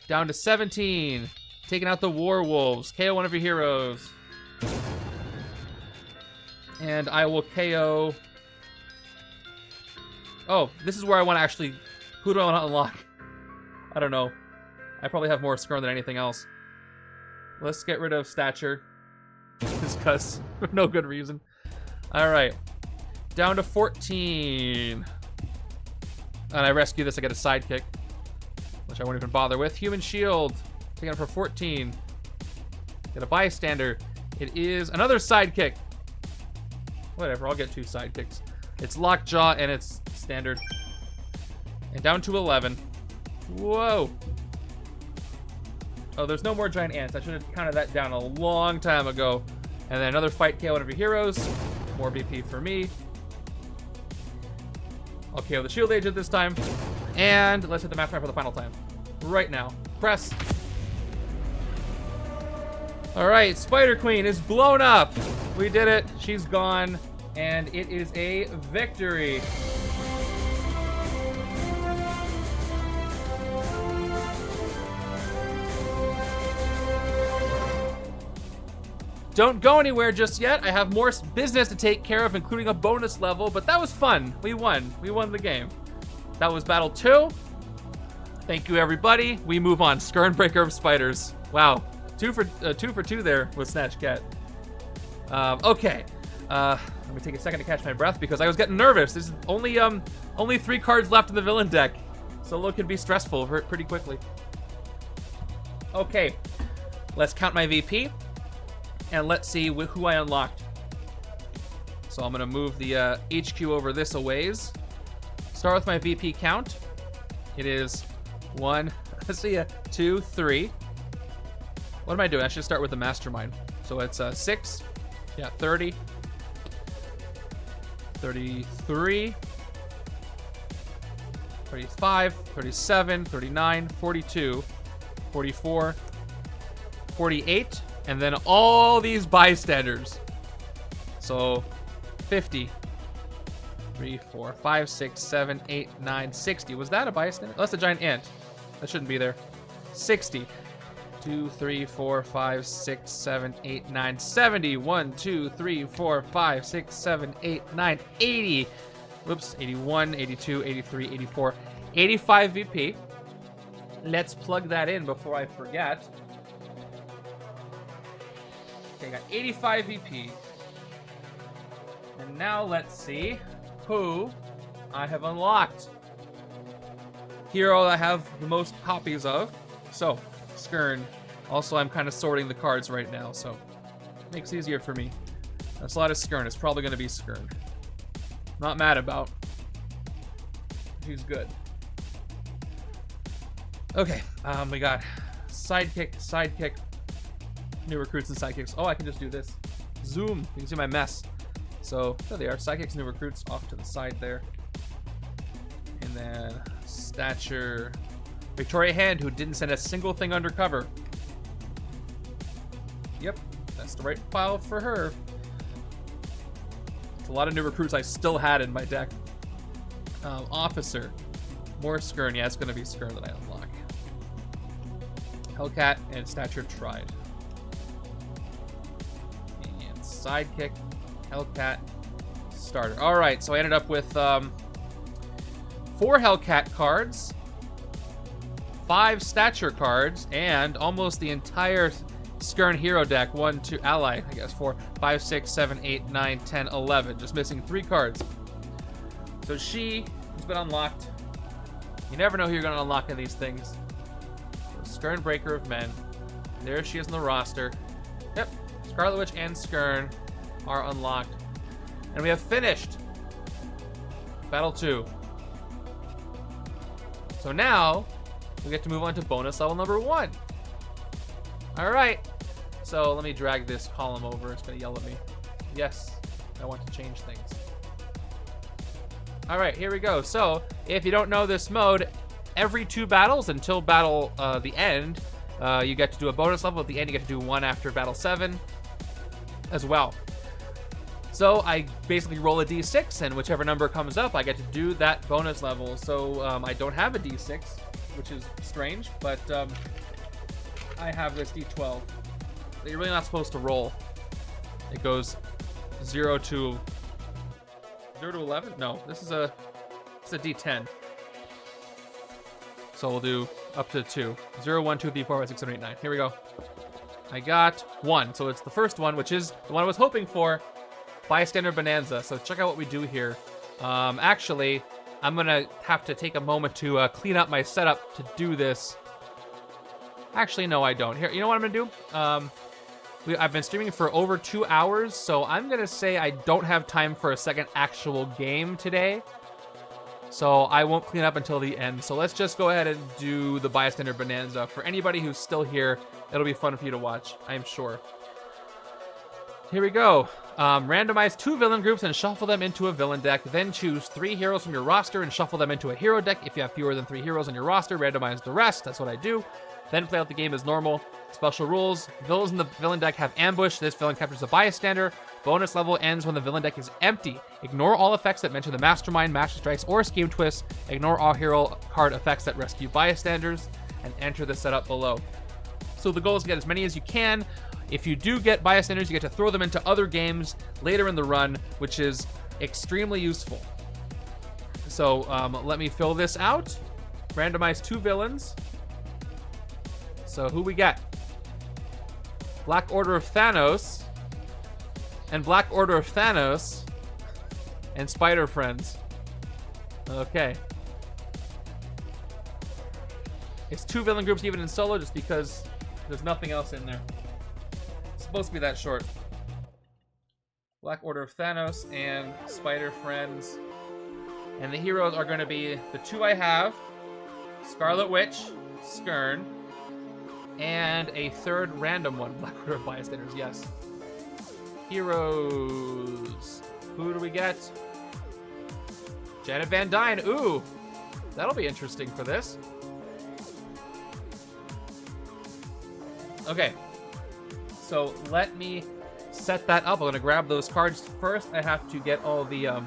Down to 17. Taking out the Warwolves. KO one of your heroes. And I will KO... Oh, this is where I want to actually... Who do I want to unlock? I don't know. I probably have more Skirn than anything else. Let's get rid of Stature. Just because. For no good reason. Alright. Down to 14. And I rescue this, I get a sidekick. Which I won't even bother with. Human Shield. Taking it for 14. Get a bystander. It is another sidekick. Whatever, I'll get 2 sidekicks. It's Lockjaw and it's standard. And down to 11. Whoa. Oh, there's no more giant ants. I should have counted that down a long time ago. And then another fight KO one of your heroes. More BP for me. I'll KO the shield agent this time. And let's hit the Mastermind for the final time. Right now. Press. Alright, Spider Queen is blown up. We did it. She's gone. And it is a victory. Don't go anywhere just yet. I have more business to take care of, including a bonus level, but that was fun. We won. We won the game. That was Battle 2. Thank you, everybody. We move on. Skirn Breaker of Spiders. Wow. 2 for 2 there with Snatch Cat. Okay. Let me take a second to catch my breath because I was getting nervous. There's only 3 cards left in the villain deck. Solo can be stressful pretty quickly. Okay. Let's count my VP. And let's see who I unlocked. So I'm going to move the HQ over this a ways. Start with my VP count. It is 1, let's see, 2, 3. What am I doing? I should start with the Mastermind. So it's 6, yeah, 30, 33, 35, 37, 39, 42, 44, 48. And then all these bystanders. So 50. 3, 4, 5, 6, 7, 8, 9, 60. Was that a bystander? Oh, that's a giant ant. That shouldn't be there. 60. 2, 3, 4, 5, 6, 7, 8, 9, 70. 1, 2, 3, 4, 5, 6, 7, 8, 9, 80. Whoops. 81, 82, 83, 84. 85 VP. Let's plug that in before I forget. Okay, got 85 VP. And now let's see who I have unlocked. Hero I have the most copies of. So, Skirn. Also, I'm kind of sorting the cards right now, so it makes it easier for me. That's a lot of Skirn. It's probably going to be Skirn. Not mad about. She's good. Okay, we got sidekick. New recruits and sidekicks. Oh, I can just do this. Zoom. You can see my mess. So, there they are. Sidekicks, new recruits off to the side there. And then Stature. Victoria Hand, who didn't send a single thing undercover. Yep, that's the right file for her. It's a lot of new recruits I still had in my deck. Officer. More Skirn. Yeah, it's going to be Skirn that I unlock. Hellcat and Stature tried. Sidekick, Hellcat, starter. All right, so I ended up with 4 Hellcat cards, 5 Stature cards, and almost the entire Skirn hero deck. 1, 2, ally, I guess, 4, 5, 6, 7, 8, 9, 10, 11. Just missing 3 cards. So she has been unlocked. You never know who you're going to unlock in these things. So Skirn Breaker of Men. There she is in the roster. Yep. Scarlet Witch and Skirn are unlocked. And we have finished Battle 2. So now, we get to move on to bonus level number 1. All right. So let me drag this column over. It's going to yell at me. Yes, I want to change things. All right, here we go. So if you don't know this mode, every 2 battles until battle the end, you get to do a bonus level. At the end, you get to do one after battle 7 as well. So I basically roll a d6, and whichever number comes up, I get to do that bonus level. So I don't have a d6, which is strange, but I have this d12 that you're really not supposed to roll. It goes 0 to 11? No, this is a d10. So we'll do up to 2. 0, 1, 2, 3, 4, 5, 6, 7, 8, 9. Here we go. I got 1. So it's the first one, which is the one I was hoping for. Bystander Bonanza. So check out what we do here. Actually, I'm going to have to take a moment to clean up my setup to do this. Actually, no, I don't. Here, you know what I'm going to do? I've been streaming for over 2 hours, so I'm going to say I don't have time for a second actual game today. So I won't clean up until the end. So let's just go ahead and do the Bystander Bonanza. For anybody who's still here, it'll be fun for you to watch, I'm sure. Here we go. Randomize 2 villain groups and shuffle them into a villain deck. Then choose 3 heroes from your roster and shuffle them into a hero deck. If you have fewer than 3 heroes on your roster, randomize the rest. That's what I do. Then play out the game as normal. Special rules. Villains in the villain deck have ambush. This villain captures a bystander. Bonus level ends when the villain deck is empty. Ignore all effects that mention the Mastermind, Master Strikes, or Scheme Twist. Ignore all hero card effects that rescue bystanders. And enter the setup below. So the goal is to get as many as you can. If you do get bystanders, you get to throw them into other games later in the run, which is extremely useful. So let me fill this out. Randomize 2 villains. So who we get? Black Order of Thanos. And Black Order of Thanos. And Spider Friends. Okay. It's 2 villain groups even in solo just because there's nothing else in there. It's supposed to be that short. Black Order of Thanos and Spider Friends. And the heroes are going to be the 2 I have. Scarlet Witch, Skirn, and a 3rd random one. Black Order of Bystanders, yes. Heroes. Who do we get? Janet Van Dyne. Ooh, that'll be interesting for this. Okay, so let me set that up. I'm going to grab those cards. First, I have to get all the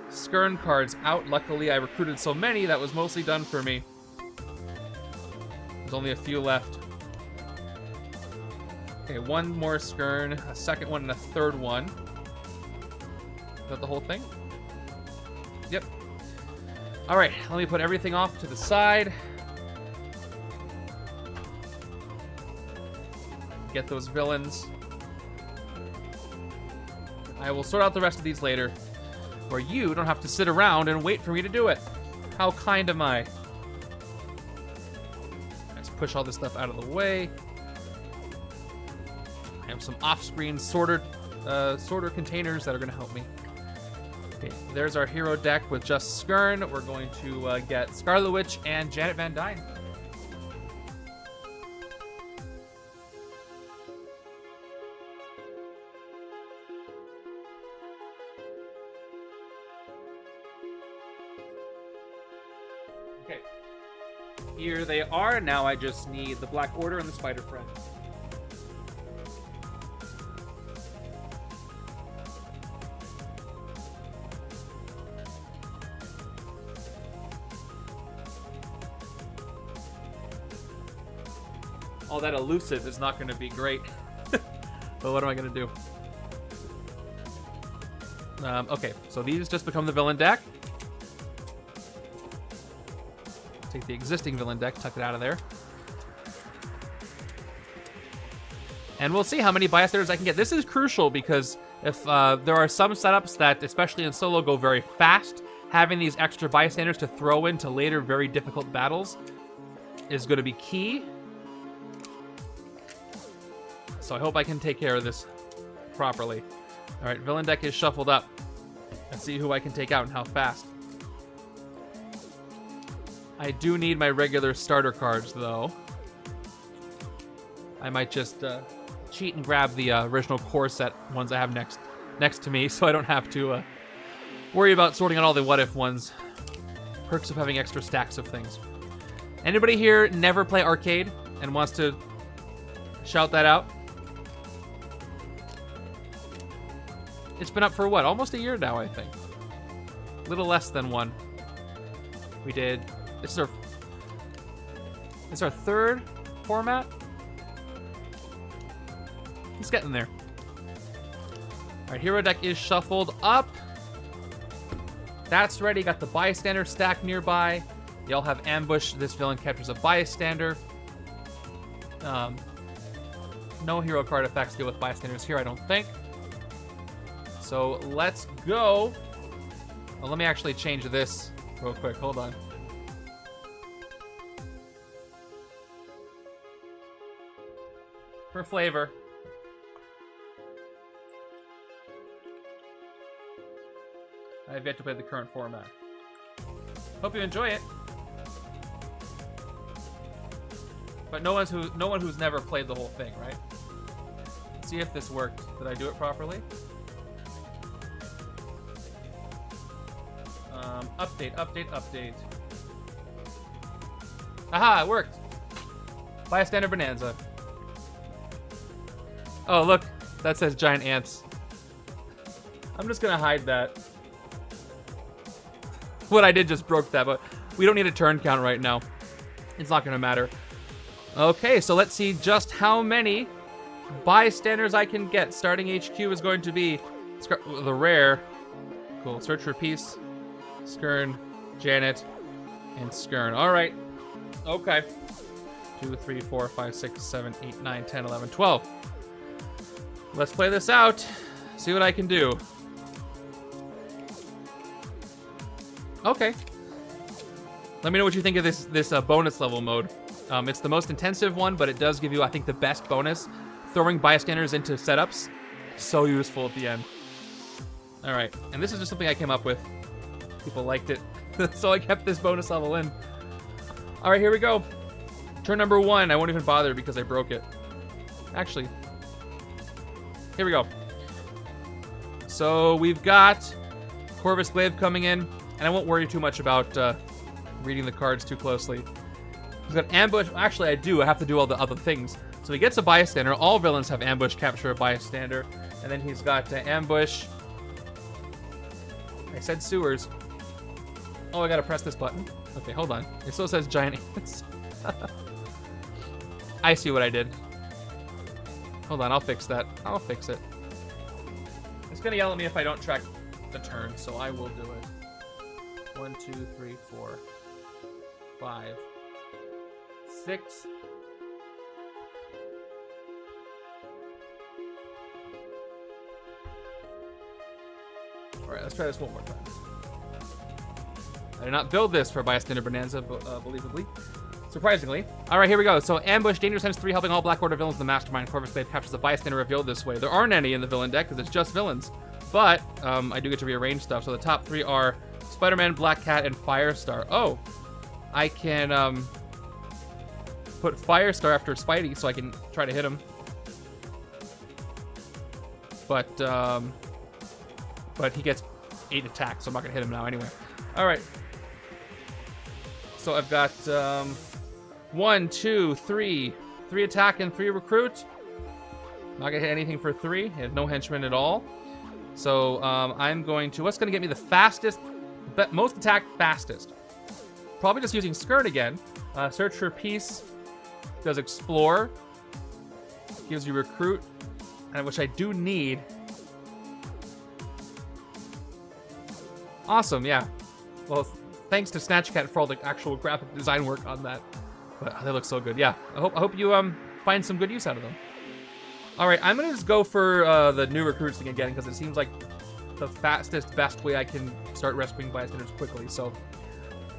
Skirn cards out. Luckily, I recruited so many that was mostly done for me. There's only a few left. Okay, 1 more Skirn, a 2nd one, and a 3rd one. Is that the whole thing? Yep. All right, let me put everything off to the side. Get those villains. I will sort out the rest of these later, where you don't have to sit around and wait for me to do it. How kind am I? Let's push all this stuff out of the way. I have some off-screen sorter containers that are going to help me. Okay, there's our hero deck with just Skirn. We're going to get Scarlet Witch and Janet Van Dyne. Okay, here they are. Now I just need the Black Order and the Spider Friend. All that elusive is not going to be great. But what am I going to do? Okay, so these just become the villain deck. Take the existing villain deck, tuck it out of there. And we'll see how many bystanders I can get. This is crucial because if there are some setups that, especially in solo, go very fast, having these extra bystanders to throw into later very difficult battles is going to be key. So I hope I can take care of this properly. All right, villain deck is shuffled up. Let's see who I can take out and how fast. I do need my regular starter cards, though. I might just cheat and grab the original core set ones I have next to me, so I don't have to worry about sorting out all the what-if ones. Perks of having extra stacks of things. Anybody here never play arcade and wants to shout that out? It's been up for what? Almost a year now, I think. A little less than one. We did. This is our third format. It's getting there. All right, hero deck is shuffled up. That's ready. Got the bystander stack nearby. Y'all have ambush. This villain captures a bystander. No hero card effects deal with bystanders here, I don't think. So let's go. Well, let me actually change this real quick. Hold on. For flavor. I have yet to play the current format. Hope you enjoy it. But no one who's never played the whole thing, right? Let's see if this worked. Did I do it properly? Update. Aha, it worked. Bystander Bonanza. Oh, look. That says giant ants. I'm just gonna hide that. What I did just broke that, but we don't need a turn count right now. It's not gonna matter. Okay, so let's see just how many bystanders I can get. Starting HQ is going to be the rare. Cool. Search for Peace, Skirn, Janet, and Skirn. All right. Okay. 2, 3, 4, 5, 6, 7, 8, 9, 10, 11, 12. Let's play this out. See what I can do. Okay. Let me know what you think of this bonus level mode. It's the most intensive one, but it does give you, I think, the best bonus. Throwing bystanders into setups. So useful at the end. All right. And this is just something I came up with. People liked it. So I kept this bonus level in. All right, here we go. Turn number 1. I won't even bother because I broke it. Actually, here we go. So we've got Corvus Glaive coming in. And I won't worry too much about reading the cards too closely. He's got ambush. Actually, I do. I have to do all the other things. So he gets a bystander. All villains have ambush, capture a bystander. And then he's got ambush. I said sewers. Oh, I gotta press this button. Okay, hold on. It still says giant ants. I see what I did. Hold on, I'll fix that. I'll fix it. It's gonna yell at me if I don't track the turn, so I will do it. 1, 2, 3, 4, 5, 6. Alright, let's try this one more time. I did not build this for Bystander Bonanza, believably. Surprisingly. Alright, here we go. So, Ambush, Danger Sense 3, helping all Black Order villains in the Mastermind. Corvus Glaive captures the Bystander revealed this way. There aren't any in the villain deck, because it's just villains. But, I do get to rearrange stuff. So, the top 3 are Spider-Man, Black Cat, and Firestar. Oh! I can, put Firestar after Spidey, so I can try to hit him. But he gets 8 attacks, so I'm not going to hit him now anyway. Alright. So I've got 1, 2, 3. 3 attack and 3 recruit. Not going to hit anything for 3. I have no henchmen at all. So I'm going to... What's going to get me the fastest... most attack fastest? Probably just using Skirn again. Search for Peace. Does Explore. Gives you Recruit. And which I do need. Awesome, yeah. Well, thanks to Snatchcat for all the actual graphic design work on that. But they look so good. Yeah, I hope you find some good use out of them. All right, I'm gonna just go for the new recruits thing again because it seems like the fastest, best way I can start rescuing bystanders quickly. So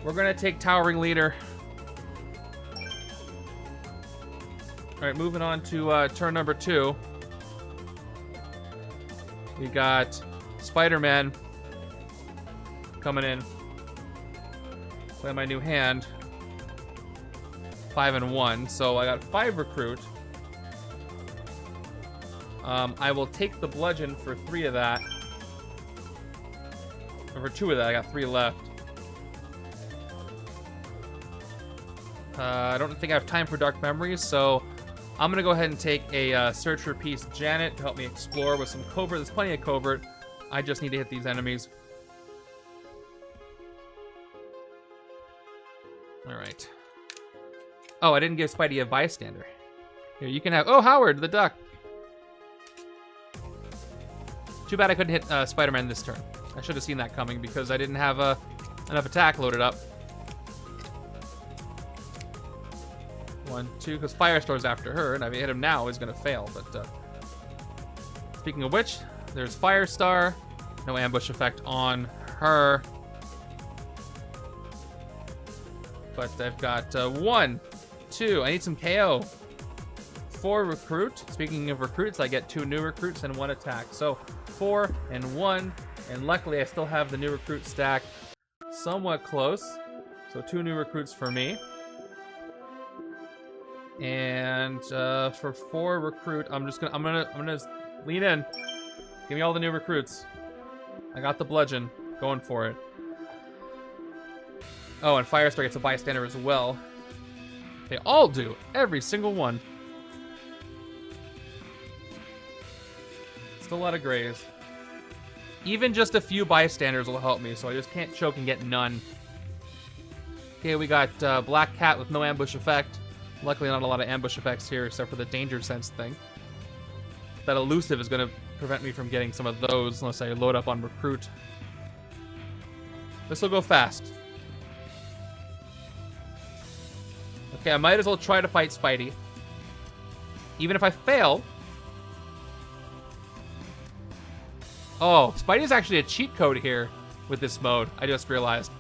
we're gonna take Towering Leader. All right, moving on to turn number 2. We got Spider-Man coming in. Play my new hand. 5 and 1, so I got 5 recruit. I will take the bludgeon for 3 of that. Or for 2 of that, I got 3 left. I don't think I have time for Dark Memories, so I'm going to go ahead and take a Search for Peace Janet to help me explore with some covert. There's plenty of covert. I just need to hit these enemies. Alright. Oh, I didn't give Spidey a bystander. Here, you can have... Oh, Howard, the duck! Too bad I couldn't hit Spider-Man this turn. I should have seen that coming because I didn't have enough attack loaded up. 1, 2, because Firestar's after her, and if I hit him now, he's going to fail. But speaking of which, there's Firestar. No ambush effect on her. But I've got 1, 2. I need some KO. 4 recruit. Speaking of recruits, I get 2 new recruits and 1 attack. So 4 and 1. And luckily, I still have the new recruit stack somewhat close. So 2 new recruits for me. And for 4 recruit, I'm gonna lean in. Give me all the new recruits. I got the bludgeon. Going for it. Oh, and Firestar gets a bystander as well. They all do. Every single one. Still a lot of grays. Even just a few bystanders will help me, so I just can't choke and get none. Okay, we got Black Cat with no ambush effect. Luckily, not a lot of ambush effects here, except for the danger sense thing. That elusive is going to prevent me from getting some of those, unless I load up on recruit. This will go fast. Okay, I might as well try to fight Spidey. Even if I fail... Oh, Spidey's actually a cheat code here with this mode, I just realized.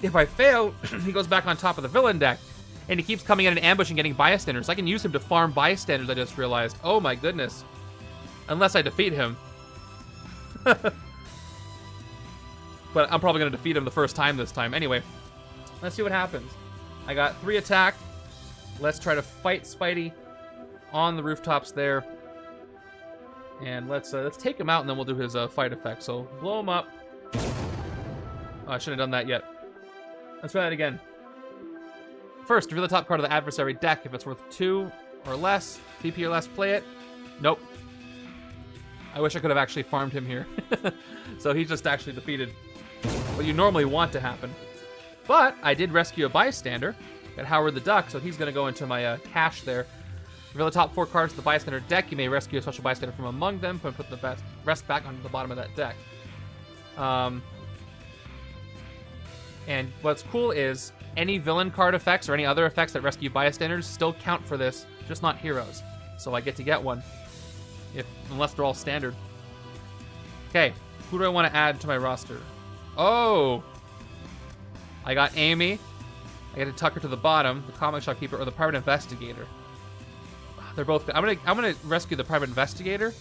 If I fail, he goes back on top of the villain deck. And he keeps coming in an ambush and getting bystanders. I can use him to farm bystanders, I just realized. Oh my goodness. Unless I defeat him. But I'm probably going to defeat him the first time this time. Anyway, let's see what happens. I got 3 attack. Let's try to fight Spidey on the rooftops there. And let's take him out, and then we'll do his fight effect. So blow him up. Oh, I shouldn't have done that yet. Let's try that again. First, reveal the top card of the adversary deck. If it's worth 2 or less, PP or less, play it. Nope. I wish I could have actually farmed him here. So he's just actually defeated what you normally want to happen. But I did rescue a bystander. Got Howard the Duck, so he's going to go into my cache there. Reveal the top 4 cards of the bystander deck. You may rescue a special bystander from among them, and put the rest back onto the bottom of that deck. And what's cool is any villain card effects or any other effects that rescue bystanders still count for this, just not heroes. So I get to get one, unless they're all standard. Okay, who do I want to add to my roster? Oh, I got Amy. I get to tuck her to the bottom, the comic shop keeper or the private investigator. They're both good. I'm gonna rescue the private investigator.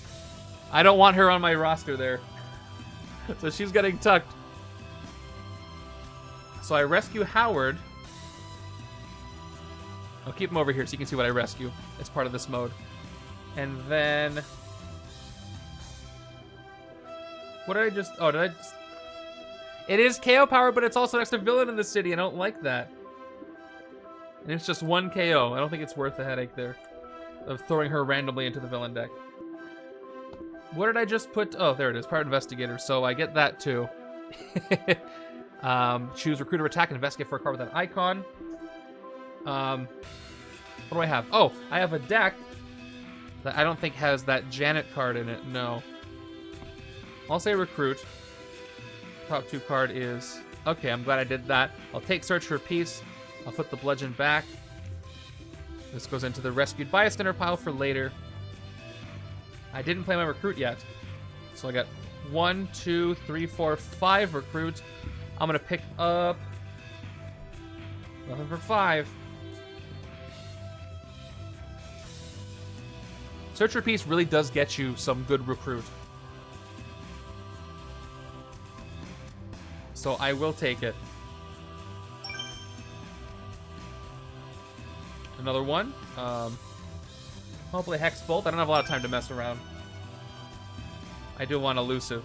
I don't want her on my roster there, so she's getting tucked. So I rescue Howard. I'll keep him over here so you can see what I rescue. It's part of this mode. And then... What did I just... Oh, did I just... It is KO power, but it's also next to villain in the city. I don't like that. And it's just 1 KO. I don't think it's worth the headache there of throwing her randomly into the villain deck. What did I just put? Oh, there it is. Private investigator. So I get that too. Choose recruiter attack and investigate for a card with that icon. What do I have? Oh, I have a deck that I don't think has that Janet card in it. No. I'll say recruit. Top 2 card is... Okay, I'm glad I did that. I'll take Search for Peace. I'll put the bludgeon back. This goes into the rescued bystander pile for later. I didn't play my recruit yet. So I got 1, 2, 3, 4, 5 recruits. I'm going to pick up... Nothing for 5. Search for Peace really does get you some good recruit. So I will take it. Another one. I'll play Hex Bolt. I don't have a lot of time to mess around. I do want elusive.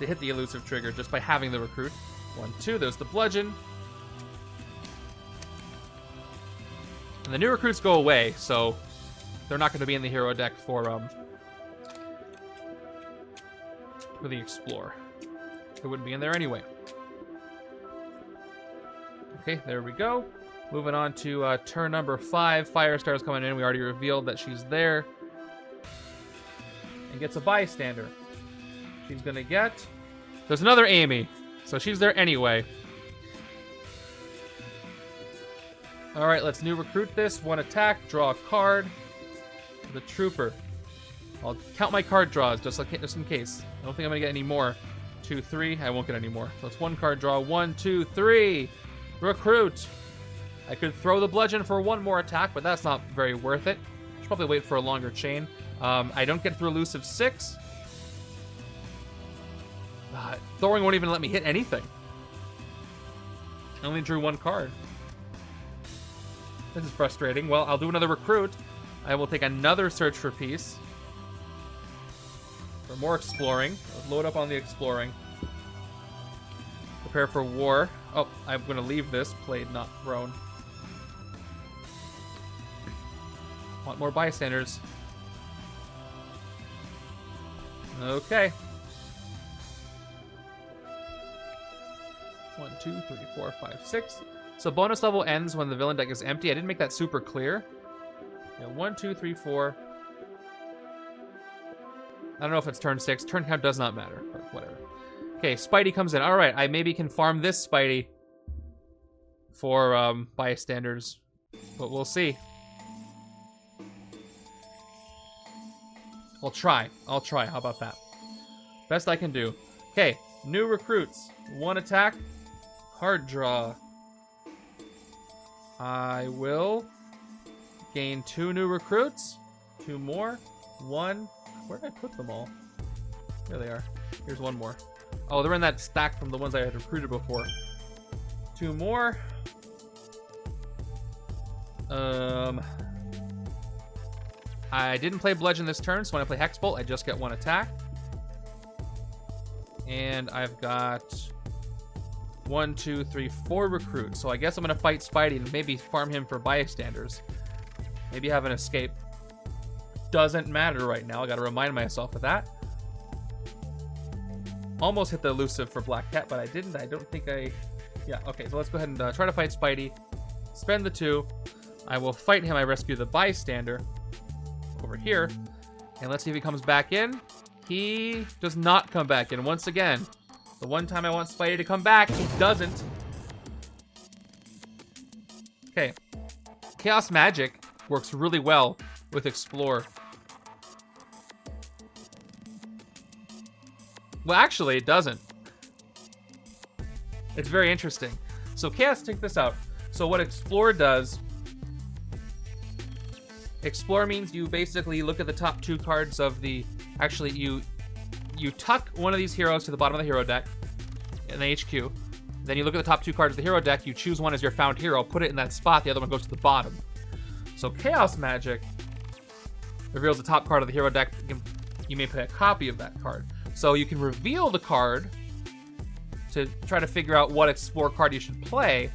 To hit the elusive trigger just by having the recruit. 1, 2. There's the bludgeon. And the new recruits go away, so they're not going to be in the hero deck for the Explore. They wouldn't be in there anyway. Okay, there we go. Moving on to turn number 5. Firestar's coming in. We already revealed that she's there. And gets a bystander. She's going to get... There's another Amy. So she's there anyway. Alright, let's new recruit this. 1 attack, draw a card. The Trooper. I'll count my card draws just in case. I don't think I'm going to get any more. 2, 3. I won't get any more. So it's 1 card draw. 1, 2, 3. Recruit. I could throw the bludgeon for 1 more attack, but that's not very worth it. Should probably wait for a longer chain. I don't get through elusive 6. Throwing won't even let me hit anything. I only drew 1 card. This is frustrating. Well, I'll do another recruit. I will take another search for peace. For more exploring. Let's load up on the exploring. Prepare for war. Oh, I'm going to leave this. Played, not thrown. Want more bystanders. Okay. 1, 2, 3, 4, 5, 6. So bonus level ends when the villain deck is empty. I didn't make that super clear. Yeah, 1, 2, 3, 4. I don't know if it's turn 6. Turn count does not matter, but whatever. Okay, Spidey comes in. All right, I maybe can farm this Spidey for bystanders, but we'll see. I'll try. How about that? Best I can do. Okay, new recruits. 1 attack. Card draw. I will gain 2 new recruits. 2 more. 1. Where did I put them all? There they are. Here's 1 more. Oh, they're in that stack from the ones I had recruited before. 2 more. I didn't play Bludgeon this turn, so when I play Hex Bolt, I just get 1 attack. And I've got 1, 2, 3, 4 recruits. So I guess I'm going to fight Spidey and maybe farm him for bystanders. Maybe have an escape. Doesn't matter right now. I got to remind myself of that. Almost hit the elusive for Black Cat, but I didn't. I don't think I... Yeah, okay, so let's go ahead and try to fight Spidey. Spend the 2. I will fight him. I rescue the bystander over here. And let's see if he comes back in. He does not come back in once again. The one time I want Spidey to come back, he doesn't. Okay. Chaos Magic works really well with Explore. Well, actually, it doesn't. It's very interesting. So Chaos, check this out. So what Explore does... Explore means you basically look at the top 2 cards of the... Actually, you tuck one of these heroes to the bottom of the hero deck in the HQ. Then you look at the top 2 cards of the hero deck. You choose one as your found hero. Put it in that spot. The other one goes to the bottom. So Chaos Magic reveals the top card of the hero deck. You may play a copy of that card. So you can reveal the card to try to figure out what Explore card you should play.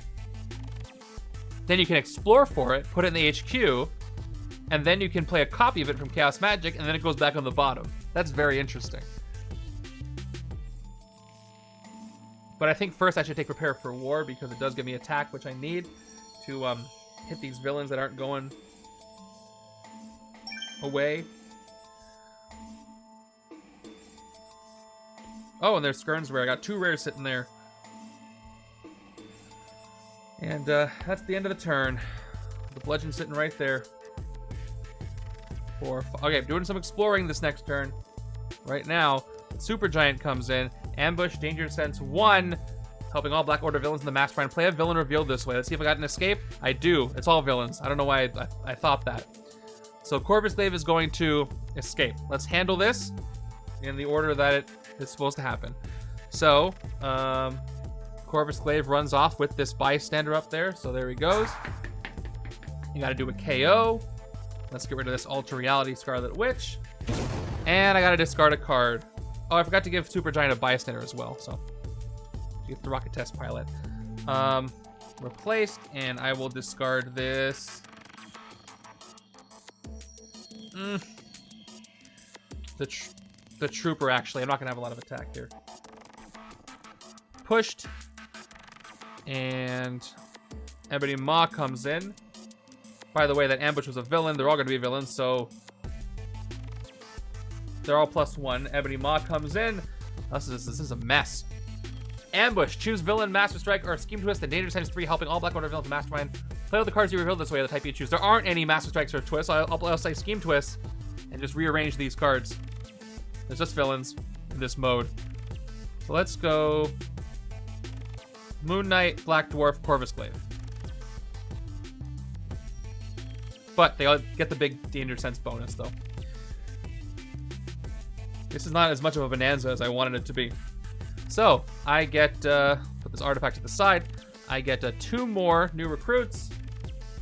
Then you can explore for it, put it in the HQ, and then you can play a copy of it from Chaos Magic, and then it goes back on the bottom. That's very interesting. But I think first I should take Prepare for War, because it does give me attack, which I need to hit these villains that aren't going away. Oh, and there's Skirn's rare. I got 2 rares sitting there. And that's the end of the turn. The bludgeon sitting right there. 4, 5. Okay, I'm doing some exploring this next turn. Right now, Super Giant comes in. Ambush, Danger Sense 1. Helping all Black Order villains in the Mastermind. Play a villain revealed this way. Let's see if I got an escape. I do. It's all villains. I don't know why I thought that. So Corvus Glaive is going to escape. Let's handle this in the order that it is supposed to happen. So, Corvus Glaive runs off with this bystander up there. So there he goes. You gotta do a KO. Let's get rid of this Ultra Reality Scarlet Witch. And I gotta discard a card. Oh, I forgot to give Supergiant a bystander as well, so. Get the rocket test pilot. Replaced, and I will discard this. The trooper, actually. I'm not gonna have a lot of attack here. Pushed. And Ebony Maw comes in. By the way, that ambush was a villain. They're all gonna be villains, so they're all +1. Ebony Maw comes in. This is a mess. Ambush. Choose villain, Master Strike, or Scheme Twist, and Danger times 3, helping all Black Order villains to Mastermind. Play with the cards you revealed this way, the type you choose. There aren't any Master Strikes or Twists. I'll say Scheme Twist and just rearrange these cards. There's just villains in this mode. So let's go Moon Knight, Black Dwarf, Corvus Glaive. But they all get the big Danger Sense bonus, though. This is not as much of a bonanza as I wanted it to be. So, I get, put this artifact to the side. I get 2 more new recruits.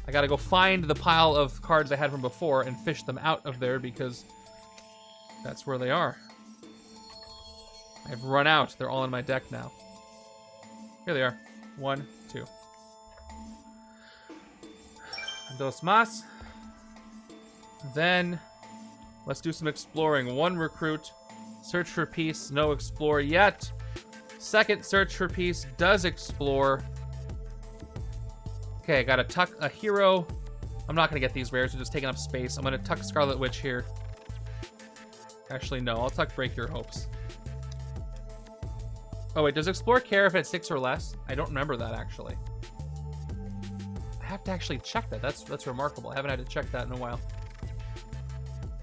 I gotta go find the pile of cards I had from before and fish them out of there because that's where they are. I've run out. They're all in my deck now. Here they are. 1, 2. Dos más. Then, let's do some exploring. 1 recruit. Search for peace. No explore yet. Second search for peace does explore. Okay, I gotta tuck a hero. I'm not gonna get these rares, they're just taking up space. I'm gonna tuck Scarlet Witch here. Actually, no, I'll tuck Break Your Hopes. Oh wait, does explore care if it's 6 or less? I don't remember that actually. I have to actually check that. That's remarkable. I haven't had to check that in a while.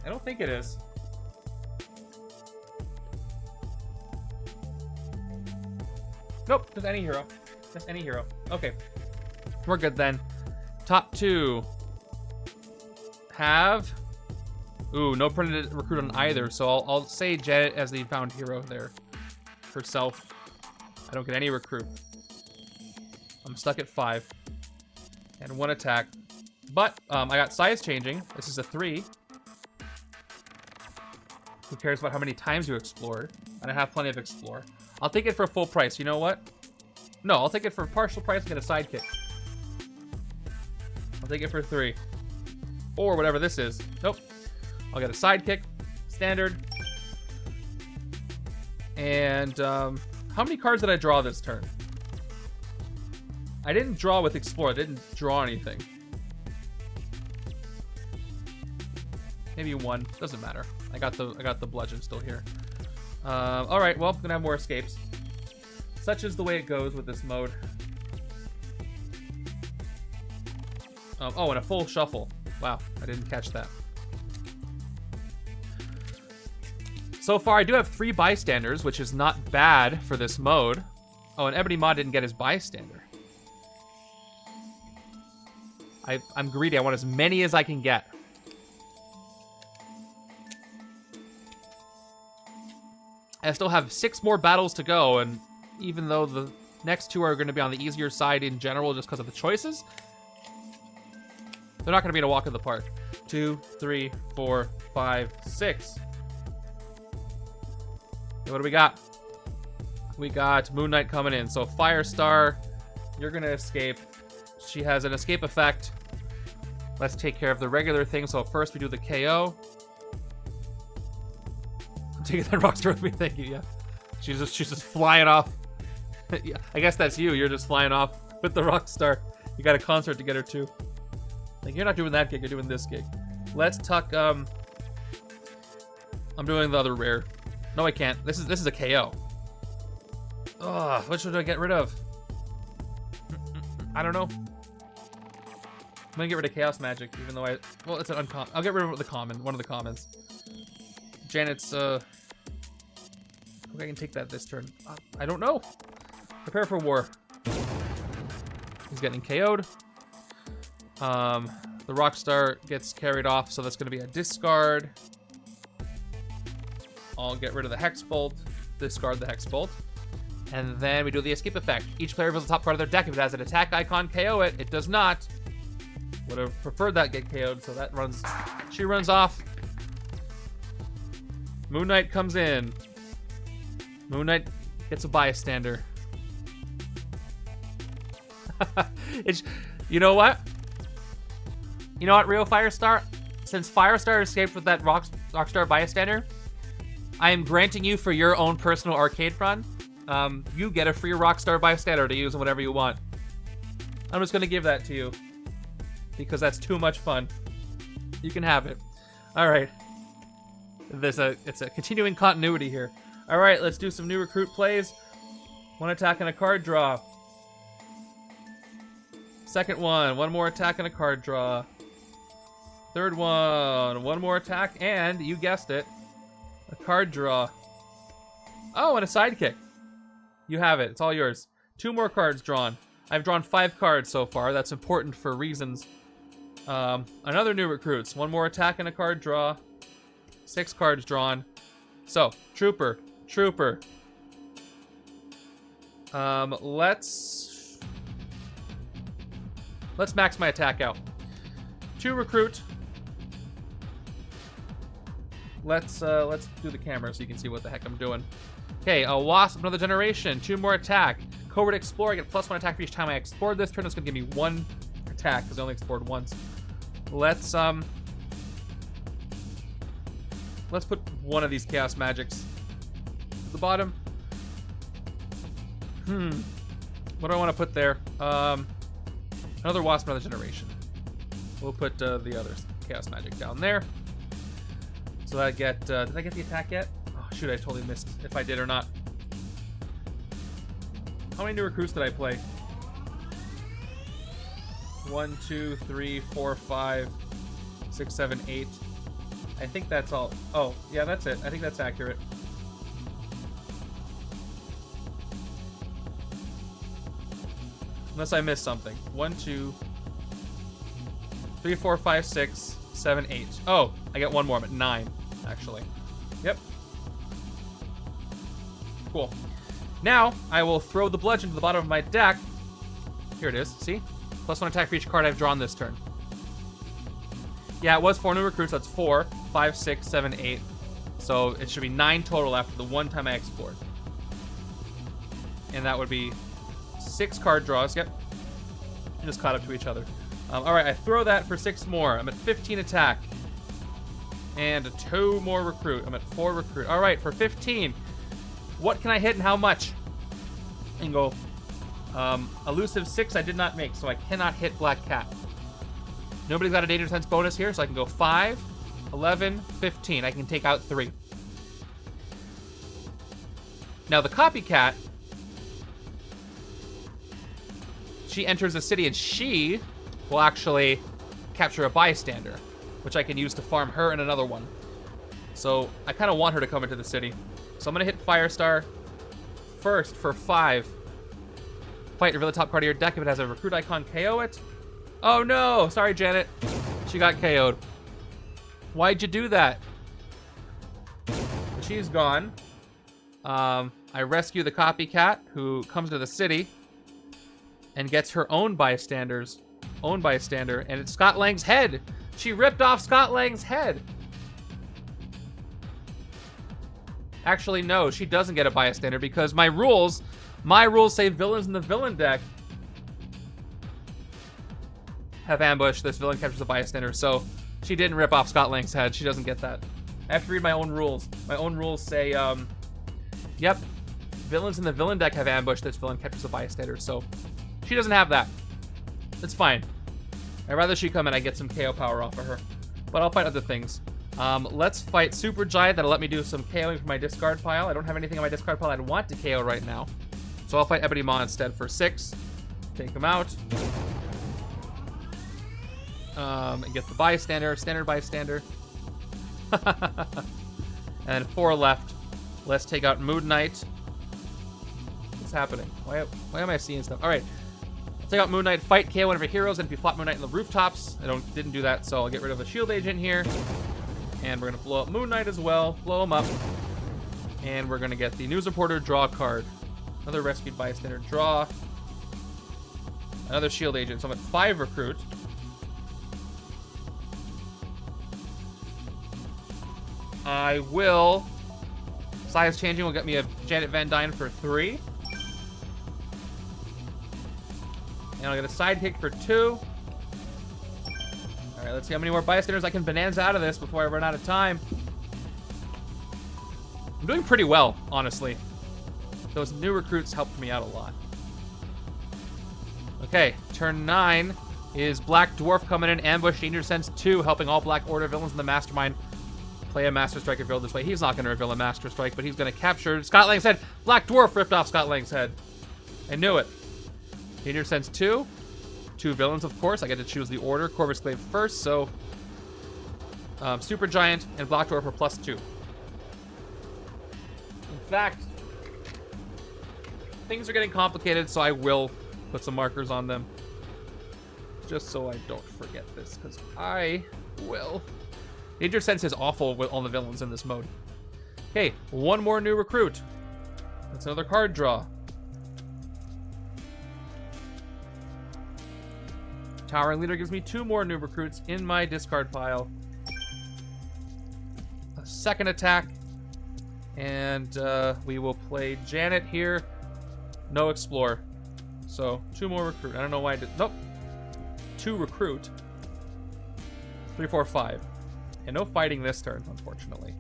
I don't think it is. Nope, just any hero. Just any hero. Okay. We're good then. Top 2 have... Ooh, no printed recruit on either, so I'll say Janet as the found hero there. Herself. I don't get any recruit. I'm stuck at 5. And 1 attack. But, I got size changing. This is a 3. Who cares about how many times you explored? And I have plenty of explore. I'll take it for full price. You know what? No, I'll take it for partial price and get a sidekick. I'll take it for 3. Or whatever this is. Nope. I'll get a sidekick. Standard. And, how many cards did I draw this turn? I didn't draw with Explore. I didn't draw anything. Maybe 1. Doesn't matter. I got the bludgeon still here. Alright, well, gonna have more escapes. Such is the way it goes with this mode. Oh, and a full shuffle. Wow, I didn't catch that. So far, I do have 3 bystanders, which is not bad for this mode. Oh, and Ebony Maw didn't get his bystander. I'm greedy. I want as many as I can get. I still have 6 more battles to go, and even though the next 2 are going to be on the easier side in general just because of the choices, they're not going to be in a walk in the park. 2, 3, 4, 5, 6. What do we got? We got Moon Knight coming in. So Firestar, you're going to escape. She has an escape effect. Let's take care of the regular thing. So first we do the KO. I'm taking that Rockstar with me, thank you, yeah. She's just flying off. Yeah, I guess that's you. You're just flying off with the Rockstar. You got a concert to get her to. Like, you're not doing that gig, you're doing this gig. Let's tuck, I'm doing the other rare. No, I can't. This is a KO. Ugh, what should I get rid of? I don't know. I'm gonna get rid of Chaos Magic, even though well, it's an uncommon. I'll get rid of the common, one of the commons. Janet's, I think I can take that this turn. I don't know. Prepare for war. He's getting KO'd. The Rockstar gets carried off, so that's gonna be a discard. I'll get rid of the Hex Bolt, discard the Hex Bolt. And then we do the escape effect. Each player reveals the top card of their deck. If it has an attack icon, KO it. It does not. Would have preferred that get KO'd, so that runs. She runs off. Moon Knight comes in. Moon Knight gets a bystander. You know what? You know what, Rio Firestar? Since Firestar escaped with that Rockstar bystander, I am granting you for your own personal arcade run. You get a free Rockstar bystander to use in whatever you want. I'm just gonna give that to you because that's too much fun. You can have it. All right. It's a continuing continuity here. All right, let's do some new recruit plays. One attack and a card draw. Second one more attack and a card draw. Third one more attack, and you guessed it, a card draw. Oh, and a sidekick. You have it. It's all yours. 2 more cards drawn. I've drawn 5 cards so far. That's important for reasons. Another new recruits. 1 more attack and a card draw. 6 cards drawn. So, Trooper. Let's max my attack out. 2 recruit. Let's do the camera so you can see what the heck I'm doing. Okay, a Wasp, another generation. 2 more attack. Covert Explorer, I get +1 attack for each time I explore this turn. It's gonna give me 1 attack because I only explored once. Let's put one of these Chaos Magics at the bottom. What do I want to put there? Another Wasp, another generation. We'll put the other Chaos Magic down there. So I get, did I get the attack yet? Oh shoot, I totally missed if I did or not. How many new recruits did I play? 1, 2, 3, 4, 5, 6, 7, 8. I think that's all. Oh, yeah, that's it. I think that's accurate. Unless I missed something. 1, 2, 3, 4, 5, 6, 7, 8. Oh, I get 1 more. I'm at 9, actually. Yep. Cool. Now, I will throw the bludgeon to the bottom of my deck. Here it is. See? +1 attack for each card I've drawn this turn. Yeah, it was 4 new recruits. That's 4, 5, 6, 7, 8. So it should be 9 total after the 1 time I explored. And that would be 6 card draws. Yep. And just caught up to each other. All right, I throw that for 6 more. I'm at 15 attack. And 2 more recruit. I'm at 4 recruit. All right, for 15. What can I hit and how much? And go. Elusive 6 I did not make, so I cannot hit Black Cat. Nobody's got a danger sense bonus here, so I can go 5, 11, 15. I can take out 3. Now the copycat, she enters the city and she will actually capture a bystander, which I can use to farm her and another one. So I kind of want her to come into the city. So I'm going to hit Firestar first for 5. Fight, reveal the top card of your deck. If it has a recruit icon, KO it. Oh no! Sorry, Janet. She got KO'd. Why'd you do that? She's gone. I rescue the copycat who comes to the city and gets her own bystander, and it's Scott Lang's head. She ripped off Scott Lang's head. Actually, no, she doesn't get a bystander because my rules say villains in the villain deck have ambushed. This villain captures a bystander, so she didn't rip off Scott Lang's head. She doesn't get that. I have to read my own rules. My own rules say, yep, villains in the villain deck have ambushed. This villain captures a bystander, so she doesn't have that. It's fine. I'd rather she come and I get some KO power off of her, but I'll fight other things. Let's fight Super Giant. That'll let me do some KOing from my discard pile. I don't have anything on my discard pile I'd want to KO right now, so I'll fight Ebony Maw instead for 6. Take him out. And get the bystander, standard bystander. And 4 left. Let's take out Moon Knight. What's happening? Why am I seeing stuff? All right. I'll take out Moon Knight, fight KO one of your heroes, and if you flop Moon Knight in the rooftops, didn't do that, so I'll get rid of the shield agent here. And we're gonna blow up Moon Knight as well, blow him up. And we're gonna get the news reporter draw card. Another rescued bystander draw. Another shield agent, so I'm at 5 recruit. I will... Size changing will get me a Janet Van Dyne for 3. And I'll get a sidekick for 2. Alright, let's see how many more bystanders I can bonanza out of this before I run out of time. I'm doing pretty well, honestly. Those new recruits helped me out a lot. Okay, turn 9 is Black Dwarf coming in, ambush, Danger Sense 2, helping all Black Order villains in the Mastermind play a Master Strike reveal this way. He's not going to reveal a Master Strike, but he's going to capture Scott Lang's head. Black Dwarf ripped off Scott Lang's head. I knew it. Danger Sense 2. 2 villains, of course. I get to choose the order. Corvus Glaive first, so... Super Giant and Black Dwarf are +2. In fact, things are getting complicated, so I will put some markers on them. Just so I don't forget this, because I will. Danger Sense is awful with all the villains in this mode. Okay, 1 more new recruit. That's another card draw. Towering Leader gives me 2 more new recruits in my discard pile. A second attack. And we will play Janet here. No Explore. So, 2 more recruit. I don't know why I did... Nope. 2 recruit. 3, 4, 5. And no fighting this turn, unfortunately.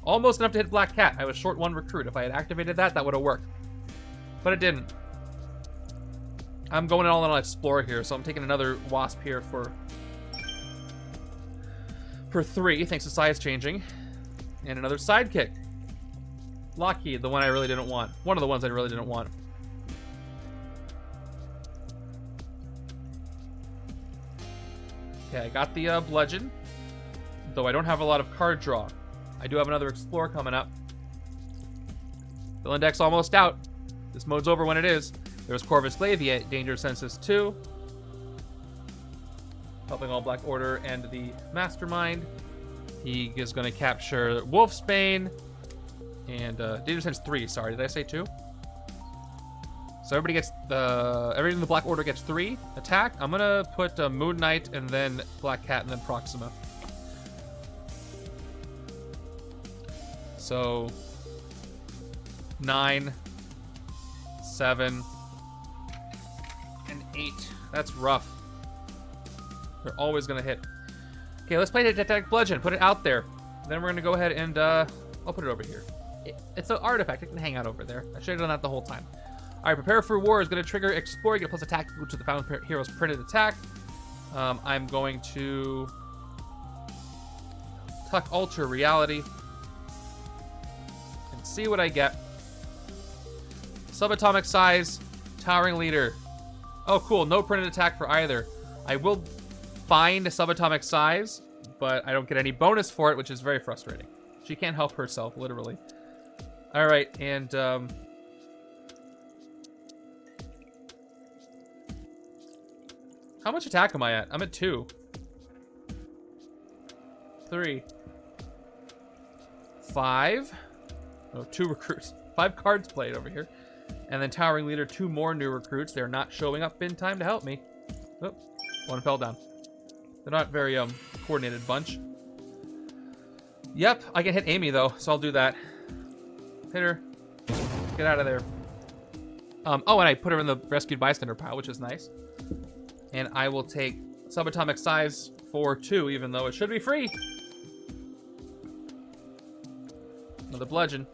Almost enough to hit Black Cat. I was short 1 recruit. If I had activated that, that would have worked. But it didn't. I'm going all in on Explore here, so I'm taking another Wasp here for 3, thanks to size changing. And another Sidekick. Lockheed, the one I really didn't want. One of the ones I really didn't want. Okay, I got the Bludgeon. Though I don't have a lot of card draw. I do have another Explore coming up. Villain deck's almost out. This mode's over when it is. There's Corvus Glaive, Danger Senses 2. Helping all Black Order and the Mastermind. He is going to capture Wolfsbane. And Danger Sense 3, sorry, did I say 2? So everybody gets everybody in the Black Order gets 3 attack. I'm gonna put Moon Knight and then Black Cat and then Proxima. So 9, 7, and 8. That's rough. They're always gonna hit. Okay, let's play the Detect Bludgeon. Put it out there. Then we're gonna go ahead and I'll put it over here. It's an artifact. It can hang out over there. I should have done that the whole time. All right, Prepare for War is going to trigger Explore. You get plus attack equal to the Found Hero's printed attack. I'm going to tuck Alter Reality and see what I get. Subatomic Size, Towering Leader. Oh, cool. No printed attack for either. I will find a Subatomic Size, but I don't get any bonus for it, which is very frustrating. She can't help herself, literally. All right, and how much attack am I at? I'm at 2. 3. 5. Oh, 2 recruits. 5 cards played over here. And then Towering Leader, 2 more new recruits. They're not showing up in time to help me. Oh, 1 fell down. They're not very coordinated bunch. Yep, I can hit Amy though, so I'll do that. Hit her. Get out of there. Oh, and I put her in the Rescued Bystander pile, which is nice. And I will take Subatomic Size for 2, even though it should be free. Another Bludgeon.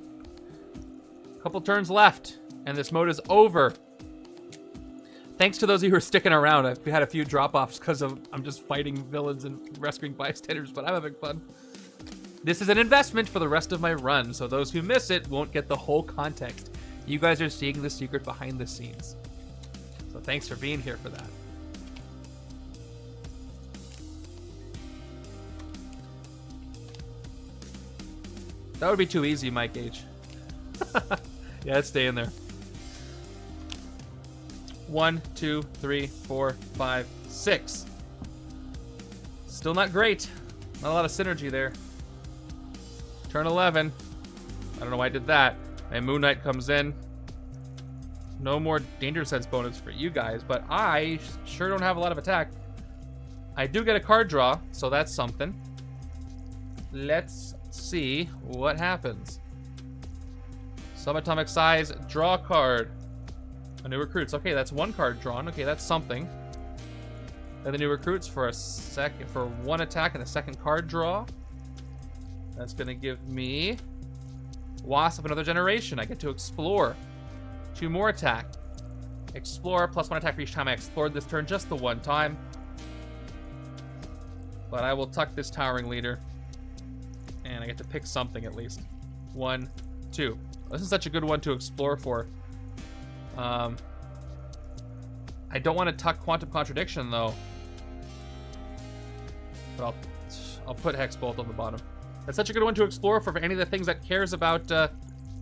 Couple turns left, and this mode is over. Thanks to those of you who are sticking around. I've had a few drop-offs because I'm just fighting villains and rescuing bystanders, but I'm having fun. This is an investment for the rest of my run, so those who miss it won't get the whole context. You guys are seeing the secret behind the scenes. So thanks for being here for that. That would be too easy, Mike H. Yeah, let's stay in there. 1, 2, 3, 4, 5, 6. Still not great. Not a lot of synergy there. Turn 11. I don't know why I did that. And Moon Knight comes in. No more Danger Sense bonus for you guys, but I sure don't have a lot of attack. I do get a card draw, so that's something. Let's see what happens. Subatomic size, draw card. A new recruits. Okay, that's one card drawn. Okay, that's something. And the new recruits for one attack and a second card draw. That's gonna give me Wasp of another generation. I get to explore. 2 more attack. Explore plus 1 attack for each time I explored this turn, just the one time. But I will tuck this towering leader. And I get to pick something at least. 1, 2. This is such a good one to explore for. I don't want to tuck Quantum Contradiction though. But I'll put Hex Bolt on the bottom. That's such a good one to explore for any of the things that cares about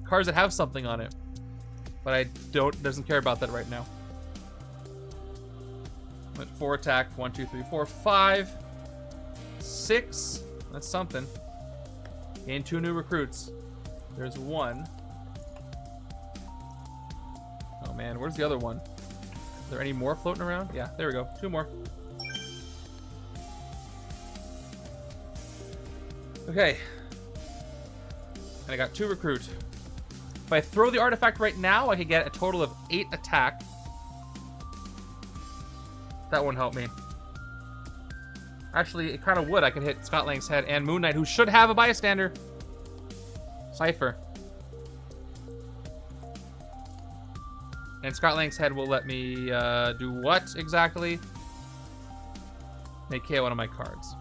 cards that have something on it. But I doesn't care about that right now. Went 4 attack, 1, 2, 3, 4, 5, 6. That's something. Gain 2 new recruits. There's 1. Oh man, where's the other one? Is there any more floating around? Yeah, there we go. 2 more. Okay. And I got 2 recruit. If I throw the artifact right now, I could get a total of 8 attack. That won't help me. Actually, it kind of would. I could hit Scott Lang's head and Moon Knight, who should have a bystander. Cypher. And Scott Lang's head will let me do what exactly? Make KO one of my cards.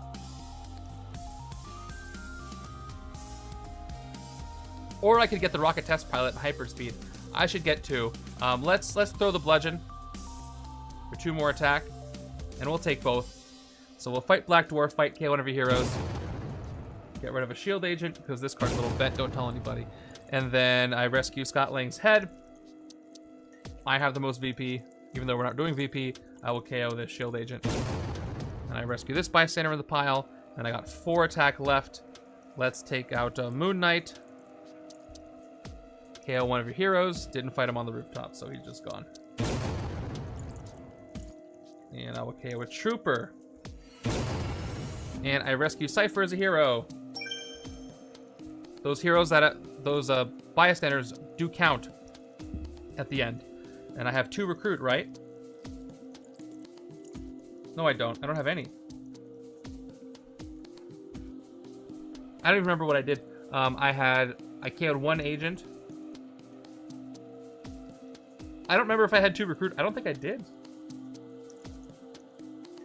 Or I could get the rocket test pilot and hyperspeed. I should get 2. Let's throw the bludgeon for 2 more attack, and we'll take both. So we'll fight Black Dwarf, fight KO one of your heroes, get rid of a shield agent because this card's a little bent. Don't tell anybody. And then I rescue Scott Lang's head. I have the most VP, even though we're not doing VP. I will KO this shield agent, and I rescue this bystander in the pile. And I got 4 attack left. Let's take out Moon Knight. KO one of your heroes. Didn't fight him on the rooftop, so he's just gone. And I will KO a trooper. And I rescue Cypher as a hero. Those heroes those bystanders do count at the end. And I have 2 recruit, right? No, I don't. I don't have any. I don't even remember what I did. I KO'd 1 agent. I don't remember if I had 2 recruit. I don't think I did.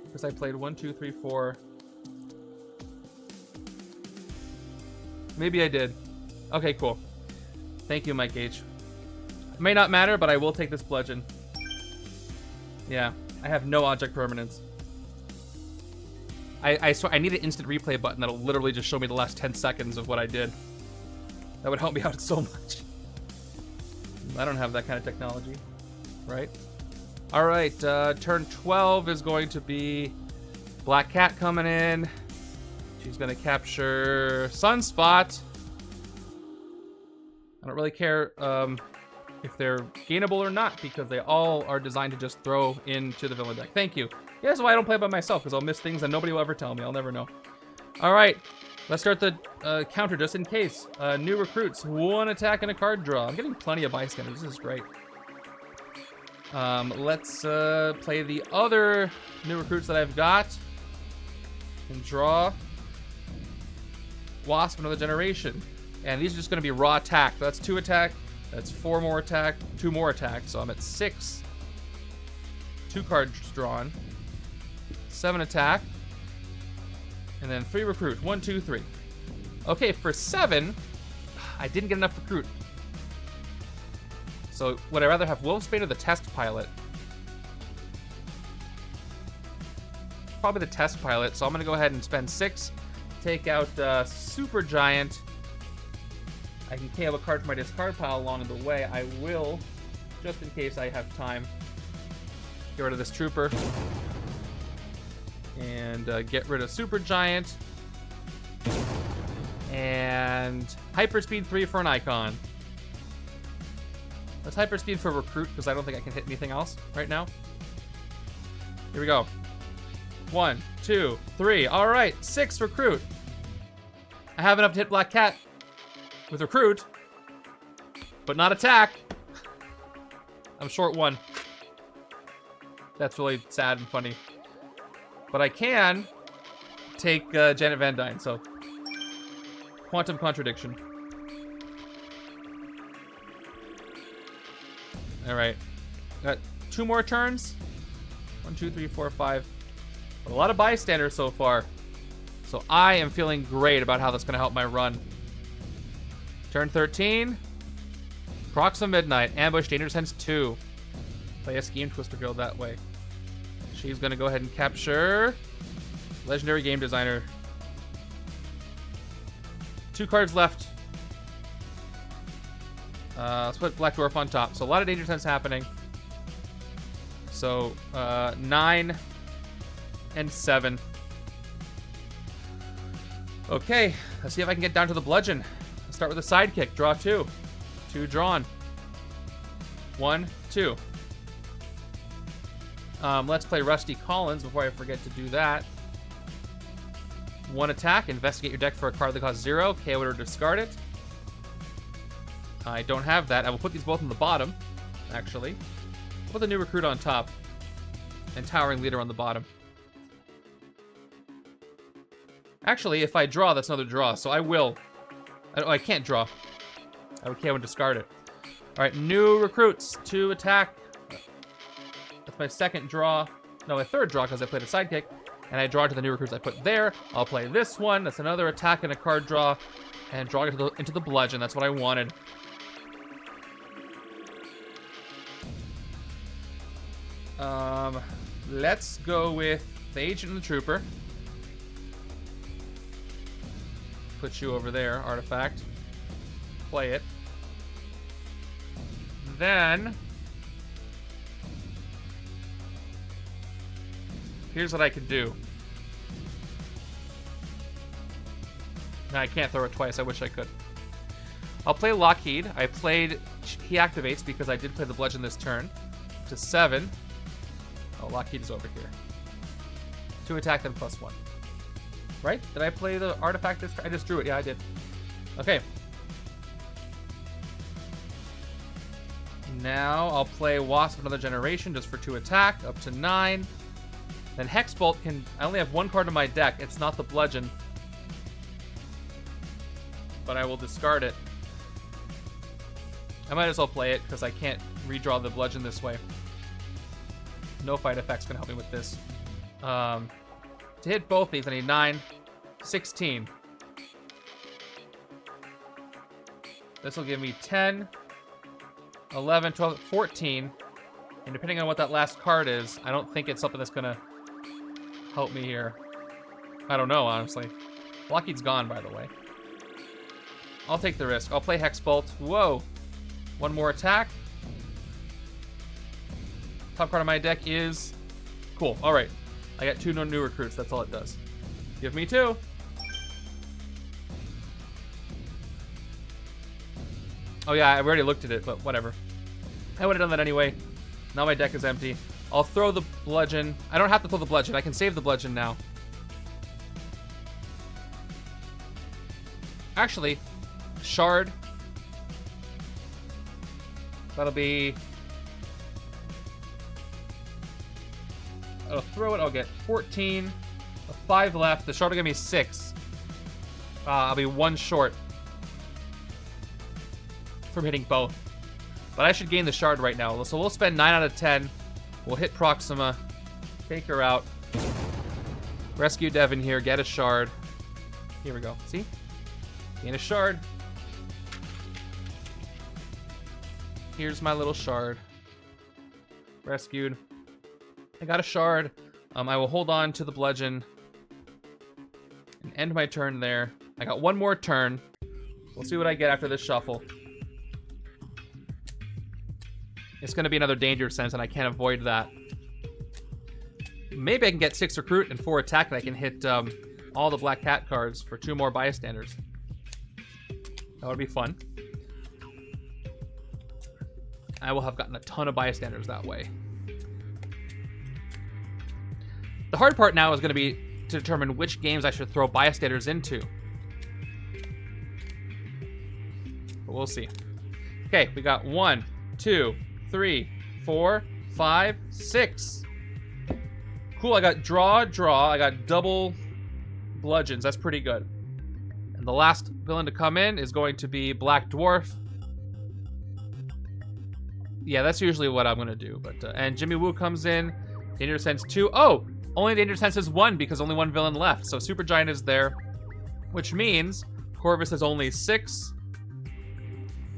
Because I played 1, 2, 3, 4. Maybe I did. Okay, cool. Thank you, Mike H. It may not matter, but I will take this bludgeon. Yeah, I have no object permanence. I need an instant replay button that'll literally just show me the last 10 seconds of what I did. That would help me out so much. I don't have that kind of technology, right? All right, turn 12 is going to be Black Cat coming in. She's going to capture Sunspot. I don't really care if they're gainable or not, because they all are designed to just throw into the villain deck. Thank you. Yeah, that's why I don't play by myself, because I'll miss things and nobody will ever tell me. I'll never know. All right, let's start the counter just in case. New recruits, 1 attack and a card draw. I'm getting plenty of bystanders. This is great. Let's play the other new recruits that I've got. And draw. Wasp, another generation. And these are just going to be raw attack. That's 2 attack. That's 4 more attack. 2 more attack. So I'm at 6. 2 cards drawn. 7 attack. And then 3 recruit. 1, 2, 3. Okay, for 7, I didn't get enough recruit. So would I rather have Wolfsbane or the test pilot? Probably the test pilot. So I'm going to go ahead and spend 6. Take out Super Giant. I can KO a card from my discard pile along the way. I will, just in case I have time, get rid of this Trooper. And get rid of Super Giant. And Hyperspeed 3 for an icon. Let's Hyperspeed for Recruit, because I don't think I can hit anything else right now. Here we go. 1, 2, 3. All right, 6 recruit. I have enough to hit Black Cat with Recruit, but not attack. I'm short 1. That's really sad and funny. But I can take Janet Van Dyne, so quantum contradiction. All right, got 2 more turns. 1, 2, 3, 4, 5. A lot of bystanders so far. So I am feeling great about how that's going to help my run. Turn 13. Proxima Midnight. Ambush Dangerous Sense 2. Play a Scheme Twister Girl that way. She's going to go ahead and capture Legendary Game Designer. 2 cards left. Let's put Black Dwarf on top. So a lot of Danger Sense happening. So 9 and 7. Okay, let's see if I can get down to the bludgeon. Let's start with a sidekick. Draw 2. 2 drawn. 1, 2. Let's play Rusty Collins before I forget to do that. 1 attack. Investigate your deck for a card that costs 0. KO it or discard it. I don't have that. I will put these both on the bottom, actually. I'll put the new recruit on top and Towering Leader on the bottom. Actually, if I draw, that's another draw, so I will. I can't draw. I would KO and discard it. All right, new recruits. 2 attack. That's my second draw. No, my third draw because I played a sidekick. And I draw to the new recruits I put there. I'll play this one. That's another attack and a card draw. And draw into the bludgeon. That's what I wanted. Let's go with the Agent and the Trooper. Put you over there, Artifact. Play it. Then here's what I can do. No, I can't throw it twice. I wish I could. I'll play Lockheed. He activates because I did play the bludgeon this turn. To 7. Oh, Lockheed is over here. 2 attack, then +1. Right? Did I play the artifact this turn? I just drew it. Yeah, I did. Okay. Now I'll play Wasp Another Generation just for 2 attack, up to 9. Then Hexbolt can... I only have 1 card in my deck. It's not the bludgeon. But I will discard it. I might as well play it because I can't redraw the bludgeon this way. No fight effects can help me with this. To hit both these, I need 9, 16. This will give me 10, 11, 12, 14. And depending on what that last card is, I don't think it's something that's going to help me here. I don't know, honestly. Lockheed's gone, by the way. I'll take the risk. I'll play Hexbolt. Whoa. 1 more attack. Top card of my deck is... Cool. All right. I got 2 new recruits. That's all it does. Give me 2. Oh, yeah. I've already looked at it, but whatever. I would have done that anyway. Now my deck is empty. I'll throw the bludgeon. I don't have to throw the bludgeon. I can save the bludgeon now. Actually, shard. That'll be... I'll throw it. I'll get 14. 5 left. The shard will give me 6. I'll be 1 short from hitting both. But I should gain the shard right now. So we'll spend 9 out of 10. We'll hit Proxima. Take her out. Rescue Devin here. Get a shard. Here we go. See? Gain a shard. Here's my little shard. Rescued. I got a shard. I will hold on to the bludgeon and end my turn there. I got 1 more turn. We'll see what I get after this shuffle. It's going to be another danger sense, and I can't avoid that. Maybe I can get 6 recruit and 4 attack, and I can hit all the Black Cat cards for 2 more bystanders. That would be fun. I will have gotten a ton of bystanders that way. The hard part now is going to be to determine which games I should throw bystanders into. but we'll see. Okay, we got 1, 2, 3, 4, 5, 6. Cool, I got draw. I got double bludgeons. That's pretty good. And the last villain to come in is going to be Black Dwarf. Yeah, that's usually what I'm going to do. But and Jimmy Woo comes in. Danger Sense 2. Oh, only Danger Sense is 1 because only one villain left. So Supergiant is there, which means Corvus is only 6.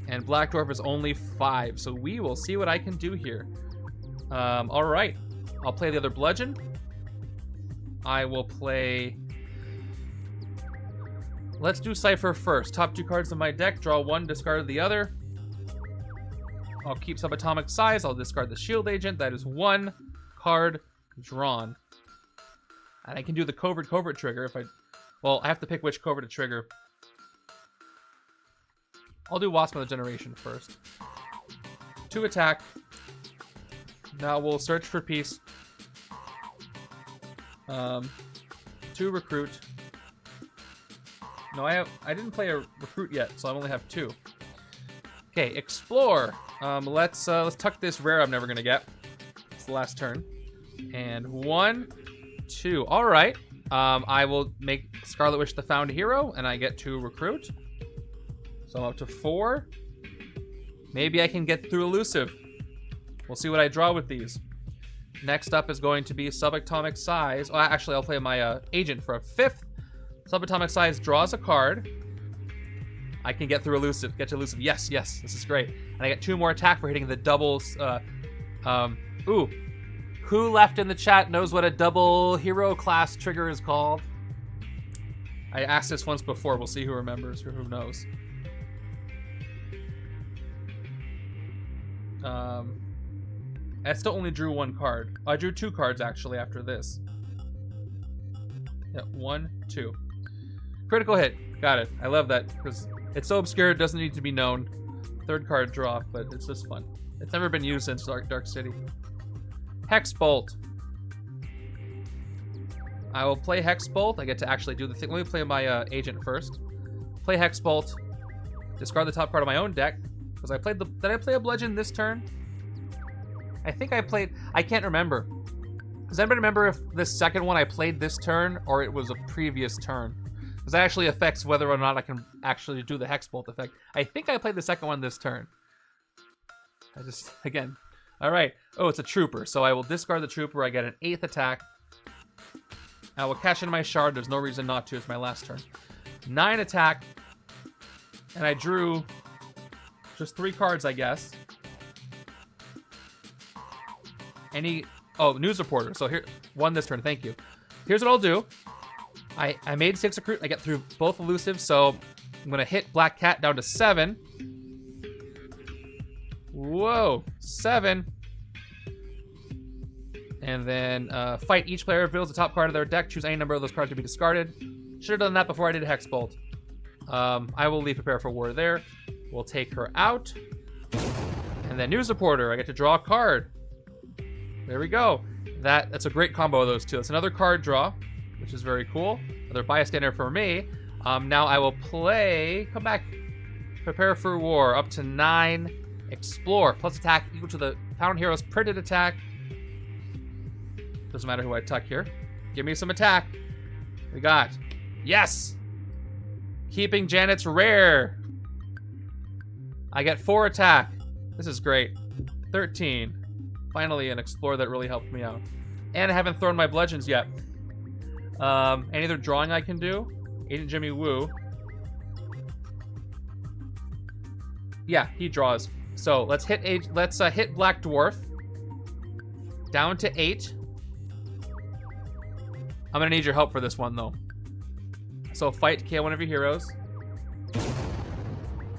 And Black Dwarf is only 5. So we will see what I can do here. All right. I'll play the other bludgeon. I will play... Let's do Cypher first. Top 2 cards of my deck. Draw 1, discard the other. I'll keep Subatomic Size. I'll discard the Shield Agent. That is 1 card drawn. And I can do the Covert trigger if I... Well, I have to pick which Covert to trigger. I'll do Wasp of the Generation first. 2 attack. Now we'll search for peace. 2 recruit. No, I didn't play a recruit yet, so I only have 2. Okay, explore. Let's tuck this rare I'm never gonna get. It's the last turn. And 1, 2. All right. I will make Scarlet Witch the found hero, and I get to recruit. So I'm up to 4. Maybe I can get through elusive. We'll see what I draw with these. Next up is going to be Subatomic Size. Oh, actually, I'll play my agent for a 5th. Subatomic Size draws a card. I can get through elusive. Get to elusive. Yes, yes. This is great. And I get 2 more attack for hitting the doubles. Ooh. Who left in the chat knows what a double hero class trigger is called? I asked this once before. We'll see who remembers or who knows. I still only drew 1 card. I drew 2 cards actually after this. Yeah, 1, 2. Critical hit. Got it. I love that because it's so obscure it doesn't need to be known. 3rd card draw, but it's just fun. It's never been used since Dark City. Hex Bolt. I will play Hex Bolt. I get to actually do the thing. Let me play my agent first. Play Hex Bolt. Discard the top card of my own deck. Because I played the... Did I play a bludgeon this turn? I think I played... I can't remember. Does anybody remember if the second one I played this turn or it was a previous turn? Because that actually affects whether or not I can actually do the Hex Bolt effect. I think I played the second one this turn. I just... Again... All right. Oh, it's a trooper. So I will discard the trooper. I get an 8th attack. I will cash in my shard. There's no reason not to. It's my last turn. 9 attack. And I drew just 3 cards, I guess. Oh, news reporter. So here, 1 this turn. Thank you. Here's what I'll do. I made 6 recruit. I get through both elusives. So I'm going to hit Black Cat down to 7. Whoa, 7. And then fight. Each player reveals the top card of their deck. Choose any number of those cards to be discarded. Should have done that before I did Hex Bolt. I will leave Prepare for War there. We'll take her out. And then News Reporter. I get to draw a card. There we go. That's a great combo of those two. It's another card draw, which is very cool. Another bystander for me. Now I will play... Come back. Prepare for War. Up to 9. Explore. Plus attack equal to the found hero's printed attack. Doesn't matter who I tuck here. Give me some attack. We got... Yes! Keeping Janet's rare. I get 4 attack. This is great. 13. Finally, an Explore that really helped me out. And I haven't thrown my bludgeons yet. Any other drawing I can do? Agent Jimmy Woo. Yeah, he draws. So let's hit hit Black Dwarf. Down to 8. I'm gonna need your help for this one though. So fight to KO one of your heroes.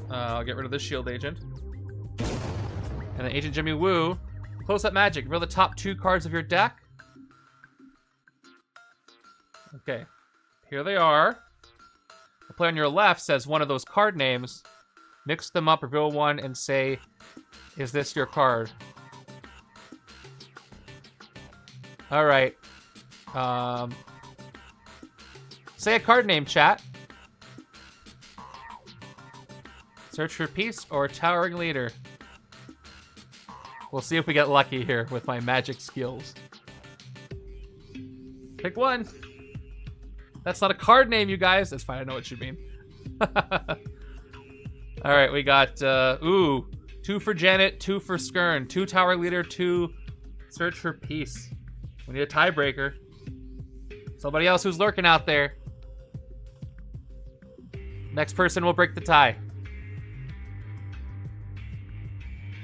I'll get rid of this shield agent. And then Agent Jimmy Woo. Close-up magic. Reveal the top 2 cards of your deck. Okay. Here they are. The player on your left says one of those card names. Mix them up, reveal one, and say, is this your card? Alright. Say a card name, chat. Search for peace or towering leader. We'll see if we get lucky here with my magic skills. Pick one. That's not a card name, you guys. That's fine. I know what you mean. All right, we got, 2 for Janet, 2 for Skirn, 2 tower leader, 2 search for peace. We need a tiebreaker. Somebody else who's lurking out there. Next person will break the tie.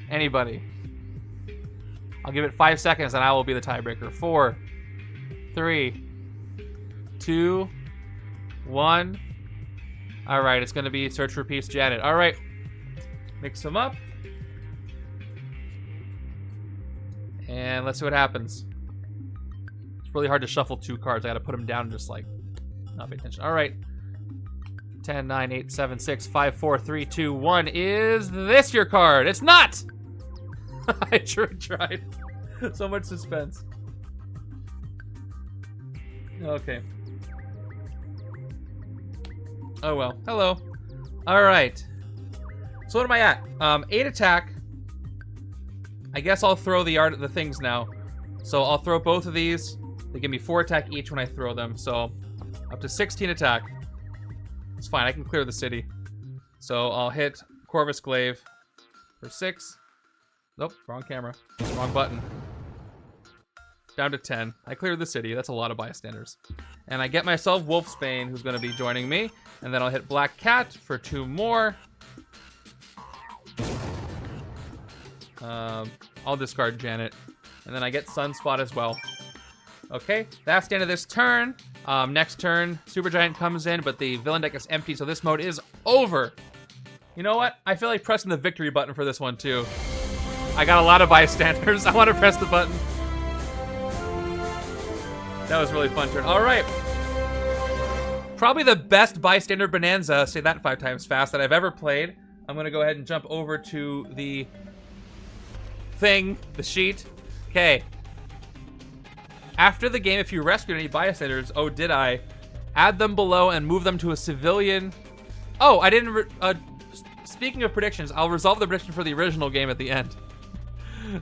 Anybody. I'll give it 5 seconds and I will be the tiebreaker. 4, 3, 2, 1. All right, it's going to be search for peace, Janet. All right, mix them up. And let's see what happens. It's really hard to shuffle 2 cards. I got to put them down and just like not pay attention. All right. 10, 9, 8, 7, 6, 5, 4, 3, 2, 1. Is this your card? It's not! I sure tried. So much suspense. Okay. Oh well. Hello. All right. So what am I at? 8 attack. I guess I'll throw the things now. So I'll throw both of these. They give me 4 attack each when I throw them. So up to 16 attack. It's fine. I can clear the city. So I'll hit Corvus Glaive for 6. Nope, wrong camera. Wrong button. Down to 10. I cleared the city. That's a lot of bystanders. And I get myself Wolfsbane, who's going to be joining me. And then I'll hit Black Cat for 2 more. I'll discard Janet. And then I get Sunspot as well. Okay, that's the end of this turn. Next turn, Supergiant comes in, but the villain deck is empty, so this mode is over. You know what? I feel like pressing the victory button for this one, too. I got a lot of bystanders. I want to press the button. That was a really fun turn. All right. Probably the best bystander bonanza, say that 5 times fast, that I've ever played. I'm going to go ahead and jump over to the thing, the sheet. Okay. After the game, if you rescued any bystanders, oh, did I? Add them below and move them to a civilian. Oh, I didn't. Speaking of predictions, I'll resolve the prediction for the original game at the end.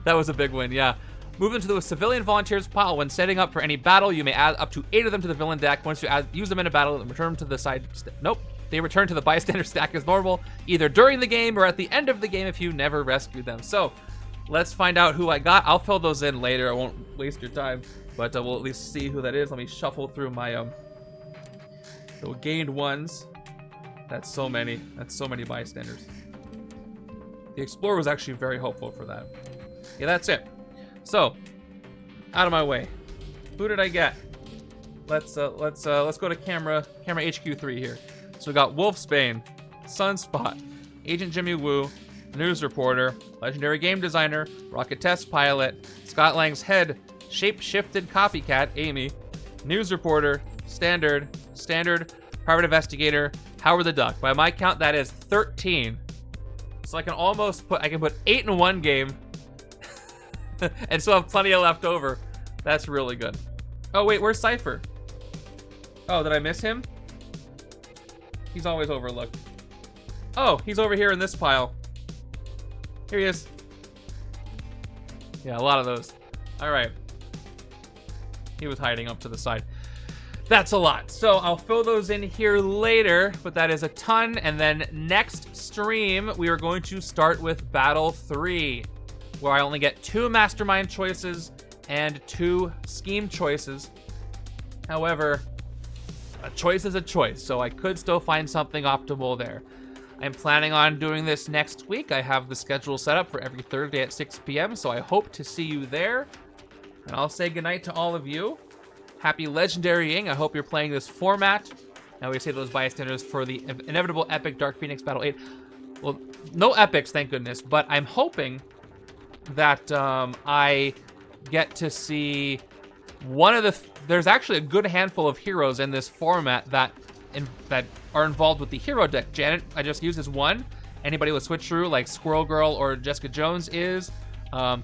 That was a big win, yeah. Move them to the civilian volunteers pile. When setting up for any battle, you may add up to 8 of them to the villain deck. Once you use them in a battle, return them to the side. Nope. They return to the bystander stack as normal, either during the game or at the end of the game if you never rescued them. So, let's find out who I got. I'll fill those in later. I won't waste your time, but we'll at least see who that is. Let me shuffle through my the gained ones. That's so many. That's so many bystanders. The Explorer was actually very hopeful for that. Yeah, that's it. So, out of my way. Who did I get? Let's go to camera HQ3 here. So we got Wolfsbane, Sunspot, Agent Jimmy Woo, News Reporter, Legendary Game Designer, Rocket Test Pilot, Scott Lang's Head, Shape-Shifted Copycat, Amy, News Reporter, Standard, Private Investigator, Howard the Duck. By my count, that is 13. So I can almost put 8 in one game and still have plenty of left over. That's really good. Oh, wait, where's Cypher? Oh, did I miss him? He's always overlooked. Oh, he's over here in this pile. Here he is. Yeah, a lot of those. All right. He was hiding up to the side. That's a lot. So I'll fill those in here later, but that is a ton. And then next stream, we are going to start with Battle 3, where I only get 2 Mastermind choices and 2 Scheme choices. However, a choice is a choice, so I could still find something optimal there. I'm planning on doing this next week. I have the schedule set up for every Thursday at 6 p.m., so I hope to see you there. And I'll say goodnight to all of you. Happy legendarying. I hope you're playing this format. Now we save those bystanders for the inevitable epic Dark Phoenix Battle 8. Well, no epics, thank goodness, but I'm hoping that I get to see one of the... There's actually a good handful of heroes in this format that are involved with the hero deck. Janet, I just used as one. Anybody with Switch Through, like Squirrel Girl or Jessica Jones is.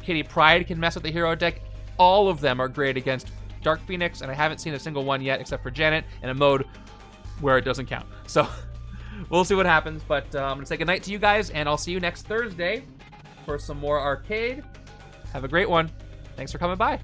Kitty Pryde can mess with the hero deck. All of them are great against Dark Phoenix, and I haven't seen a single one yet except for Janet in a mode where it doesn't count. So We'll see what happens, but I'm gonna say goodnight to you guys, and I'll see you next Thursday for some more arcade. Have a great one. Thanks for coming by.